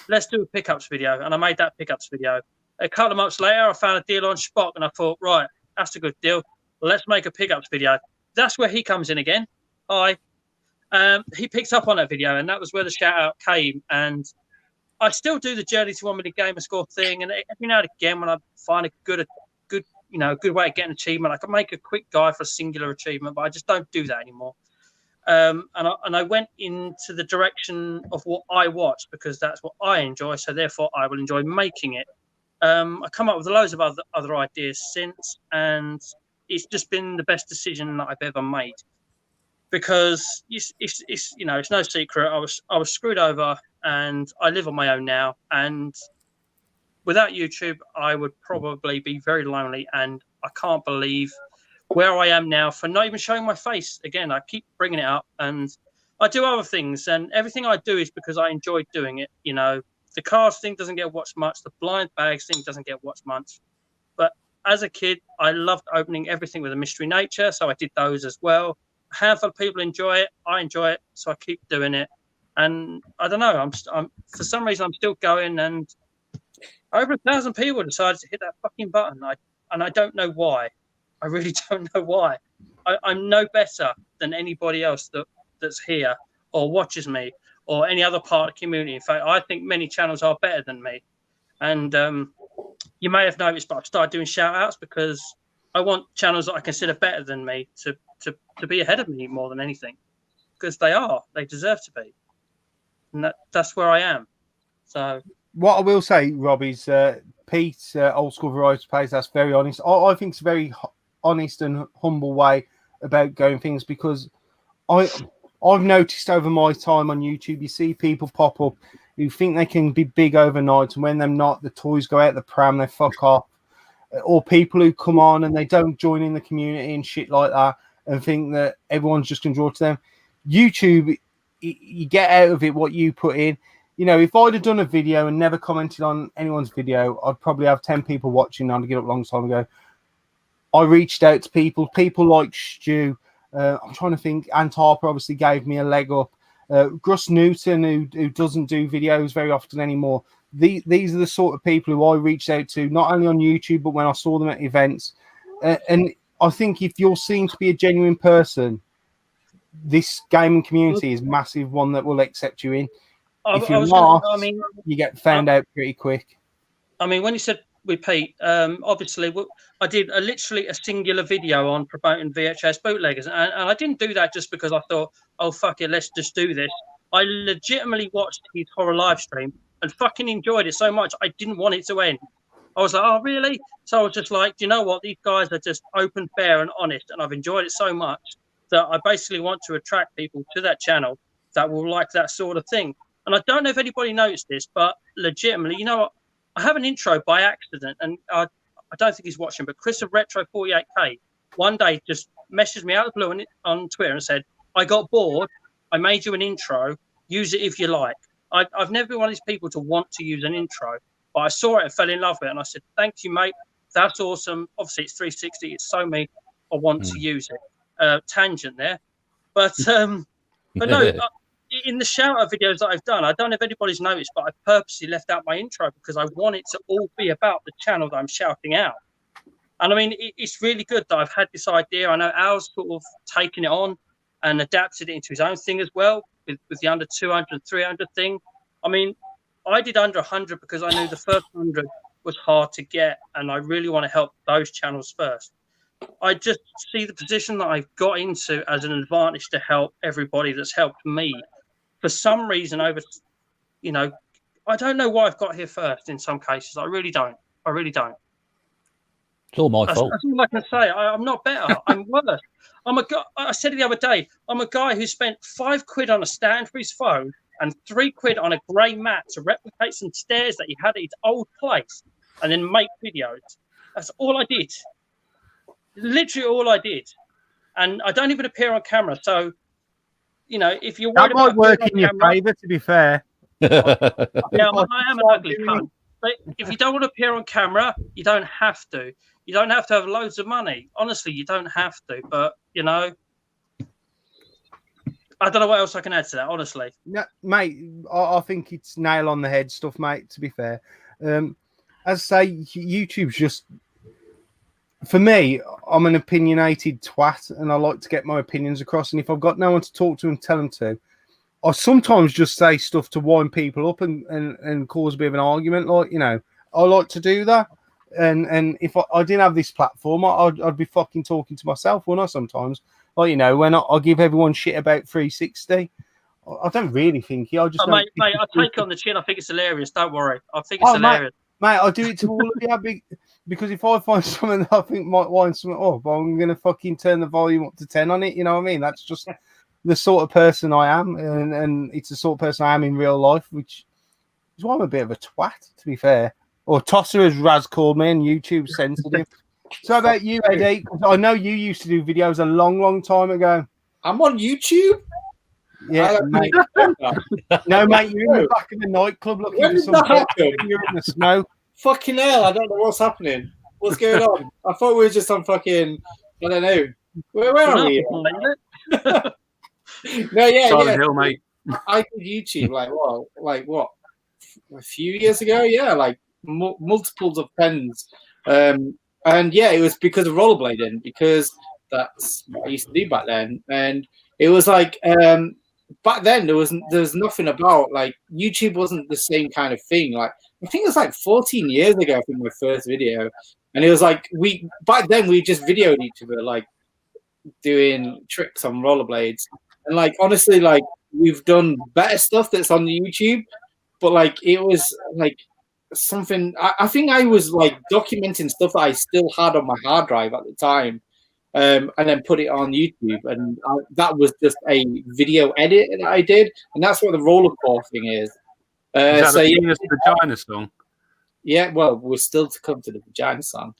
Speaker 5: let's do a pickups video. And I made that pickups video. A couple of months later, I found a deal on Spock, and I thought, right, that's a good deal. Let's make a pickups video. That's where he comes in again. Hi. He picked up on that video, and that was where the shout out came. And I still do the Journey to 1 Million Gamer Score thing. And every now and again, when I find a good way of getting achievement, I can make a quick guide for a singular achievement, but I just don't do that anymore. And I went into the direction of what I watch because that's what I enjoy. So therefore, I will enjoy making it. I come up with loads of other ideas since, and it's just been the best decision that I've ever made. Because it's you know, it's no secret. I was screwed over, and I live on my own now. And without YouTube, I would probably be very lonely. And I can't believe where I am now for not even showing my face. Again, I keep bringing it up, and I do other things, and everything I do is because I enjoy doing it. You know, The cars thing doesn't get watched much. The blind bags thing doesn't get watched much. But as a kid, I loved opening everything with a mystery nature, so I did those as well. A handful of people enjoy it. I enjoy it, so I keep doing it. And I don't know. I'm for some reason I'm still going, and over 1,000 people decided to hit that fucking button. I don't know why. I really don't know why. I'm no better than anybody else that's here or watches me or any other part of the community. In fact, I think many channels are better than me. And you may have noticed, but I've started doing shout outs because I want channels that I consider better than me to be ahead of me more than anything, because they deserve to be. And that's where I am. So
Speaker 1: what I will say, Rob, is Pete, Old School Variety Plays, that's very honest. I think it's a very honest and humble way about going things, because I've noticed over my time on YouTube, you see people pop up who think they can be big overnight, and when they're not, the toys go out the pram, they fuck off. Or people who come on and they don't join in the community and shit like that, and think that everyone's just going to draw to them. YouTube, you get out of it what you put in. You know, if I'd have done a video and never commented on anyone's video, I'd probably have 10 people watching. I'd get up a long time ago. I reached out to people like Stu. I'm trying to think. Ant Harper obviously gave me a leg up. Gus Newton, who doesn't do videos very often anymore. These are the sort of people who I reached out to, not only on YouTube, but when I saw them at events. And I think if you're seen to be a genuine person, this gaming community is massive, one that will accept you in. If you're not, you get found out pretty quick.
Speaker 5: I mean, when you said with Pete, obviously, I did literally a singular video on promoting VHS bootleggers. And I didn't do that just because I thought, oh, fuck it, let's just do this. I legitimately watched his horror live stream and fucking enjoyed it so much, I didn't want it to end. I was like, oh, really? So I was just like, do you know what? These guys are just open, fair, and honest. And I've enjoyed it so much that I basically want to attract people to that channel that will like that sort of thing. And I don't know if anybody noticed this, but legitimately, you know what? I have an intro by accident, and I don't think he's watching, but Chris of Retro 48K one day just messaged me out of the blue on Twitter and said, I got bored. I made you an intro. Use it if you like. I've never been one of these people to want to use an intro, but I saw it and fell in love with it. And I said, thank you, mate. That's awesome. Obviously, it's 360. It's so me. I want to use it. Tangent there. But no, in the shout-out videos that I've done, I don't know if anybody's noticed, but I purposely left out my intro because I want it to all be about the channel that I'm shouting out. And I mean, it's really good that I've had this idea. I know Al's sort of taken it on and adapted it into his own thing as well, with the under 200, 300 thing. I mean, I did under 100 because I knew the first 100 was hard to get, and I really want to help those channels first. I just see the position that I've got into as an advantage to help everybody that's helped me. For some reason, I don't know why I've got here first in some cases. I really don't.
Speaker 2: It's all my fault.
Speaker 5: That's all I can say. I'm not better. I'm worse. I said it the other day. I'm a guy who spent £5 on a stand for his phone and £3 on a grey mat to replicate some stairs that he had at his old place, and then make videos. That's all I did. Literally all I did. And I don't even appear on camera. So, you know, if you're worried
Speaker 1: that might
Speaker 5: about
Speaker 1: work in your favour, to be fair.
Speaker 5: Yeah, I am an ugly cunt. But if you don't want to appear on camera, you don't have to. You don't have to have loads of money. Honestly, you don't have to. But, you know, I don't know what else I can add to that, honestly.
Speaker 1: No, mate, I think it's nail on the head stuff, mate, to be fair. As I say, YouTube's just... For me, I'm an opinionated twat, and I like to get my opinions across. And if I've got no one to talk to and tell them to, I sometimes just say stuff to wind people up and cause a bit of an argument. Like, you know, I like to do that. And if I didn't have this platform, I'd be fucking talking to myself, wouldn't I, sometimes? Like, you know, when I give everyone shit about 360, I don't really think it. I just
Speaker 5: mate, I take it on the chin. I think it's hilarious. Don't worry. I think it's hilarious.
Speaker 1: Mate, I do it to all of you. Because if I find something that I think might wind something up, I'm going to fucking turn the volume up to 10 on it. You know what I mean? That's just the sort of person I am. And it's the sort of person I am in real life, which is why I'm a bit of a twat, to be fair. Or tosser, as Raz called me, and YouTube sensitive. So how about you, Eddie? I know you used to do videos a long, long time ago.
Speaker 4: I'm on YouTube?
Speaker 1: Yeah, mate. No, mate, you're in the back of the nightclub looking
Speaker 4: When
Speaker 1: for
Speaker 4: did
Speaker 1: some.
Speaker 4: that happen?
Speaker 1: You're in the smoke.
Speaker 4: Fucking hell, I don't know what's happening. What's going on? I thought we were just on fucking, I don't know. Where are we? No, yeah,
Speaker 3: Silent Hill, mate.
Speaker 4: I did YouTube like what? A few years ago, yeah, like multiples of tens. And yeah, it was because of rollerblading, because that's what I used to do back then. And it was like back then there was nothing about like YouTube wasn't the same kind of thing. Like I think it was like 14 years ago, I think my first video. And it was like back then we just videoed each other like doing tricks on rollerblades. And like honestly, like we've done better stuff that's on YouTube, but like it was like something I think I was like documenting stuff that I still had on my hard drive at the time, and then put it on YouTube, and that was just a video edit that I did, and that's what the rollercore thing is.
Speaker 3: Is that
Speaker 4: So
Speaker 3: the
Speaker 4: yeah,
Speaker 3: vagina song?
Speaker 4: yeah, well, we're still to come to the vagina song.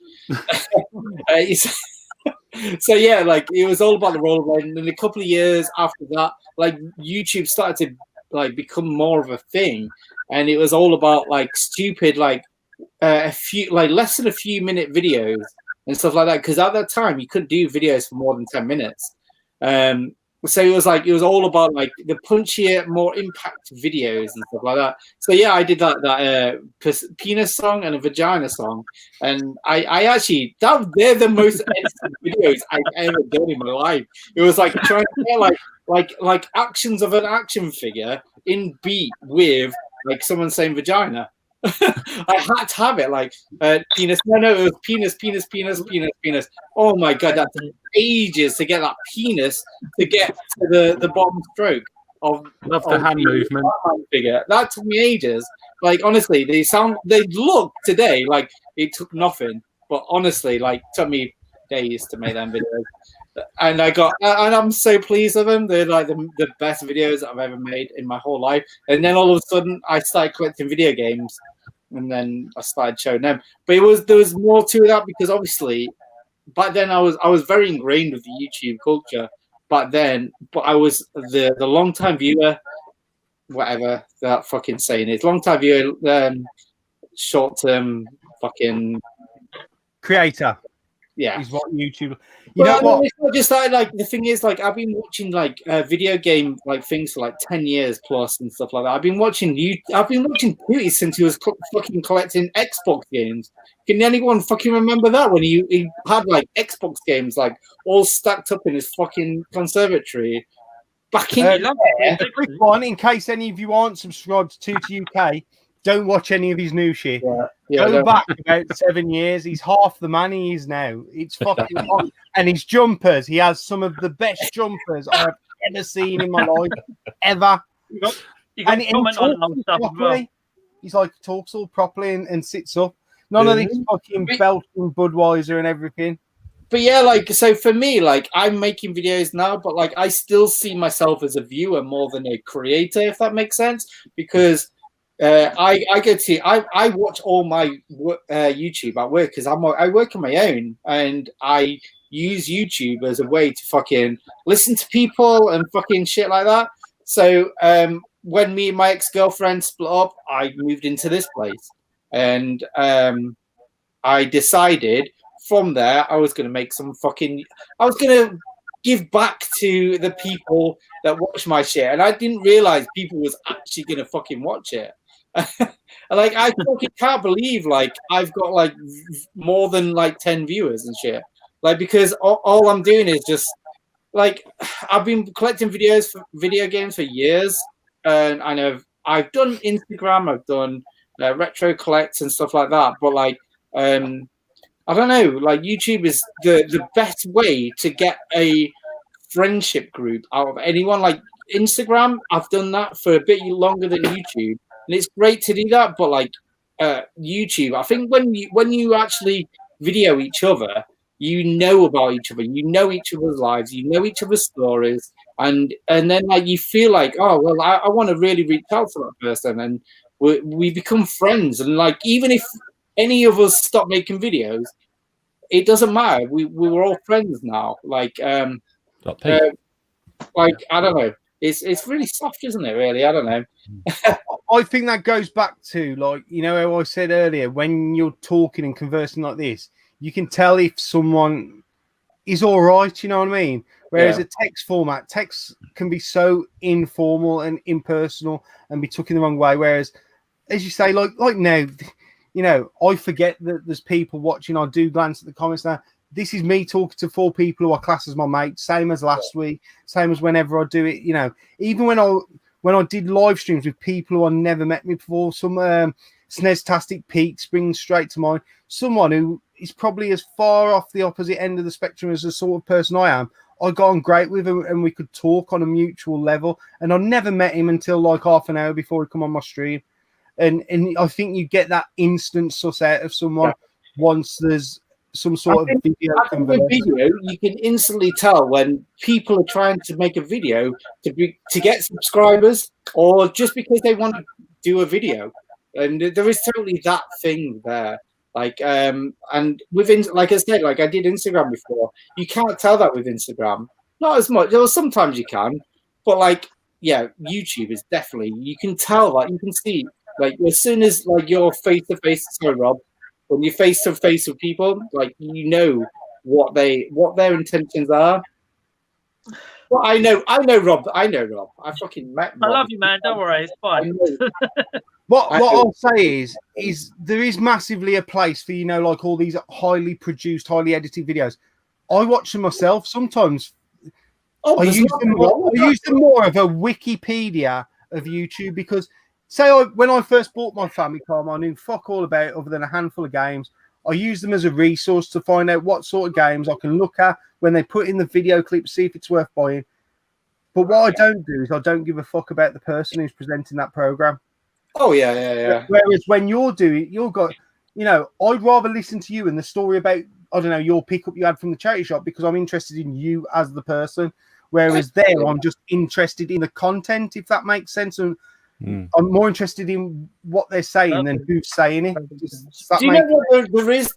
Speaker 4: So yeah, like it was all about the rollerblading, and a couple of years after that, like YouTube started to like become more of a thing, and it was all about like stupid like a few like less than a few minute videos and stuff like that, because at that time you couldn't do videos for more than 10 minutes. So it was all about like the punchier, more impact videos and stuff like that. So yeah, I did that penis song and a vagina song, and I actually they're the most edited videos I've ever done in my life. It was like trying to get like actions of an action figure in beat with like someone saying vagina. I had to have it like penis. No, it was penis. Oh my god, that took ages to get that penis to get to the bottom stroke of
Speaker 3: the hand movement
Speaker 4: figure. That took me ages. Like honestly, they look today like it took nothing, but honestly, like it took me days to make them videos. And I'm so pleased with them. They're like the best videos I've ever made in my whole life. And then all of a sudden, I started collecting video games, and then I started showing them. But there was more to that, because obviously back then I was very ingrained with the YouTube culture back then. But I was the long time viewer, whatever that fucking saying is, long time viewer, short term fucking
Speaker 1: Creator.
Speaker 4: Yeah,
Speaker 1: is what YouTube. You know what?
Speaker 4: It's not just that. Like the thing is, like I've been watching like video game like things for like 10 years plus and stuff like that. I've been watching Pooty since he was fucking collecting Xbox games. Can anyone fucking remember that when he had like Xbox games like all stacked up in his fucking conservatory? Back in
Speaker 1: a quick one, in case any of you aren't subscribed to UK. Don't watch any of his new shit. Go back about 7 years. He's half the man he is now. It's fucking on. And his jumpers, he has some of the best jumpers I've ever seen in my life, ever.
Speaker 5: You got comment on stuff as well.
Speaker 1: He's like talks all properly and sits up. None of these fucking belting Budweiser and everything.
Speaker 4: But yeah, like so for me, like I'm making videos now, but like I still see myself as a viewer more than a creator, if that makes sense, because. I watch all my YouTube at work because I work on my own, and I use YouTube as a way to fucking listen to people and fucking shit like that. So when me and my ex-girlfriend split up, I moved into this place, and I decided from there I was going to give back to the people that watch my shit, and I didn't realize people was actually going to fucking watch it. Like I fucking can't believe like I've got like more than like 10 viewers and shit, like because all I'm doing is just like I've been collecting videos for video games for years, and I've done Instagram, I've done retro collects and stuff like that, but like I don't know, like YouTube is the best way to get a friendship group out of anyone. Like Instagram, I've done that for a bit longer than YouTube. And it's great to do that, but like YouTube, I think when you actually video each other, you know about each other, you know each other's lives, you know each other's stories, and then like you feel like, oh well, I want to really reach out to that person, and we become friends. And like even if any of us stop making videos, it doesn't matter. We're all friends now. Like I don't know. it's really soft, isn't it? Really, I don't know.
Speaker 1: I think that goes back to, like, you know, how I said earlier, when you're talking and conversing like this, you can tell if someone is all right, you know what I mean? Whereas a text format, text can be so informal and impersonal and be taken the wrong way. Whereas, as you say, like now, you know, I forget that there's people watching. I do glance at the comments now. This is me talking to 4 people who are classed as my mates, same as last week, same as whenever I do it. You know, even when I did live streams with people who I never met me before, some SNES-tastic Pete springs straight to mind. Someone who is probably as far off the opposite end of the spectrum as the sort of person I am. I got on great with him, and we could talk on a mutual level. And I never met him until like half an hour before he come on my stream. And I think you get that instant suss out of someone once there's some sort of video.
Speaker 4: I think with video, you can instantly tell when people are trying to make a video to get subscribers, or just because they want to do a video. And there is totally that thing there. Like and within, like I said, like I did Instagram before, you can't tell that with Instagram. Not as much. Well, sometimes you can, but like YouTube is definitely, you can tell, like you can see, like as soon as like you're face to face. Sorry, Rob. When you're face to face with people, like you know what their intentions are. Well, I know Rob. I fucking met Rob.
Speaker 5: I love you, man. Don't worry, it's fine.
Speaker 1: What I'll say is there is massively a place for, you know, like all these highly produced, highly edited videos. I watch them myself sometimes. I use them more of a Wikipedia of YouTube, because when I first bought my family car, I knew fuck all about it other than a handful of games. I use them as a resource to find out what sort of games I can look at when they put in the video clip, see if it's worth buying. But what I don't do is I don't give a fuck about the person who's presenting that program.
Speaker 4: Oh, yeah.
Speaker 1: Whereas when you're doing, you've got, you know, I'd rather listen to you and the story about, I don't know, your pickup you had from the charity shop, because I'm interested in you as the person. Whereas there, I'm just interested in the content, if that makes sense. And I'm more interested in what they're saying than who's saying it.
Speaker 4: Do you know what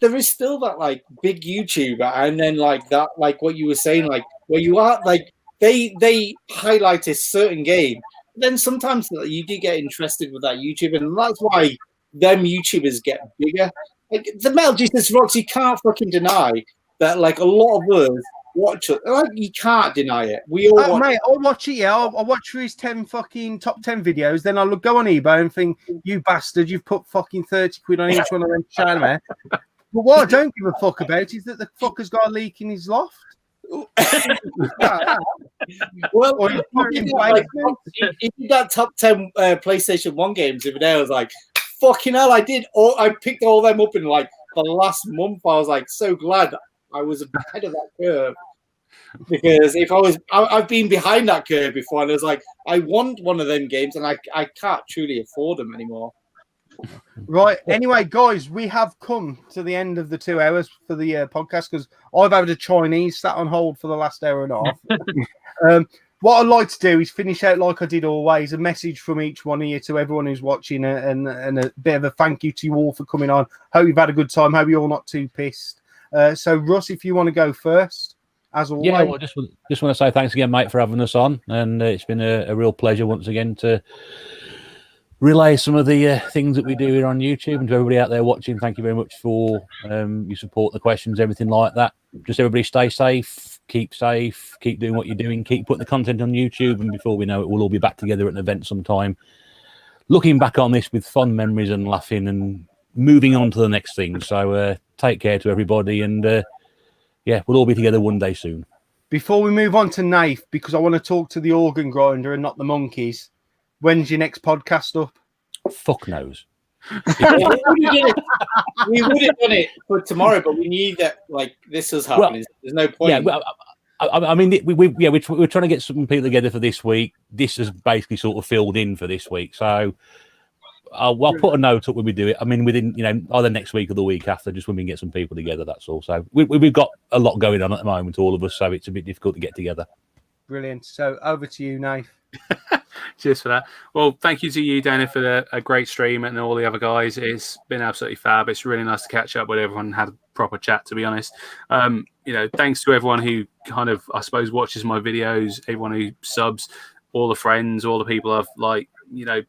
Speaker 4: there is still that like big YouTuber, and then like that, like what you were saying, like where you are, like they highlight a certain game. Then sometimes you do get interested with that YouTube, and that's why them YouTubers get bigger. Like the Metal Jesus Rocks, you can't fucking deny that. Like a lot of us watch it. Like you can't deny it. We all watch
Speaker 1: mate, I'll watch it. Yeah, I'll watch through his 10 fucking top 10 videos. Then I'll go on eBay and think, you bastard, you've put fucking 30 quid on each one of them channel, man. But what I don't give a fuck about is that the fucker's got a leak in his loft.
Speaker 4: Well, he did that top 10 PlayStation 1 games the other day. I was like, fucking hell, I picked all them up in like the last month. I was like so glad I was ahead of that curve, because if I've been behind that curve before, and I was like, I want one of them games, and I can't truly afford them anymore.
Speaker 1: Right. Anyway, guys, we have come to the end of the 2 hours for the podcast, because I've had a Chinese sat on hold for the last hour and a half. What I'd like to do is finish out like I did always, a message from each one of you to everyone who's watching, and a bit of a thank you to you all for coming on. Hope you've had a good time. Hope you're all not too pissed. So, Russ, if you want to go first, as always.
Speaker 2: Yeah, well, just want to say thanks again, mate, for having us on. And it's been a real pleasure once again to relay some of the things that we do here on YouTube. And to everybody out there watching, thank you very much for your support, the questions, everything like that. Just everybody stay safe, keep doing what you're doing, keep putting the content on YouTube. And before we know it, we'll all be back together at an event sometime, looking back on this with fond memories and laughing and moving on to the next thing. So take care to everybody, and we'll all be together one day soon.
Speaker 1: Before we move on to Nath, because I want to talk to the organ grinder and not the monkeys, when's your next podcast up?
Speaker 2: Fuck knows.
Speaker 4: We would have done it for tomorrow, but we knew that like this was happening. There's no point.
Speaker 2: Yeah, well, I mean, we're trying to get some people together for this week. This is basically sort of filled in for this week, so I'll put a note up when we do it. I mean, within either next week or the week after, just when we can get some people together. That's all. So we've got a lot going on at the moment, all of us. So it's a bit difficult to get together.
Speaker 1: Brilliant. So over to you, Nath.
Speaker 3: Cheers for that. Well, thank you to you, Dana, for a great stream, and all the other guys. It's been absolutely fab. It's really nice to catch up with everyone and had a proper chat, to be honest. Thanks to everyone who kind of, I suppose, watches my videos, everyone who subs. all the friends, all the people I've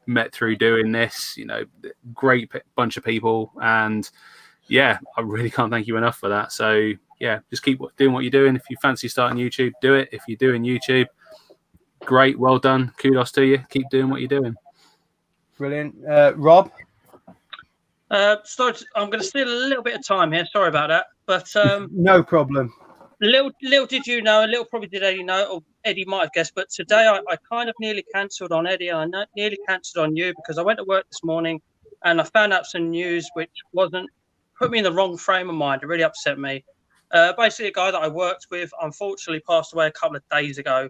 Speaker 3: met through doing this. Great bunch of people, and yeah, I really can't thank you enough for that. So yeah, just keep doing what you're doing. If you fancy starting YouTube, do it. If you're doing YouTube, great, well done, kudos to you. Keep doing what you're doing.
Speaker 1: Brilliant. Rob?
Speaker 5: I'm going to steal a little bit of time here. Sorry about that. But
Speaker 1: no problem.
Speaker 5: Little did you know, little probably did Eddie know, or Eddie might have guessed, but today I kind of nearly cancelled on Eddie. I nearly cancelled on you because I went to work this morning and I found out some news which put me in the wrong frame of mind. It really upset me. Basically, a guy that I worked with unfortunately passed away a couple of days ago.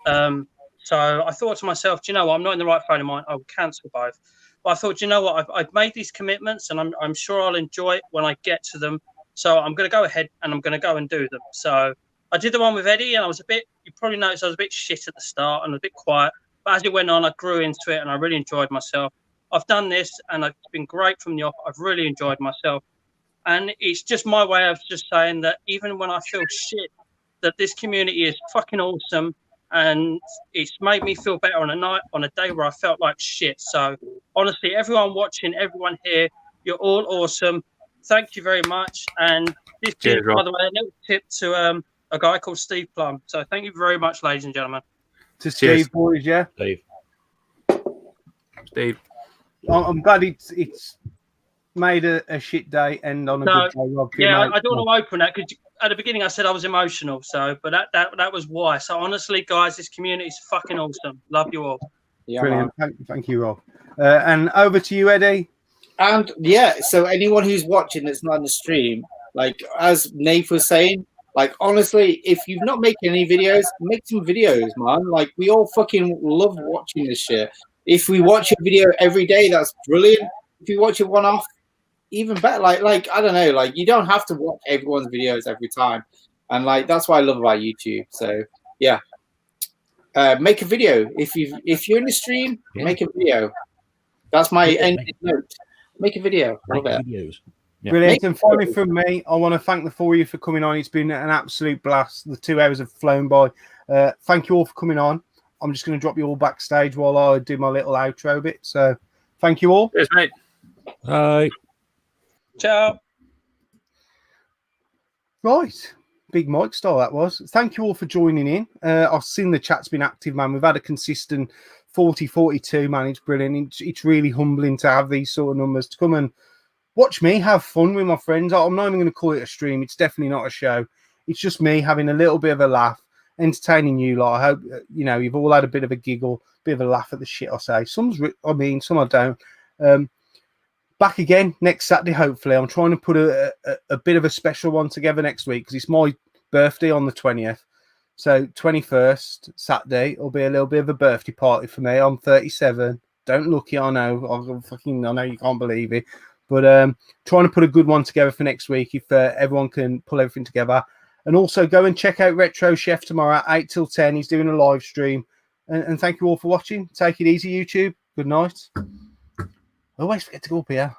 Speaker 5: So I thought to myself, do you know what? I'm not in the right frame of mind. I will cancel both. But I thought, do you know what? I've made these commitments and I'm sure I'll enjoy it when I get to them. So I'm going to go ahead and I'm going to go and do them. So I did the one with Eddie and you probably noticed I was a bit shit at the start and a bit quiet. But as it went on, I grew into it and I really enjoyed myself. I've done this and it's been great from the off. I've really enjoyed myself. And it's just my way of just saying that even when I feel shit, that this community is fucking awesome. And it's made me feel better on a day where I felt like shit. So honestly, everyone watching, everyone here, you're all awesome. Thank you very much. And this is, by the way, a little tip to a guy called Steve Plum. So thank you very much, ladies and gentlemen.
Speaker 1: To Steve, boys, yeah.
Speaker 3: Steve.
Speaker 1: I'm glad it's made a shit day end on a good day, Rob.
Speaker 5: Yeah, I don't want to open that because at the beginning I said I was emotional. So, but that was why. So honestly, guys, this community is fucking awesome. Love you all.
Speaker 4: Yeah,
Speaker 1: brilliant. Thank you, Rob. And over to you, Eddie.
Speaker 4: And yeah, so anyone who's watching that's not on the stream, like as Nate was saying, like honestly, if you've not making any videos, make some videos, man. Like we all fucking love watching this shit. If we watch a video every day, that's brilliant. If you watch it one off, even better. Like I don't know, like you don't have to watch everyone's videos every time, and like that's what I love about YouTube. So yeah, make a video. If you're in the stream, make a video. That's my end note. Make a video.
Speaker 2: Make videos.
Speaker 1: Yeah. Brilliant. And finally from me, I want to thank the four of you for coming on. It's been an absolute blast. The 2 hours have flown by. Thank you all for coming on. I'm just going to drop you all backstage while I do my little outro bit. So thank you all.
Speaker 3: Cheers, mate.
Speaker 2: Bye.
Speaker 5: Ciao.
Speaker 1: Right. Big Mike style that was. Thank you all for joining in. I've seen the chat's been active, man. We've had a consistent 40, 42, man. It's brilliant. It's really humbling to have these sort of numbers to come and watch me have fun with my friends. I'm not even going to call it a stream. It's definitely not a show. It's just me having a little bit of a laugh, entertaining you lot. I hope, you've all had a bit of a giggle, bit of a laugh at the shit I say. Some I don't. Back again next Saturday, hopefully. I'm trying to put a bit of a special one together next week because it's my birthday on the 20th. So 21st, Saturday, will be a little bit of a birthday party for me. I'm 37. Don't look it, I know. I know you can't believe it. But trying to put a good one together for next week if everyone can pull everything together. And also go and check out Retro Chef tomorrow at 8 till 10. He's doing a live stream. And thank you all for watching. Take it easy, YouTube. Good night. I always forget to go up here.